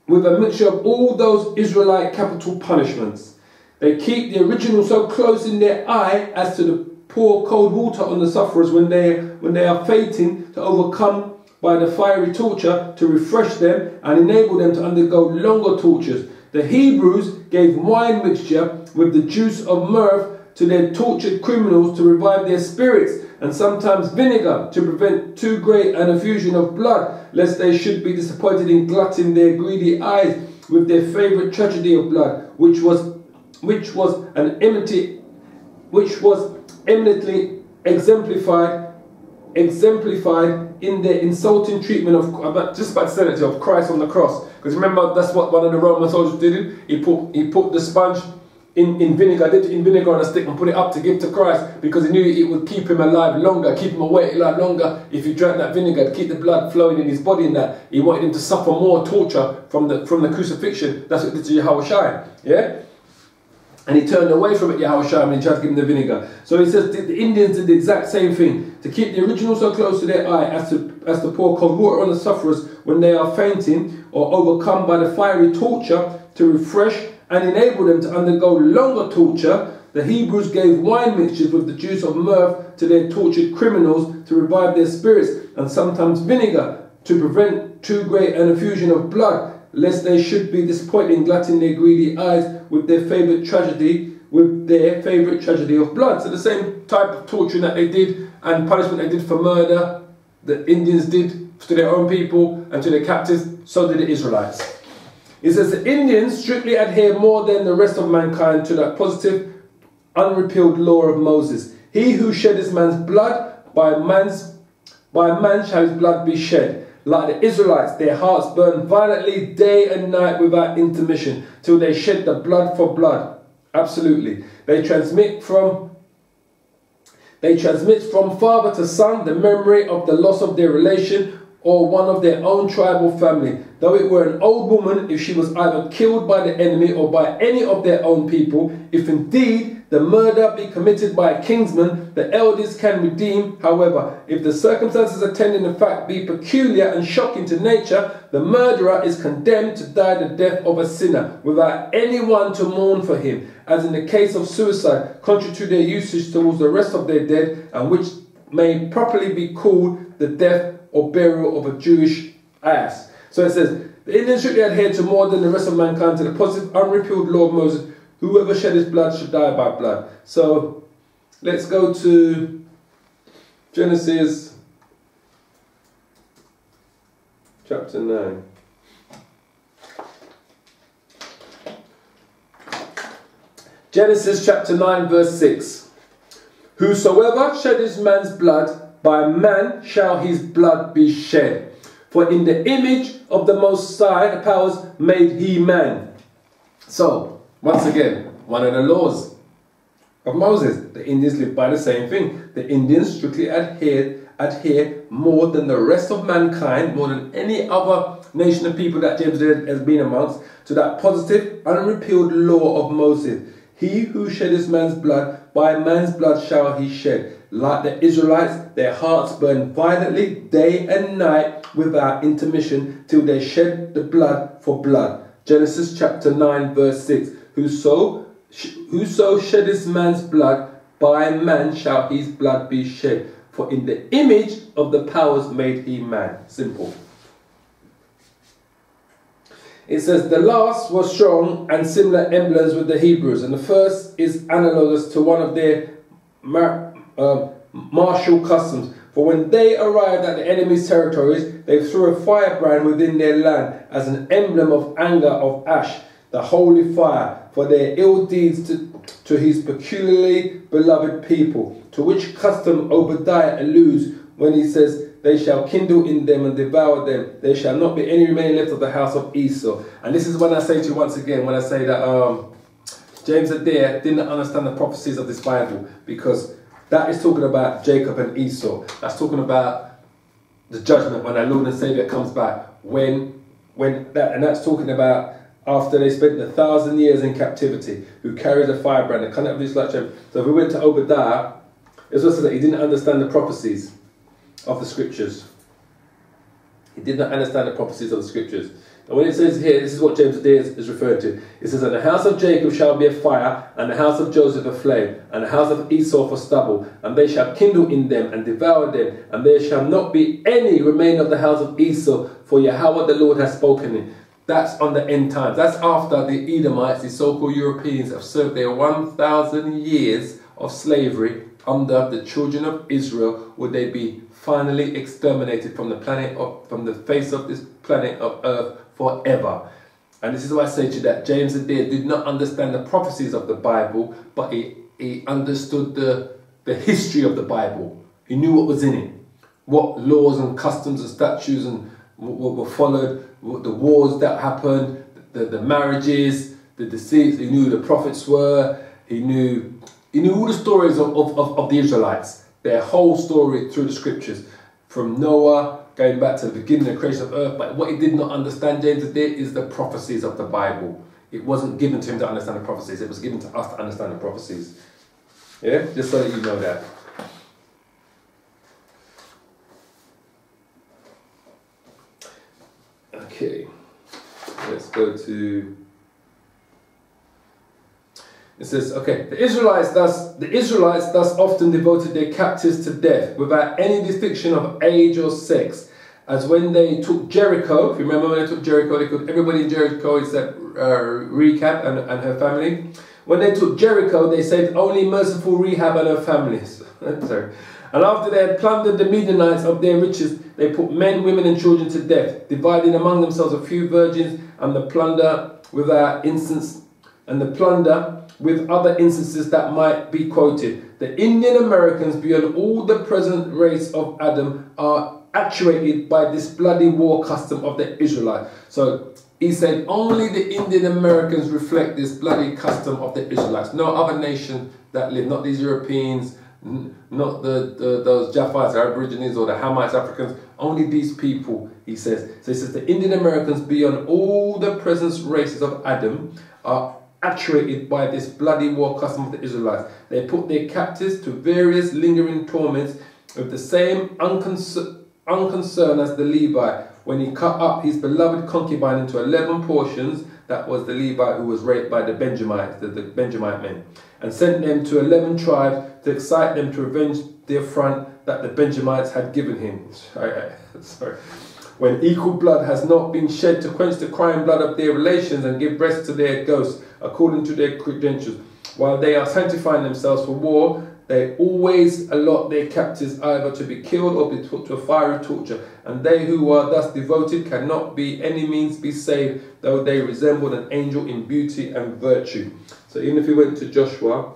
with a mixture of all those Israelite capital punishments. They keep the original so close in their eye as to the pour cold water on the sufferers when they are fainting, to overcome by the fiery torture, to refresh them and enable them to undergo longer tortures. The Hebrews gave wine mixture with the juice of myrrh to their tortured criminals to revive their spirits. and sometimes vinegar, to prevent too great an effusion of blood, lest they should be disappointed in glutting their greedy eyes with their favourite tragedy of blood, which was eminently exemplified in their insulting treatment of, I'm just about to say it, of Christ on the cross. Because remember, that's what one of the Roman soldiers did. He put the sponge in vinegar, dipped it in vinegar on a stick and put it up to give to Christ, because he knew it would keep him alive longer, keep him awake alive longer. If he drank that vinegar, to keep the blood flowing in his body, and that he wanted him to suffer more torture from the crucifixion. That's what he did to Yahushua. Yeah. And he turned away from it, Yahushua, and he tried to give him the vinegar. So he says the Indians did the exact same thing. To keep the original so close to their eye as to pour cold water on the sufferers when they are fainting or overcome by the fiery torture, to refresh and enable them to undergo longer torture, the Hebrews gave wine mixtures with the juice of myrrh to their tortured criminals to revive their spirits, and sometimes vinegar to prevent too great an effusion of blood, lest they should be disappointed in glutting their greedy eyes with their favourite tragedy of blood. So the same type of torturing that they did and punishment they did for murder, the Indians did to their own people and to their captives, so did the Israelites. It says the Indians strictly adhere more than the rest of mankind to that positive, unrepealed law of Moses. He who sheddeth man's blood, by man shall his blood be shed. Like the Israelites, their hearts burn violently day and night without intermission, till they shed the blood for blood. Absolutely. They transmit from father to son the memory of the loss of their relation or one of their own tribal family. Though it were an old woman, if she was either killed by the enemy or by any of their own people, if indeed the murder be committed by a kinsman, the elders can redeem. However, if the circumstances attending the fact be peculiar and shocking to nature, the murderer is condemned to die the death of a sinner, without anyone to mourn for him, as in the case of suicide, contrary to their usage towards the rest of their dead, and which may properly be called the death or burial of a Jewish ass. So it says, the Indians strictly adhere to more than the rest of mankind to the positive, unrepealed law of Moses. Whoever shed his blood should die by blood. So let's go to Genesis chapter 9. Genesis chapter 9 verse 6. Whosoever sheddeth man's blood, by man shall his blood be shed. For in the image of the Most High, the powers made he man. So, once again, one of the laws of Moses. The Indians live by the same thing. The Indians strictly adhere more than the rest of mankind, more than any other nation of people that James has been amongst, to that positive, unrepealed law of Moses. He who sheddeth man's blood, by man's blood shall he shed. Like the Israelites, their hearts burn violently day and night without intermission, till they shed the blood for blood. Genesis chapter 9 verse 6. Whoso sheddeth man's blood, by man shall his blood be shed. For in the image of the powers made he man. Simple. It says, the last was strong and similar emblems with the Hebrews, and the first is analogous to one of their martial customs. For when they arrived at the enemy's territories, they threw a firebrand within their land as an emblem of anger of ash, the holy fire, for their ill deeds to his peculiarly beloved people, to which custom Obadiah alludes when he says, they shall kindle in them and devour them. There shall not be any remaining left of the house of Esau. And this is when I say to you once again, when I say that James Adair didn't understand the prophecies of this Bible, because that is talking about Jacob and Esau. That's talking about the judgment when our Lord and Saviour comes back. And that's talking about after they spent 1,000 years in captivity, who carried the firebrand, the covenant of Israelite tribe. So if we went to Obadiah, it's also that he didn't understand the prophecies of the scriptures. He did not understand the prophecies of the scriptures. And when it says here, this is what James Adair is referring to. It says, and the house of Jacob shall be a fire, and the house of Joseph a flame, and the house of Esau for stubble, and they shall kindle in them and devour them, and there shall not be any remain of the house of Esau, for Yahweh the Lord has spoken it. That's on the end times. That's after the Edomites, the so-called Europeans, have served their 1,000 years of slavery under the children of Israel would they be finally exterminated from the face of this planet of earth forever. And this is why I say to you that James the Deer did not understand the prophecies of the Bible, but he understood the history of the Bible. He knew what was in it, what laws and customs and statutes and what were followed, the wars that happened, the marriages, the deceits. He knew who the prophets were. He knew all the stories of the Israelites, their whole story through the scriptures, from Noah going back to the beginning of the creation of earth. But what he did not understand, James did, is the prophecies of the Bible. It wasn't given to him to understand the prophecies. It was given to us to understand the prophecies. Yeah, just so that you know that. Okay, let's go to. It says, okay, the Israelites thus often devoted their captives to death without any distinction of age or sex, as when they took Jericho. If you remember when they took Jericho, they took everybody in Jericho except Rechab and her family. When they took Jericho, they saved only merciful Rechab and her families. Sorry. And after they had plundered the Midianites of their riches, they put men, women, and children to death, dividing among themselves a few virgins, and the plunder with other instances that might be quoted. The Indian Americans, beyond all the present race of Adam, are actuated by this bloody war custom of the Israelites. So he said only the Indian Americans reflect this bloody custom of the Israelites. No other nation that live, not these Europeans, not those Japhites, Aborigines, or the Hamites, Africans, only these people, he says. So he says the Indian Americans, beyond all the present races of Adam, are actuated by this bloody war custom of the Israelites. They put their captives to various lingering torments with the same unconcern as the Levite when he cut up his beloved concubine into 11 portions. That was the Levite who was raped by the Benjamites, the Benjamite men, and sent them to 11 tribes to excite them to revenge the affront that the Benjamites had given him. Sorry. When equal blood has not been shed to quench the crying blood of their relations and give rest to their ghosts according to their credentials, while they are sanctifying themselves for war, they always allot their captives either to be killed or be put to a fiery torture, and they who are thus devoted cannot by any means be saved, though they resemble an angel in beauty and virtue. So even if we went to Joshua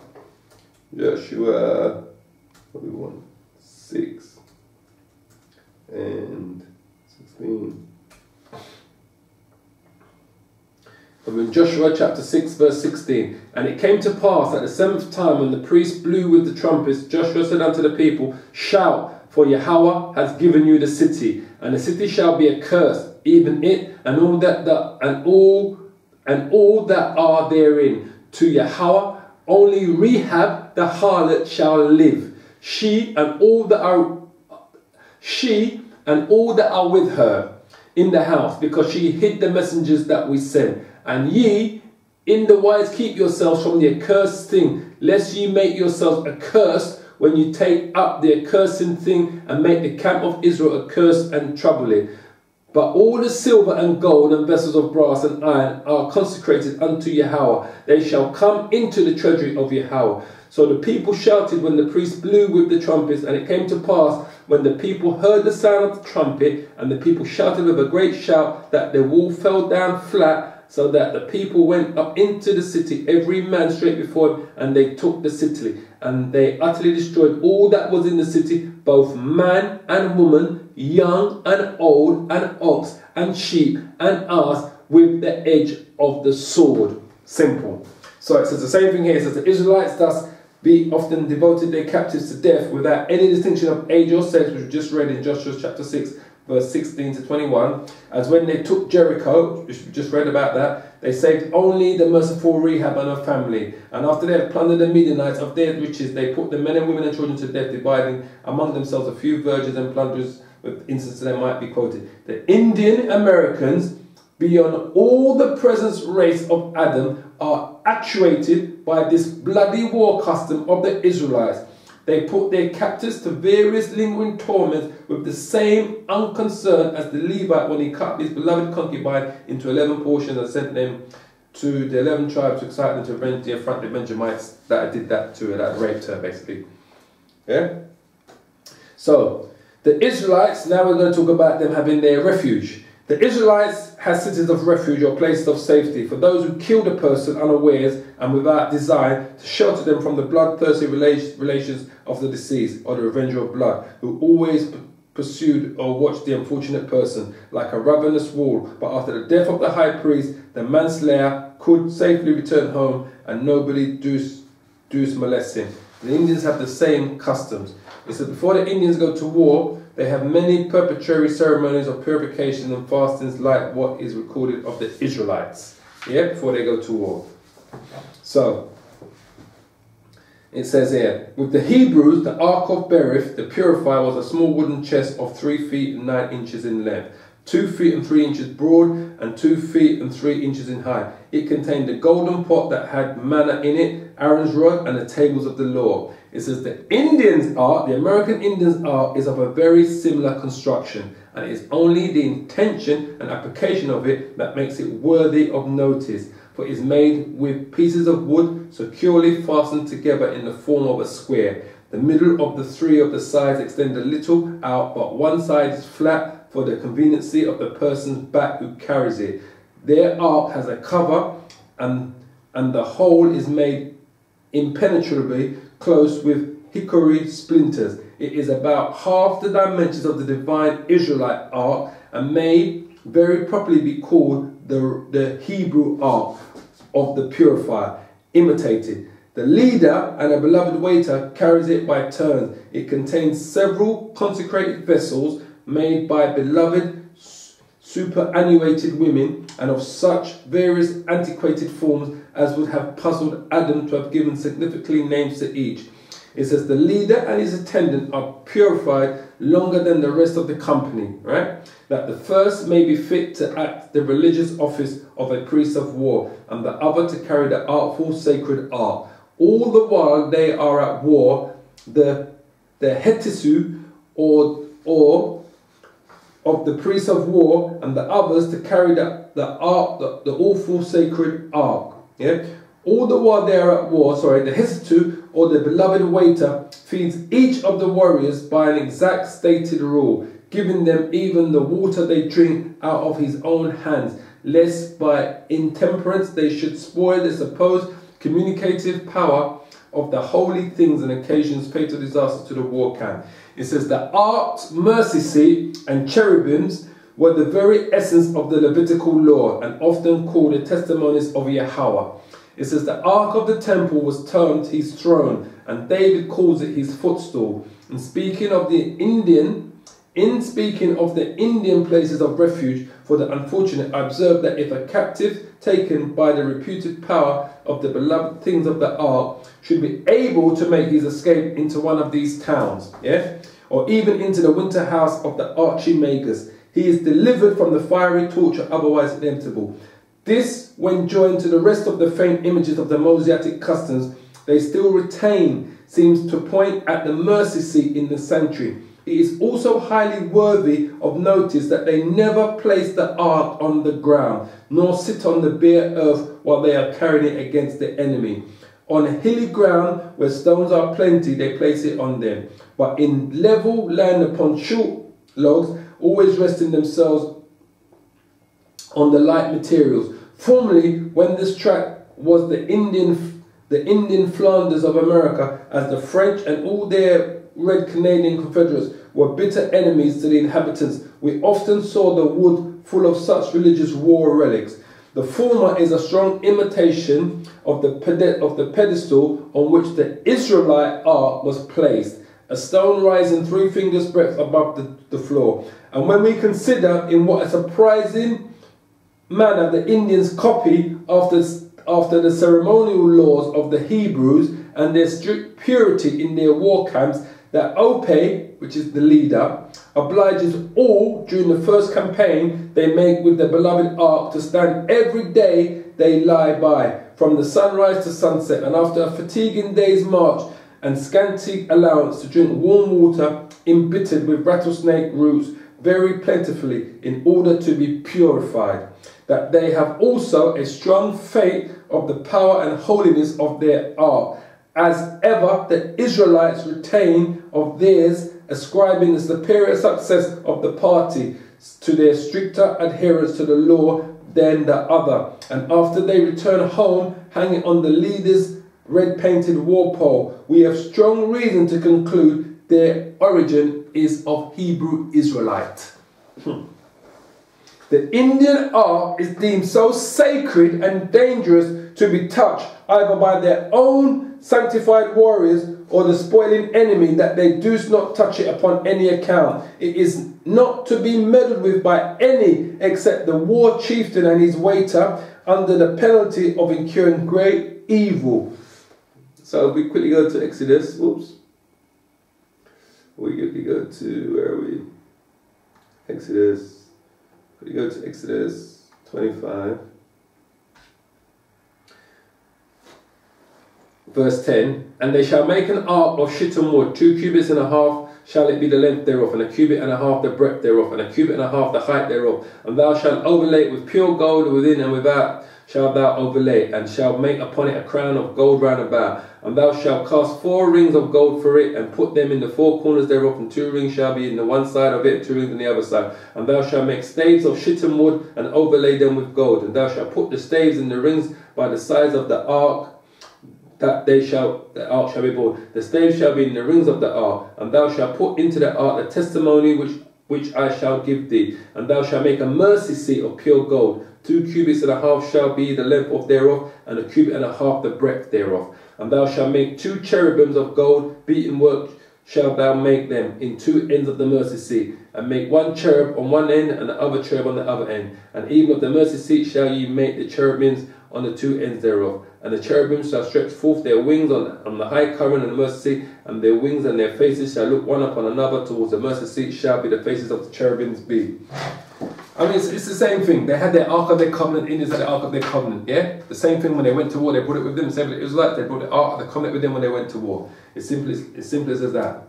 6 and 16. But in Joshua chapter 6 verse 16, and it came to pass at the 7th time when the priest blew with the trumpets, Joshua said unto the people, shout, for Yahweh has given you the city, and the city shall be accursed, even it and all that are therein. To Yahweh only Rechab the harlot shall live, she and all that are with her in the house, because she hid the messengers that we sent. And ye in the wise keep yourselves from the accursed thing, lest ye make yourselves accursed when you take up the accursing thing and make the camp of Israel accursed and trouble it. But all the silver and gold and vessels of brass and iron are consecrated unto Yahweh. They shall come into the treasury of Yahweh. So the people shouted when the priest blew with the trumpets, and it came to pass when the people heard the sound of the trumpet, and the people shouted with a great shout, that the wall fell down flat, so that the people went up into the city, every man straight before him, and they took the city. And they utterly destroyed all that was in the city, both man and woman, young and old, and ox and sheep and ass, with the edge of the sword. Simple. So it says the same thing here. It says the Israelites thus be often devoted their captives to death without any distinction of age or sex, which we just read in Joshua chapter 6 verse 16 to 21, as when they took Jericho, which we just read about that, they saved only the merciful Rechab and her family. And after they had plundered the Midianites of their riches, they put the men and women and children to death, dividing among themselves a few virgins and plunderers, with instances that might be quoted. The Indian Americans, beyond all the present race of Adam, are actuated by this bloody war custom of the Israelites. They put their captives to various lingering torments with the same unconcern as the Levite when he cut his beloved concubine into 11 portions and sent them to the 11 tribes to excite them to revenge the affront of the Benjamites that did that to her, that raped her basically. Yeah? So, the Israelites, now we're going to talk about them having their refuge. The Israelites had cities of refuge or places of safety for those who killed a person unawares and without design, to shelter them from the bloodthirsty relations of the deceased or the revenger of blood, who always pursued or watched the unfortunate person like a ravenous wolf. But after the death of the high priest, the manslayer could safely return home and nobody durst molest him. The Indians have the same customs. It says before the Indians go to war, they have many perpetuary ceremonies of purification and fastings like what is recorded of the Israelites. Yeah, before they go to war. So, it says here, with the Hebrews, the Ark of Berith, the purifier, was a small wooden chest of 3 feet and 9 inches in length, 2 feet and 3 inches broad, and 2 feet and 3 inches in height. It contained the golden pot that had manna in it, Aaron's rod, and the tables of the law. It says the Indians' ark, the American Indians' ark, is of a very similar construction, and it is only the intention and application of it that makes it worthy of notice. For it is made with pieces of wood securely fastened together in the form of a square. The middle of the 3 of the sides extend a little out, but one side is flat for the conveniency of the person's back who carries it. Their ark has a cover, and the whole is made impenetrably close with hickory splinters. It is about half the dimensions of the divine Israelite ark, and may very properly be called the Hebrew ark of the purifier, imitated. The leader and a beloved waiter carries it by turns. It contains several consecrated vessels made by beloved superannuated women, and of such various antiquated forms as would have puzzled Adam to have given significantly names to each. It says the leader and his attendant are purified longer than the rest of the company, right? That the first may be fit to act the religious office of a priest of war, and the other to carry the artful sacred ark. All the while they are at war, the hetisu or of the priest of war, and the others to carry the awful sacred ark. Yeah? All the while they are at war, the hetisu or the beloved waiter feeds each of the warriors by an exact stated rule, giving them even the water they drink out of his own hands, lest by intemperance they should spoil the supposed communicative power of the holy things and occasions fatal disaster to the war camp. It says the ark's mercy seat and cherubims were the very essence of the Levitical law, and often called the testimonies of Yahweh. It says the ark of the temple was termed his throne, and David calls it his footstool. In speaking of the Indian places of refuge for the unfortunate, I observe that if a captive taken by the reputed power of the beloved things of the ark should be able to make his escape into one of these towns, or even into the winter house of the archimagus, he is delivered from the fiery torture otherwise inevitable. This, when joined to the rest of the faint images of the Mosaic customs they still retain, seems to point at the mercy seat in the sanctuary. It is also highly worthy of notice that they never place the ark on the ground, nor sit on the bare earth while they are carrying it against the enemy. On hilly ground where stones are plenty, they place it on them. But in level land upon short logs, always resting themselves on the light materials. Formerly, when this tract was the Indian Flanders of America, as the French and all their Red Canadian Confederates were bitter enemies to the inhabitants, we often saw the wood full of such religious war relics. The former is a strong imitation of the pedestal on which the Israelite ark was placed, a stone rising 3 fingers breadth above the floor. And when we consider in what a surprising manner the Indians copy after the ceremonial laws of the Hebrews and their strict purity in their war camps, that Ope, which is the leader, obliges all during the first campaign they make with the beloved ark to stand every day they lie by, from the sunrise to sunset, and after a fatiguing day's march and scanty allowance to drink warm water embittered with rattlesnake roots very plentifully in order to be purified. That they have also a strong faith of the power and holiness of their ark, as ever the Israelites retain of theirs, ascribing the superior success of the party to their stricter adherence to the law than the other. And after they return home, hanging on the leader's red-painted war pole, we have strong reason to conclude their origin is of Hebrew Israelite. The Indian ark is deemed so sacred and dangerous to be touched either by their own sanctified warriors or the spoiling enemy that they do not touch it upon any account. It is not to be meddled with by any except the war chieftain and his waiter, under the penalty of incurring great evil. So we quickly go to Exodus. Oops. We quickly go to, where are we? Exodus. We go to Exodus 25. Verse 10. And they shall make an ark of shittim wood, 2 cubits and a half shall it be the length thereof, and a cubit and a half the breadth thereof, and a cubit and a half the height thereof. And thou shalt overlay it with pure gold within and without shalt thou overlay, and shalt make upon it a crown of gold round about. And thou shalt cast 4 rings of gold for it, and put them in the 4 corners thereof, and 2 rings shall be in the one side of it, and 2 rings on the other side. And thou shalt make staves of shittim wood, and overlay them with gold. And thou shalt put the staves in the rings by the sides of the ark, that the ark shall be borne. The staves shall be in the rings of the ark, and thou shalt put into the ark the testimony which I shall give thee. And thou shalt make a mercy seat of pure gold. 2 cubits and a half shall be the length of thereof, and a cubit and a half the breadth thereof. And thou shalt make 2 cherubims of gold, beaten work shalt thou make them in 2 ends of the mercy seat, and make 1 cherub on one end, and the other cherub on the other end. And even of the mercy seat shall ye make the cherubims on the 2 ends thereof. And the cherubims shall stretch forth their wings on the high covering of the mercy seat, and their wings and their faces shall look one upon another towards the mercy seat, shall be the faces of the cherubims be. I mean, it's the same thing. They had their Ark of their Covenant, Indians had the Ark of their Covenant, yeah? The same thing when they went to war, they brought it with them. Same as the Israelites, they brought the Ark of the Covenant with them when they went to war. It's simple as that.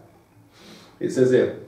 It says here,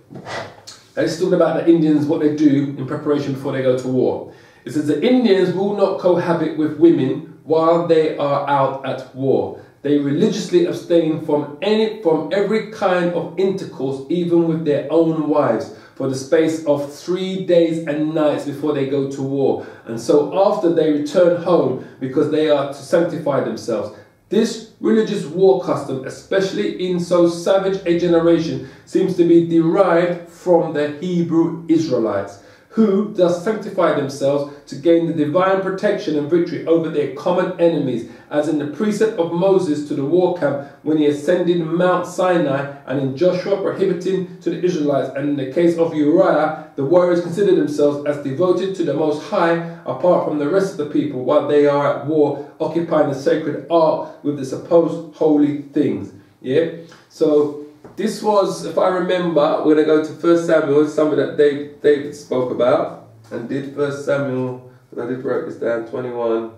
it's talking about the Indians, what they do in preparation before they go to war. It says the Indians will not cohabit with women while they are out at war. They religiously abstain from every kind of intercourse, even with their own wives, for the space of 3 days and nights before they go to war. And so after they return home, because they are to sanctify themselves. This religious war custom, especially in so savage a generation, seems to be derived from the Hebrew Israelites, who thus sanctify themselves to gain the divine protection and victory over their common enemies, as in the precept of Moses to the war camp when he ascended Mount Sinai, and in Joshua prohibiting to the Israelites, and in the case of Uriah, the warriors consider themselves as devoted to the Most High apart from the rest of the people while they are at war, occupying the sacred ark with the supposed holy things. Yeah, so this was, if I remember, we're going to go to 1 Samuel, something that David spoke about, and did 1 Samuel, and I did write this down, 21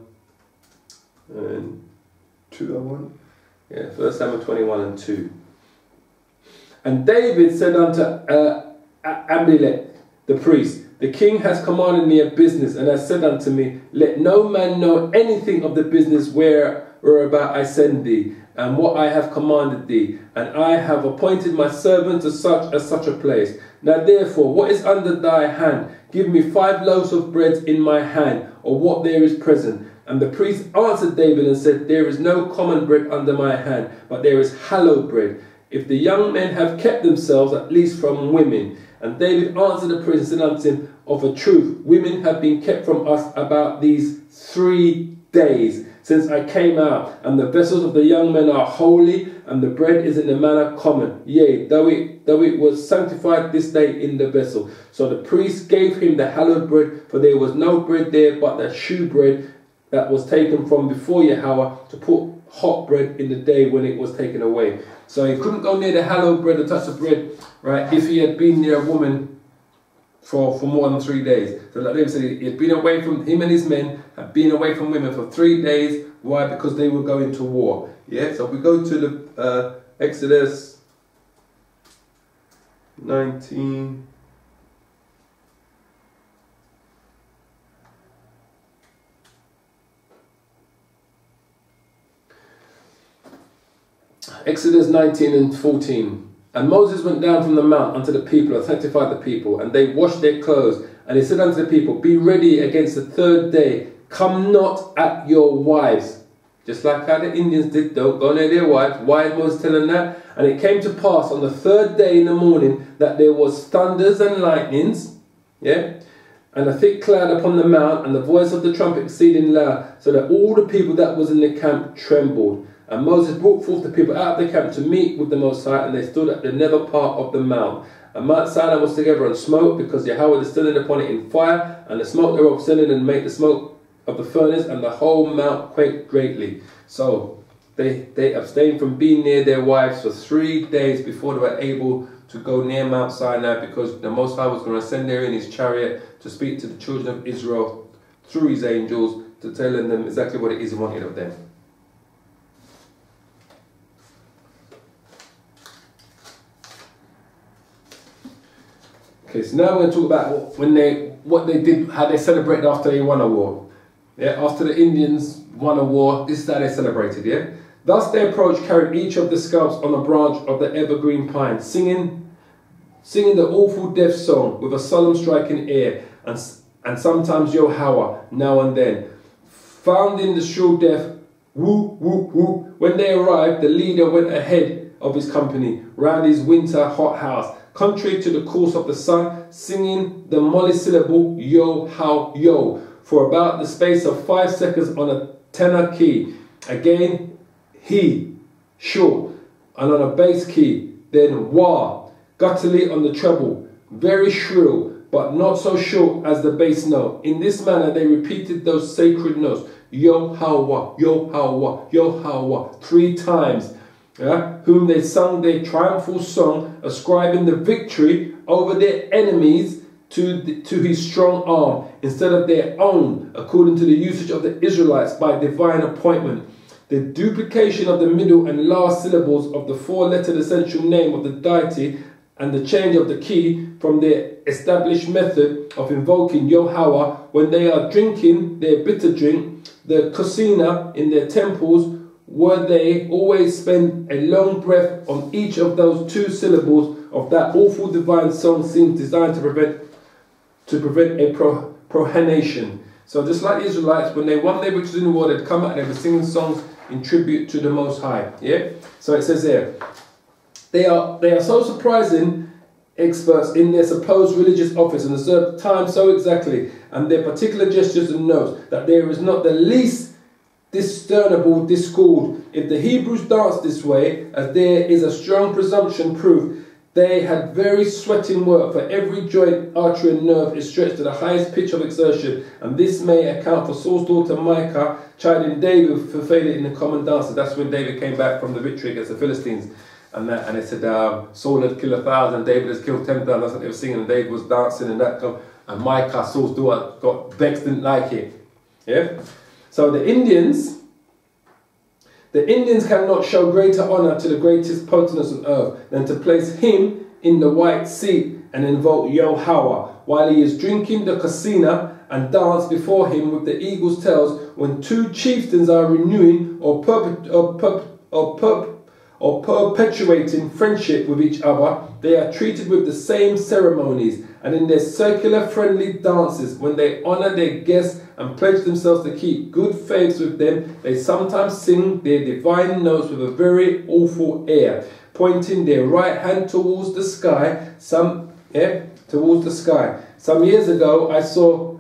and 2, I want. Yeah, 1 Samuel 21 and 2. And David said unto Abimelech the priest, the king has commanded me a business, and has said unto me, let no man know anything of the business whereabout I send thee, and what I have commanded thee, and I have appointed my servant to such a place. Now therefore, what is under thy hand? Give me 5 loaves of bread in my hand, or what there is present. And the priest answered David and said, there is no common bread under my hand, but there is hallowed bread, if the young men have kept themselves at least from women. And David answered the priest and said unto him, of a truth, women have been kept from us about these 3 days, since I came out, and the vessels of the young men are holy, and the bread is in the manner common. Yea, though it was sanctified this day in the vessel. So the priest gave him the hallowed bread, for there was no bread there but the shew bread that was taken from before Yahweh, to put hot bread in the day when it was taken away. So he couldn't go near the hallowed bread, the touch of bread, right, if he had been near a woman for more than 3 days. So like David said, he had been away from, him and his men had been away from women for 3 days. Why? Because they were going to war. Yeah, so if we go to the Exodus 19. Exodus 19 and 14. And Moses went down from the mount unto the people and sanctified the people, and they washed their clothes. And he said unto the people, be ready against the third day. Come not at your wives. Just like how the Indians did, don't go near their wives. Why is Moses telling that? And it came to pass on the third day in the morning that there was thunders and lightnings, yeah, and a thick cloud upon the mount, and the voice of the trumpet exceeding loud, so that all the people that was in the camp trembled. And Moses brought forth the people out of the camp to meet with the Most High, and they stood at the nether part of the mount. And Mount Sinai was together and smoke, because Yahweh descended upon it in fire, and the smoke thereof ascended and made the smoke of the furnace, and the whole mount quaked greatly. So they abstained from being near their wives for 3 days before they were able to go near Mount Sinai, because the Most High was going to send there in his chariot to speak to the children of Israel through his angels, to tell them exactly what it is he wanted of them. Okay, so now we're going to talk about what they did, how they celebrated after they won a war. Yeah, after the Indians won a war, this is how they celebrated, yeah? Thus they approached, carried each of the scalps on a branch of the evergreen pine, singing the awful death song with a solemn striking air, and sometimes Yahweh now and then. Found in the shrill death, woo, woo, woo. When they arrived, the leader went ahead of his company, round his winter hot house, contrary to the course of the sun, singing the monosyllable yo, how, yo, for about the space of 5 seconds on a tenor key. Again, he, short, and on a bass key. Then wah, guttily on the treble, very shrill, but not so short as the bass note. In this manner they repeated those sacred notes, yo, how, wah, yo, how, wah, yo, how, wah, 3 times. Yeah, whom they sung their triumphal song, ascribing the victory over their enemies to his strong arm, instead of their own, according to the usage of the Israelites by divine appointment. The duplication of the middle and last syllables of the 4-lettered essential name of the deity, and the change of the key from their established method of invoking Yahweh when they are drinking their bitter drink, the kusina in their temples, where they always spend a long breath on each of those 2 syllables of that awful divine song, seems designed to prevent a profanation. So just like the Israelites, when they won their victories in the war, they'd come out and they were singing songs in tribute to the Most High. Yeah. So it says there, they are so surprising experts in their supposed religious office, and observe time so exactly, and their particular gestures and notes, that there is not the least discernible discord. If the Hebrews danced this way, as there is a strong presumption proof, they had very sweating work, for every joint, artery and nerve is stretched to the highest pitch of exertion, and this may account for Saul's daughter Micah chiding David for failing in the common dances. That's when David came back from the victory against the Philistines, and they said Saul had killed 1,000, David has killed 10,000. That's what they were singing, and David was dancing, and Micah, Saul's daughter, got vexed, didn't like it. Yeah. So the Indians cannot show greater honor to the greatest potentate on earth than to place him in the white seat and invoke Yahweh while he is drinking the kusina, and dance before him with the eagle's tails. When 2 chieftains are renewing or perpetuating friendship with each other, they are treated with the same ceremonies, and in their circular friendly dances, when they honor their guests and pledge themselves to keep good faith with them, they sometimes sing their divine notes with a very awful air, pointing their right hand towards the sky. Towards the sky. Some years ago, I saw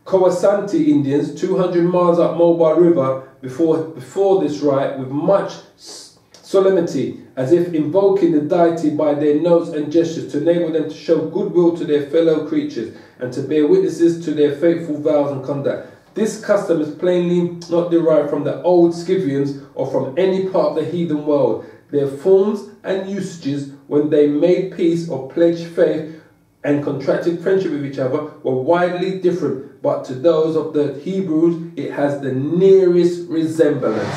Kowasanti Indians 200 miles up Mobile River before this rite with much solemnity, as if invoking the deity by their notes and gestures to enable them to show goodwill to their fellow creatures and to bear witnesses to their faithful vows and conduct. This custom is plainly not derived from the old Scythians or from any part of the heathen world. Their forms and usages, when they made peace or pledged faith and contracted friendship with each other, were widely different, but to those of the Hebrews it has the nearest resemblance.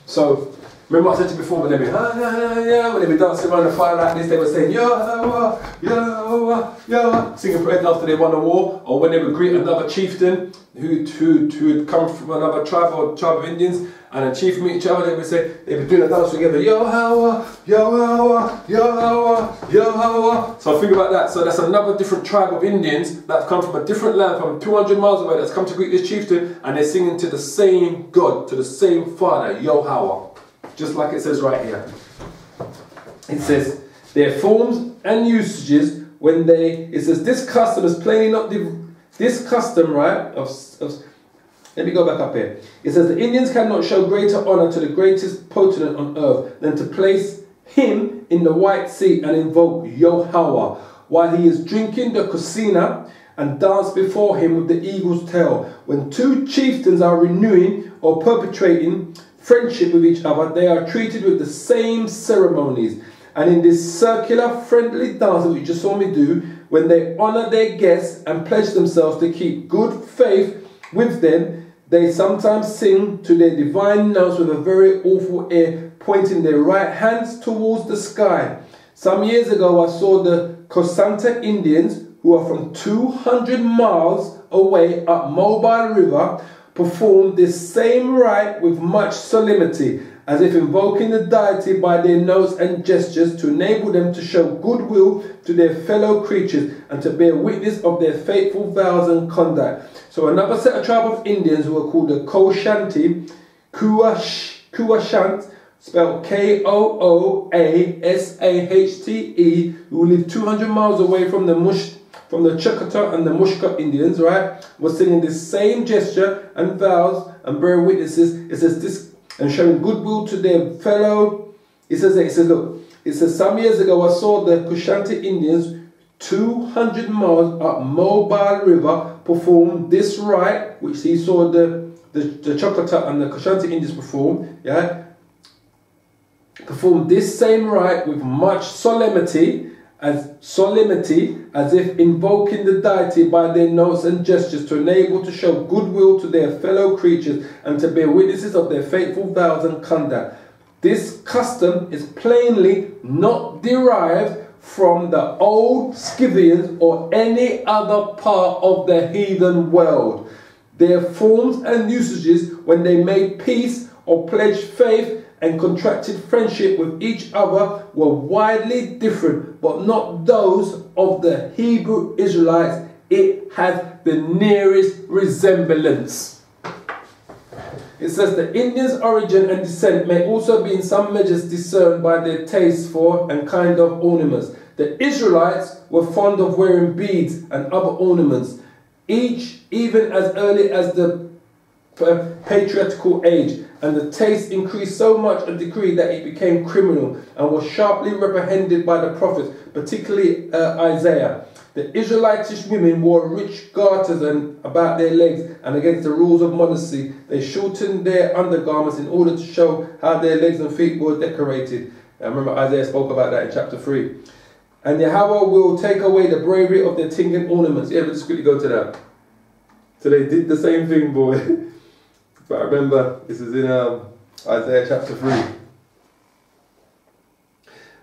So Remember what I said to you before, when they be, when they be dancing around the fire like this, they were saying, Yahweh, Yahweh, Yahweh, singing praise after they won a war, or when they would greet another chieftain who had come from another tribe or tribe of Indians, and a chief meet each other, they would say, they would do the dance together, Yahweh, Yahweh, Yahweh, Yahweh. So think about that. So that's another different tribe of Indians that have come from a different land, from 200 miles away, that's come to greet this chieftain, and they're singing to the same God, to the same Father, Yahweh. Just like it says right here. It says, their forms and usages, when they, it says, this custom is plainly not, this custom, right, let me go back up here. It says, the Indians cannot show greater honor to the greatest potentate on earth than to place him in the white seat and invoke Yahweh while he is drinking the kusina and dance before him with the eagle's tail. When two chieftains are renewing or perpetuating friendship with each other, they are treated with the same ceremonies. And in this circular friendly dance that you just saw me do, when they honor their guests and pledge themselves to keep good faith with them, they sometimes sing to their divine notes with a very awful air, pointing their right hands towards the sky. Some years ago I saw the Cosanta Indians, who are from 200 miles away up Mobile River, perform this same rite with much solemnity, as if invoking the deity by their notes and gestures to enable them to show goodwill to their fellow creatures and to bear witness of their faithful vows and conduct. So another set of tribe of Indians who are called the Koshanti, Kuashant, spelled K-O-O-A-S-A-H-T-E, who live 200 miles away from the Chakata and the Mushka Indians, right, was singing this same gesture and vows and bearing witnesses. It says this, and showing goodwill to their fellow. It says some years ago I saw the Kushanti Indians 200 miles up Mobile River perform this rite, which he saw the Chakata and the Kushanti Indians perform, yeah, perform this same rite with much solemnity, as if invoking the deity by their notes and gestures to enable to show goodwill to their fellow creatures and to bear witnesses of their faithful vows and conduct. This custom is plainly not derived from the old Scythians or any other part of the heathen world. Their forms and usages when they made peace or pledged faith and contracted friendship with each other were widely different, but not those of the Hebrew Israelites. It has the nearest resemblance. It says the Indians' origin and descent may also be in some measures discerned by their taste for and kind of ornaments. The Israelites were fond of wearing beads and other ornaments, each even as early as the patriarchal age, and the taste increased so much a degree that it became criminal and was sharply reprehended by the prophets, particularly Isaiah. The Israelitish women wore rich garters about their legs, and against the rules of modesty, they shortened their undergarments in order to show how their legs and feet were decorated. I remember Isaiah spoke about that in chapter 3. And Yahweh will take away the bravery of their tingling ornaments. Yeah, but just quickly go to that. So they did the same thing, boy. But I remember, this is in Isaiah chapter 3.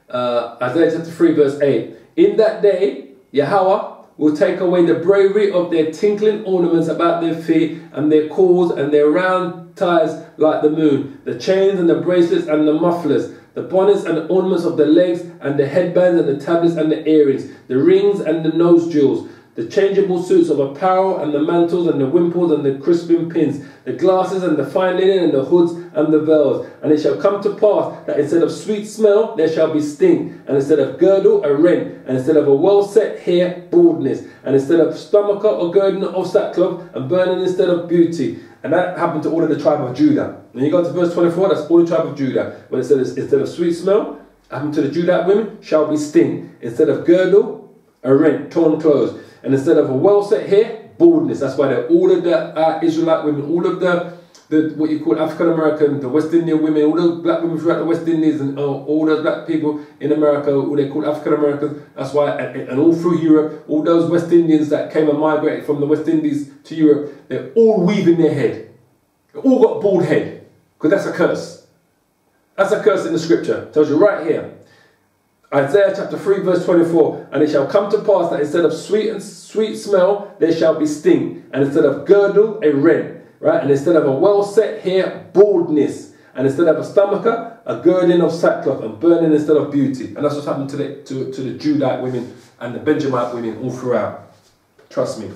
Isaiah chapter 3 verse 8. In that day, Yahweh will take away the bravery of their tinkling ornaments about their feet, and their cords and their round ties like the moon, the chains and the bracelets and the mufflers, the bonnets and the ornaments of the legs, and the headbands and the tablets and the earrings, the rings and the nose jewels, the changeable suits of apparel and the mantles and the wimples and the crisping pins, the glasses and the fine linen and the hoods and the veils. And it shall come to pass that instead of sweet smell there shall be stink, and instead of girdle a rent, and instead of a well set hair baldness, and instead of stomacher or girding of sackcloth, and burning instead of beauty. And that happened to all of the tribe of Judah. When you go to verse 24, that's all the tribe of Judah. When it says instead of sweet smell, happened to the Judahite women, shall be stink. Instead of girdle, a rent, torn clothes. And instead of a well-set hair, baldness. That's why all of the Israelite women, all of the what you call African-American, the West Indian women, all the black women throughout the West Indies, and all the black people in America, who they call African-Americans. That's why, and all through Europe, all those West Indians that came and migrated from the West Indies to Europe, they're all weaving their head. They all got bald head, because that's a curse. That's a curse in the scripture. It tells you right here. Isaiah chapter 3 verse 24. And it shall come to pass that instead of sweet smell, there shall be sting. And instead of girdle, a rent. Right? And instead of a well set hair, baldness. And instead of a stomacher, a girding of sackcloth, and burning instead of beauty. And that's what's happened to the Judite women and the Benjamite women all throughout. Trust me.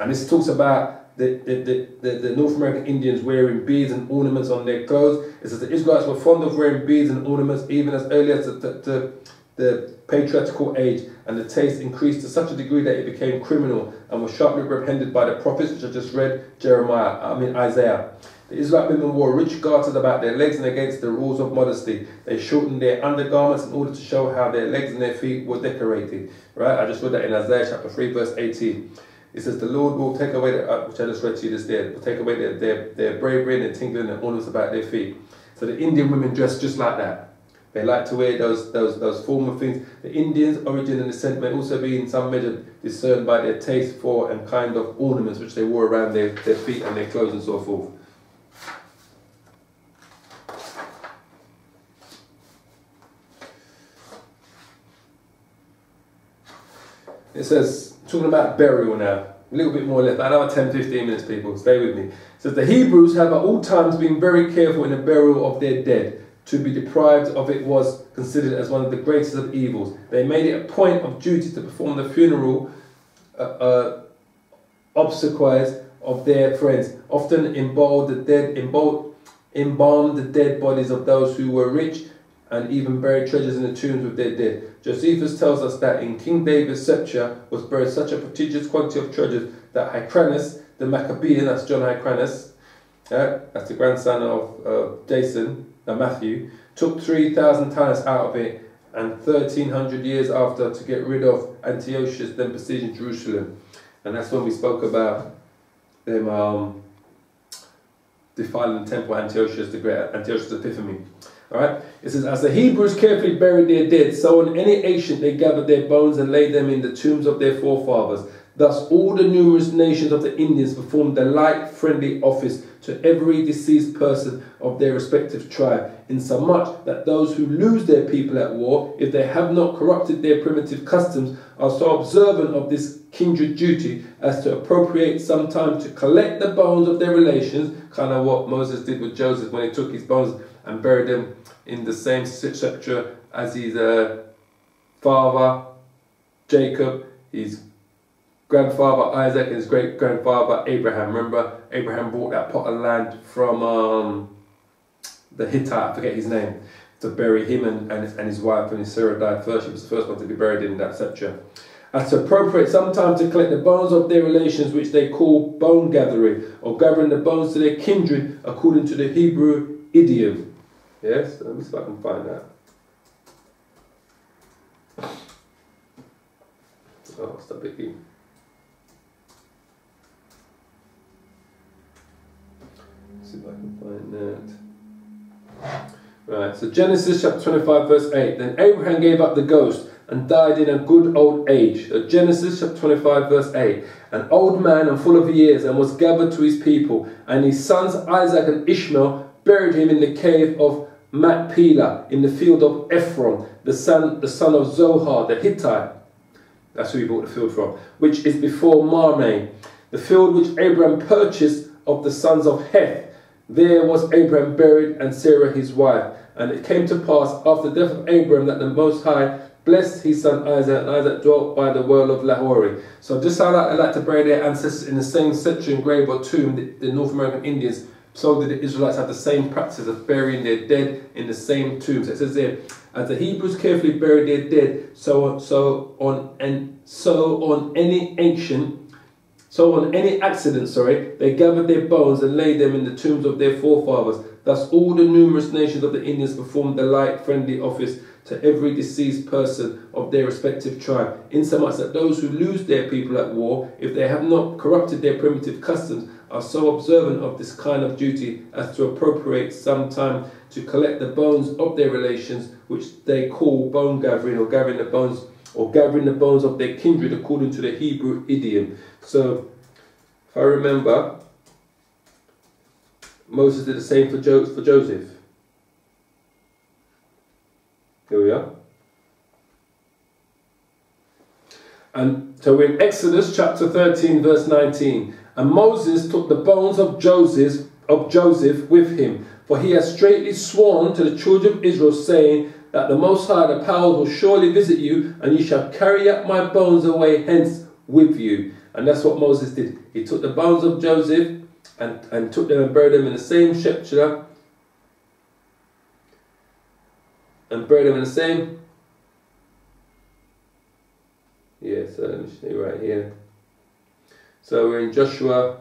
And this talks about the North American Indians wearing beads and ornaments on their clothes. It says the Israelites were fond of wearing beads and ornaments even as early as the patriarchal age, and the taste increased to such a degree that it became criminal and was sharply reprehended by the prophets, which I just read, Isaiah. The Israelite women wore rich garters about their legs and against the rules of modesty. They shortened their undergarments in order to show how their legs and their feet were decorated. Right? I just read that in Isaiah chapter 3 verse 18. It says the Lord will take away, which I just read to you just there, will take away their bravery and their tingling and ornaments about their feet. So the Indian women dress just like that. They like to wear those formal things. The Indians' origin and descent may also be in some measure discerned by their taste for and kind of ornaments which they wore around their feet and their clothes and so forth. It says, talking about burial now, a little bit more left, another 10-15 minutes people, stay with me. It says, the Hebrews have at all times been very careful in the burial of their dead. To be deprived of it was considered as one of the greatest of evils. They made it a point of duty to perform the funeral obsequies of their friends, often embalmed the dead bodies of those who were rich, and even buried treasures in the tombs with their dead. Josephus tells us that in King David's sepulchre was buried such a prodigious quantity of treasures that Hyrcanus, the Maccabean, that's John Hyrcanus, that's the grandson of Matthew, took 3,000 talents out of it, and 1,300 years after to get rid of Antiochus, then besieging Jerusalem. And that's when we spoke about them defiling the temple, Antiochus, the great Antiochus Epiphanes. Alright, it says, as the Hebrews carefully buried their dead, so on any ancient they gathered their bones and laid them in the tombs of their forefathers. Thus all the numerous nations of the Indians performed the like friendly office to every deceased person of their respective tribe, insomuch that those who lose their people at war, if they have not corrupted their primitive customs, are so observant of this kindred duty as to appropriate some time to collect the bones of their relations, kind of what Moses did with Joseph when he took his bones and buried them in the same sepulchre as his father Jacob, his grandfather Isaac, and his great-grandfather Abraham. Remember, Abraham bought that plot of land from the Hittite, I forget his name, to bury him and his wife, and his Sarah died first. She was the first one to be buried in that sepulchre. As to appropriate some time to collect the bones of their relations, which they call bone gathering, or gathering the bones to their kindred, according to the Hebrew idiom. Yes, let me see if I can find that. Oh, it's a biggie. See if I can find that. Right, so Genesis chapter 25 verse 8. Then Abraham gave up the ghost and died in a good old age. So Genesis chapter 25 verse 8. An old man and full of years, and was gathered to his people, and his sons Isaac and Ishmael buried him in the cave of Machpelah, in the field of Ephraim, the son of Zohar the Hittite. That's who he bought the field from, which is before Mamre, the field which Abraham purchased of the sons of Heth. There was Abraham buried, and Sarah his wife. And it came to pass after the death of Abraham that the Most High blessed his son Isaac, and Isaac dwelt by the well of Lahore. So just how they like to bury their ancestors in the same section, grave or tomb, the North American Indians, so did the Israelites have the same practice of burying their dead in the same tombs. It says there, as the Hebrews carefully buried their dead, so on any accident, they gathered their bones and laid them in the tombs of their forefathers. Thus all the numerous nations of the Indians performed the like friendly office to every deceased person of their respective tribe, insomuch that those who lose their people at war, if they have not corrupted their primitive customs, are so observant of this kind of duty as to appropriate some time to collect the bones of their relations, which they call bone gathering, or gathering the bones of their kindred, according to the Hebrew idiom. So, if I remember, Moses did the same for Joseph. Here we are. And so we're in Exodus chapter 13, verse 19. And Moses took the bones of Joseph with him, for he has straitly sworn to the children of Israel, saying that the Most High, the powers, will surely visit you, and ye shall carry up my bones away hence with you. And that's what Moses did. He took the bones of Joseph and took them and buried them in the same sepulchre, and buried them in the same. Yeah, so let me see right here. So we're in Joshua.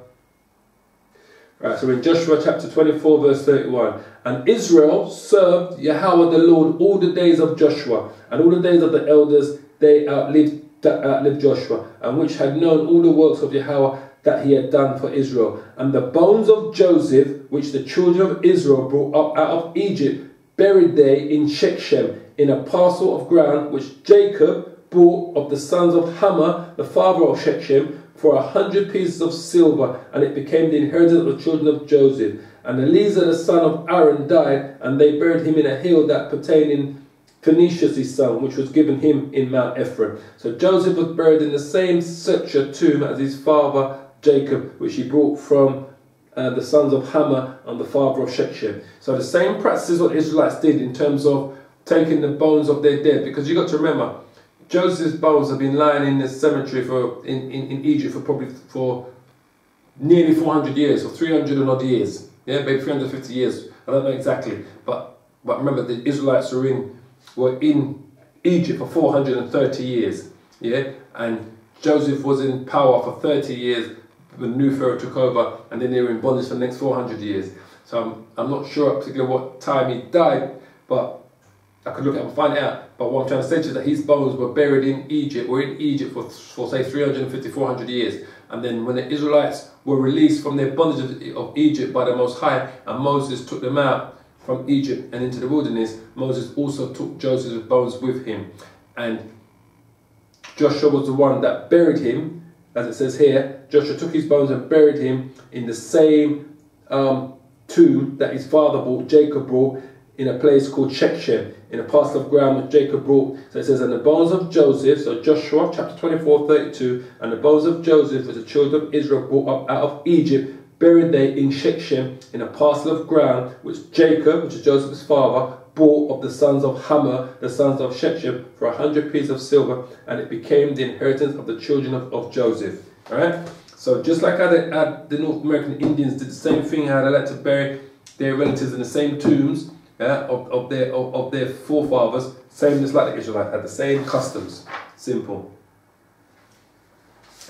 Right, so we're in Joshua chapter 24, verse 31. And Israel served Yahweh the Lord all the days of Joshua, and all the days of the elders they outlived Joshua, and which had known all the works of Yahweh that he had done for Israel. And the bones of Joseph, which the children of Israel brought up out of Egypt, buried they in Shechem, in a parcel of ground which Jacob bought of the sons of Hamor, the father of Shechem, for 100 pieces of silver, and it became the inheritance of the children of Joseph. And Eleazar the son of Aaron died, and they buried him in a hill that pertained in Phinehas his son, which was given him in Mount Ephraim. So Joseph was buried in the same sepulchre tomb as his father Jacob, which he brought from the sons of Hamor and the father of Shechem. So the same practices what the Israelites did in terms of taking the bones of their dead, because you got to remember, Joseph's bones have been lying in the cemetery in Egypt for nearly 400 years, or 300 and odd years. Yeah, maybe 350 years. I don't know exactly, but remember the Israelites were in Egypt for 430 years. Yeah, and Joseph was in power for 30 years. The new Pharaoh took over, and then they were in bondage for the next 400 years. So I'm not sure particularly what time he died, but I could look at and find out. But what I'm trying to say to you is that his bones were buried in Egypt, for say 350, 400 years. And then when the Israelites were released from their bondage of Egypt by the Most High, and Moses took them out from Egypt and into the wilderness, Moses also took Joseph's bones with him. And Joshua was the one that buried him, as it says here. Joshua took his bones and buried him in the same tomb that his father Jacob brought, in a place called Shechem, in a parcel of ground which Jacob brought. So it says, and the bones of Joseph, so Joshua chapter 24, 32, and the bones of Joseph, which the children of Israel brought up out of Egypt, buried they in Shechem, in a parcel of ground which Jacob, which is Joseph's father, bought of the sons of Hamor, the sons of Shechem, for 100 pieces of silver, and it became the inheritance of the children of Joseph. All right. So just like how the North American Indians did the same thing, how they like to bury their relatives in the same tombs, of their forefathers, same as like the Israelites had the same customs. Simple.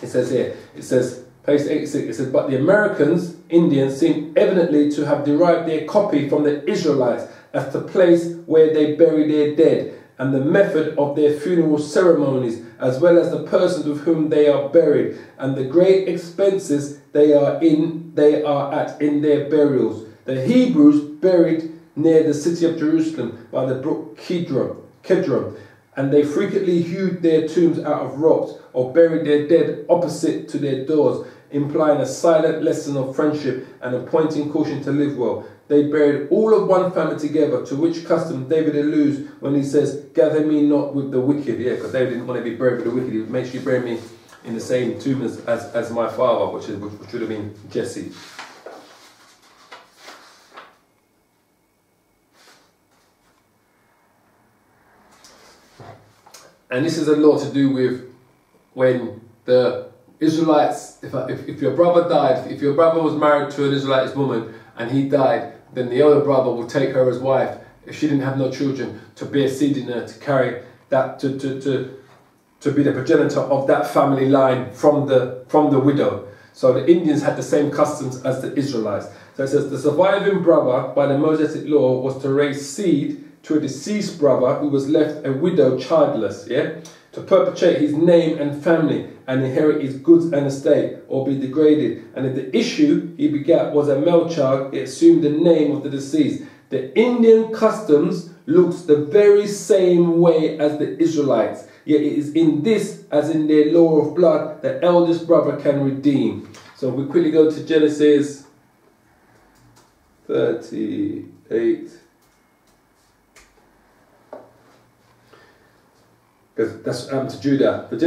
It says here, it says, page 86, it says, but the Americans, Indians, seem evidently to have derived their copy from the Israelites as the place where they bury their dead, and the method of their funeral ceremonies, as well as the persons with whom they are buried, and the great expenses they are at in their burials. The Hebrews buried near the city of Jerusalem by the brook Kidron, and they frequently hewed their tombs out of rocks or buried their dead opposite to their doors, implying a silent lesson of friendship and a pointing caution to live well. They buried all of one family together, to which custom David alludes when he says, gather me not with the wicked. Yeah, because David didn't want to be buried with the wicked. He would make sure you bury me in the same tomb as my father, which would have been Jesse. And this is a lot to do with when the Israelites, if your brother died, if your brother was married to an Israelite woman and he died, then the other brother will take her as wife, if she didn't have no children, to bear seed in her, to carry that, to be the progenitor of that family line from the widow. So the Indians had the same customs as the Israelites. So it says, the surviving brother by the Mosaic law was to raise seed to a deceased brother who was left a widow childless, yeah, to perpetuate his name and family and inherit his goods and estate, or be degraded. And if the issue he begat was a male child, it assumed the name of the deceased. The Indian customs looks the very same way as the Israelites, yet it is in this, as in their law of blood, the eldest brother can redeem. So we quickly go to Genesis 38. because that's what happened to Judah. But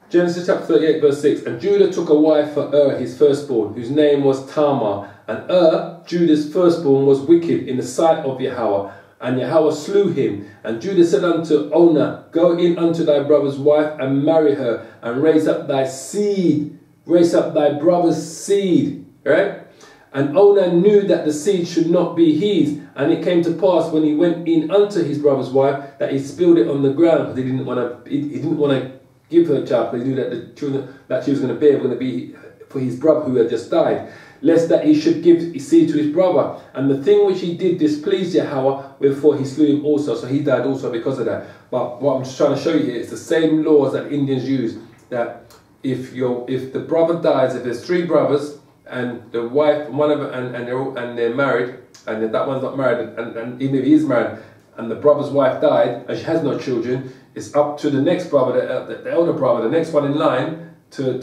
Genesis chapter 38 verse 6, and Judah took a wife for his firstborn, whose name was Tamar. And Judah's firstborn, was wicked in the sight of Yahweh, and Yahweh slew him. And Judah said unto Onah, go in unto thy brother's wife, and marry her, and raise up thy seed, raise up thy brother's seed. Right? And Onah knew that the seed should not be his. And it came to pass, when he went in unto his brother's wife, that he spilled it on the ground, because he didn't want to give her a child, because he knew that the children that she was going to bear were going to be for his brother who had just died, lest that he should give his seed to his brother. And the thing which he did displeased Yahweh, wherefore he slew him also. So he died also because of that. But what I'm just trying to show you here is the same laws that Indians use, that if the brother dies, if there's 3 brothers and the wife, one of them, and they're married, and that one's not married, and even if he is married, and the brother's wife died and she has no children, it's up to the next brother, the elder brother, the next one in line, to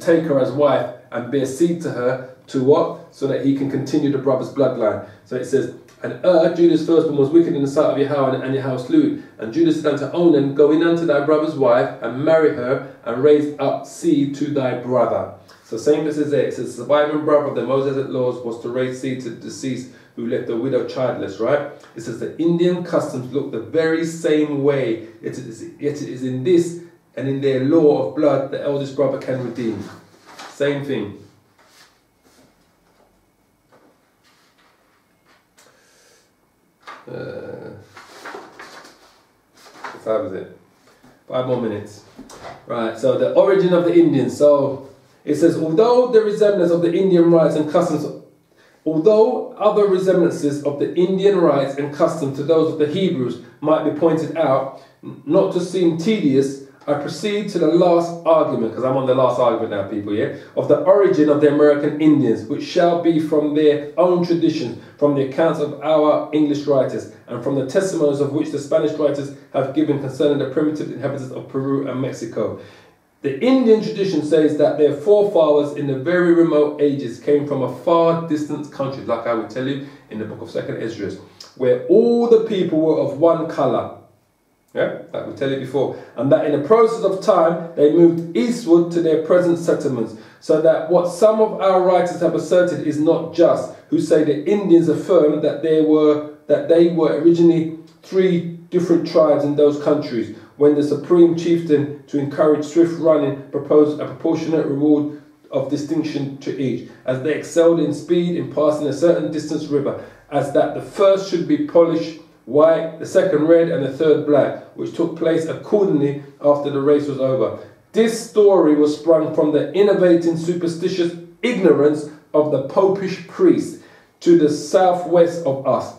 take her as wife and bear seed to her, to what? So that he can continue the brother's bloodline. So it says, and Judah's firstborn, was wicked in the sight of Yahweh, and Yahweh slew him. And Judah said unto Onan, go in unto thy brother's wife, and marry her, and raise up seed to thy brother. So same as it there, it says, the surviving brother of the Mosaic laws was to raise seed to the deceased who left the widow childless, right? It says the Indian customs look the very same way. It is in this and in their law of blood the eldest brother can redeem. Same thing. What time is it? 5 more minutes. Right, so the origin of the Indians. So it says, although the resemblance of the Indian rites and customs, although other resemblances of the Indian rites and customs to those of the Hebrews might be pointed out, not to seem tedious, I proceed to the last argument, because I'm on the last argument now, people, yeah, of the origin of the American Indians, which shall be from their own traditions, from the accounts of our English writers, and from the testimonies of which the Spanish writers have given concerning the primitive inhabitants of Peru and Mexico. The Indian tradition says that their forefathers in the very remote ages came from a far distant country, like I would tell you in the book of 2nd Esdras, where all the people were of one colour. Yeah, like we tell you before. And that in the process of time, they moved eastward to their present settlements. So that what some of our writers have asserted is not just, who say the Indians affirm that they were originally 3 different tribes in those countries, when the supreme chieftain, to encourage swift running, proposed a proportionate reward of distinction to each, as they excelled in speed in passing a certain distance river, as that the first should be polished white, the second red, and the third black, which took place accordingly after the race was over. This story was sprung from the innovating superstitious ignorance of the popish priests to the southwest of us.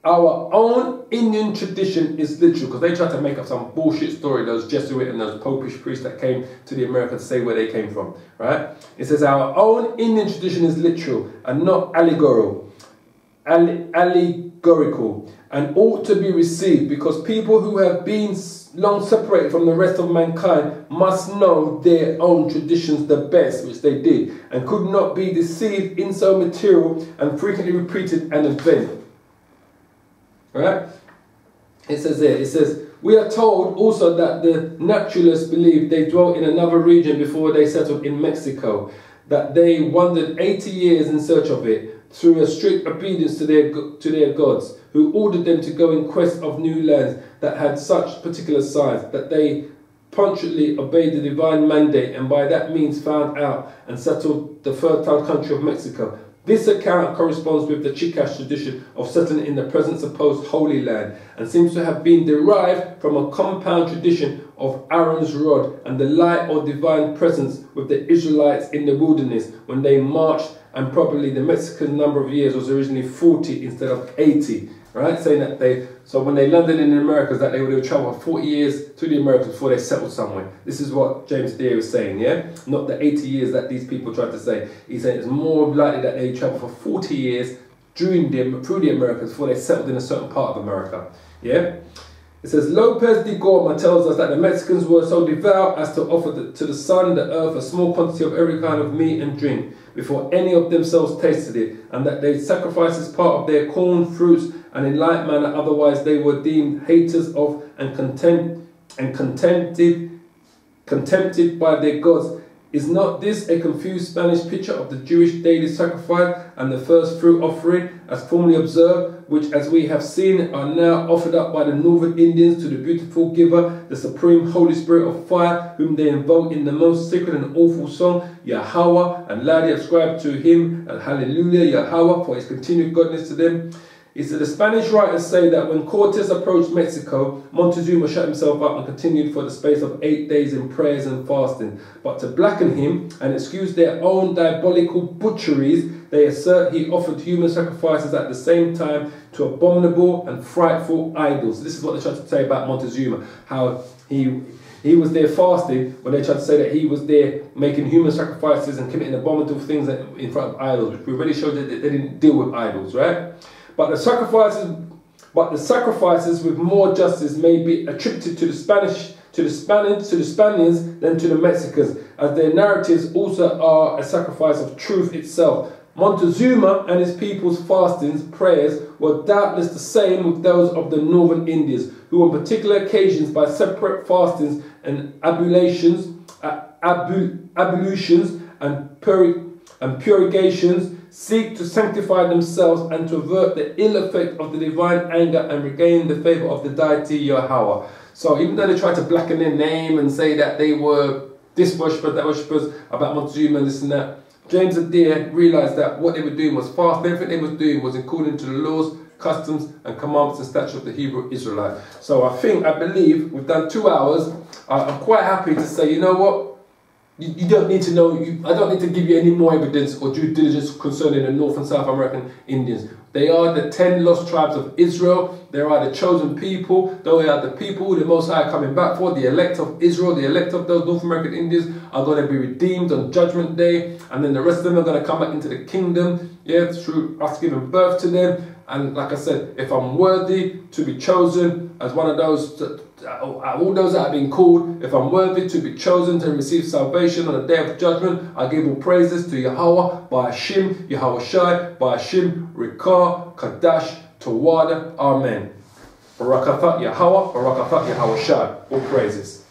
Our own Indian tradition is literal, because they tried to make up some bullshit story, those Jesuit and those popish priests that came to the Americas to say where they came from, right? It says our own Indian tradition is literal and not allegorical, and ought to be received, because people who have been long separated from the rest of mankind must know their own traditions the best, which they did, and could not be deceived in so material and frequently repeated an event. Right? It says there, it says, we are told also that the naturalists believed they dwelt in another region before they settled in Mexico, that they wandered 80 years in search of it, through a strict obedience to their gods, who ordered them to go in quest of new lands that had such particular signs, that they punctually obeyed the divine mandate, and by that means found out and settled the fertile country of Mexico. This account corresponds with the Chicash tradition of settling in the present supposed Holy Land, and seems to have been derived from a compound tradition of Aaron's rod and the light or divine presence with the Israelites in the wilderness when they marched, and probably the Mexican number of years was originally 40 instead of 80. Right? Saying that so when they landed in the Americas, that they would have traveled for 40 years to the Americas before they settled somewhere. This is what James Deere was saying, yeah? Not the 80 years that these people tried to say. He's saying it's more likely that they traveled for 40 years through the Americas before they settled in a certain part of America, yeah? It says, Lopez de Gorma tells us that the Mexicans were so devout as to offer to the sun, the earth, a small quantity of every kind of meat and drink before any of themselves tasted it, and that they sacrificed as part of their corn, fruits, and in like manner otherwise they were deemed haters of and and contempted by their gods. Is not this a confused Spanish picture of the Jewish daily sacrifice and the first fruit offering as formerly observed, which as we have seen are now offered up by the northern Indians to the beautiful giver, the supreme Holy Spirit of fire, whom they invoke in the most sacred and awful song, Yahweh, and loudly ascribe to him, and hallelujah, Yahweh, for his continued godness to them? He said, the Spanish writers say that when Cortes approached Mexico, Montezuma shut himself up and continued for the space of 8 days in prayers and fasting. But to blacken him and excuse their own diabolical butcheries, they assert he offered human sacrifices at the same time to abominable and frightful idols. This is what they tried to say about Montezuma, how he was there fasting when they tried to say that he was there making human sacrifices and committing abominable things in front of idols, which we already showed that they didn't deal with idols, right? But the sacrifices with more justice may be attributed to the Spaniards than to the Mexicans, as their narratives also are a sacrifice of truth itself. Montezuma and his people's fastings, prayers, were doubtless the same with those of the northern Indians, who on particular occasions by separate fastings and ablutions and purgations seek to sanctify themselves and to avert the ill effect of the divine anger and regain the favour of the deity Yahweh. So even though they tried to blacken their name and say that they were this worshipper, that worshippers, about Montezuma and this and that, James Adair realised that what they were doing was fast. Everything they were doing was according to the laws, customs and commandments and statutes of the Hebrew Israelite. So I believe we've done 2 hours. I'm quite happy to say, you know what? You don't need to know, I don't need to give you any more evidence or due diligence concerning the North and South American Indians. They are the 10 lost tribes of Israel. They are the chosen people. They are the people the Most High are coming back for. The elect of Israel, the elect of those North American Indians are going to be redeemed on Judgment Day. And then the rest of them are going to come back into the kingdom, yeah, through us giving birth to them. And like I said, if I'm worthy to be chosen as one of those, all those that have been called, if I'm worthy to be chosen to receive salvation on the day of judgment, I give all praises to Yahweh, Ba'ashim, Yahweh Shai, Ba'ashim, Rikah, Kadash, Tawada, Amen. Barakathat Yahweh, Barakathat Yahweh Shai, all praises.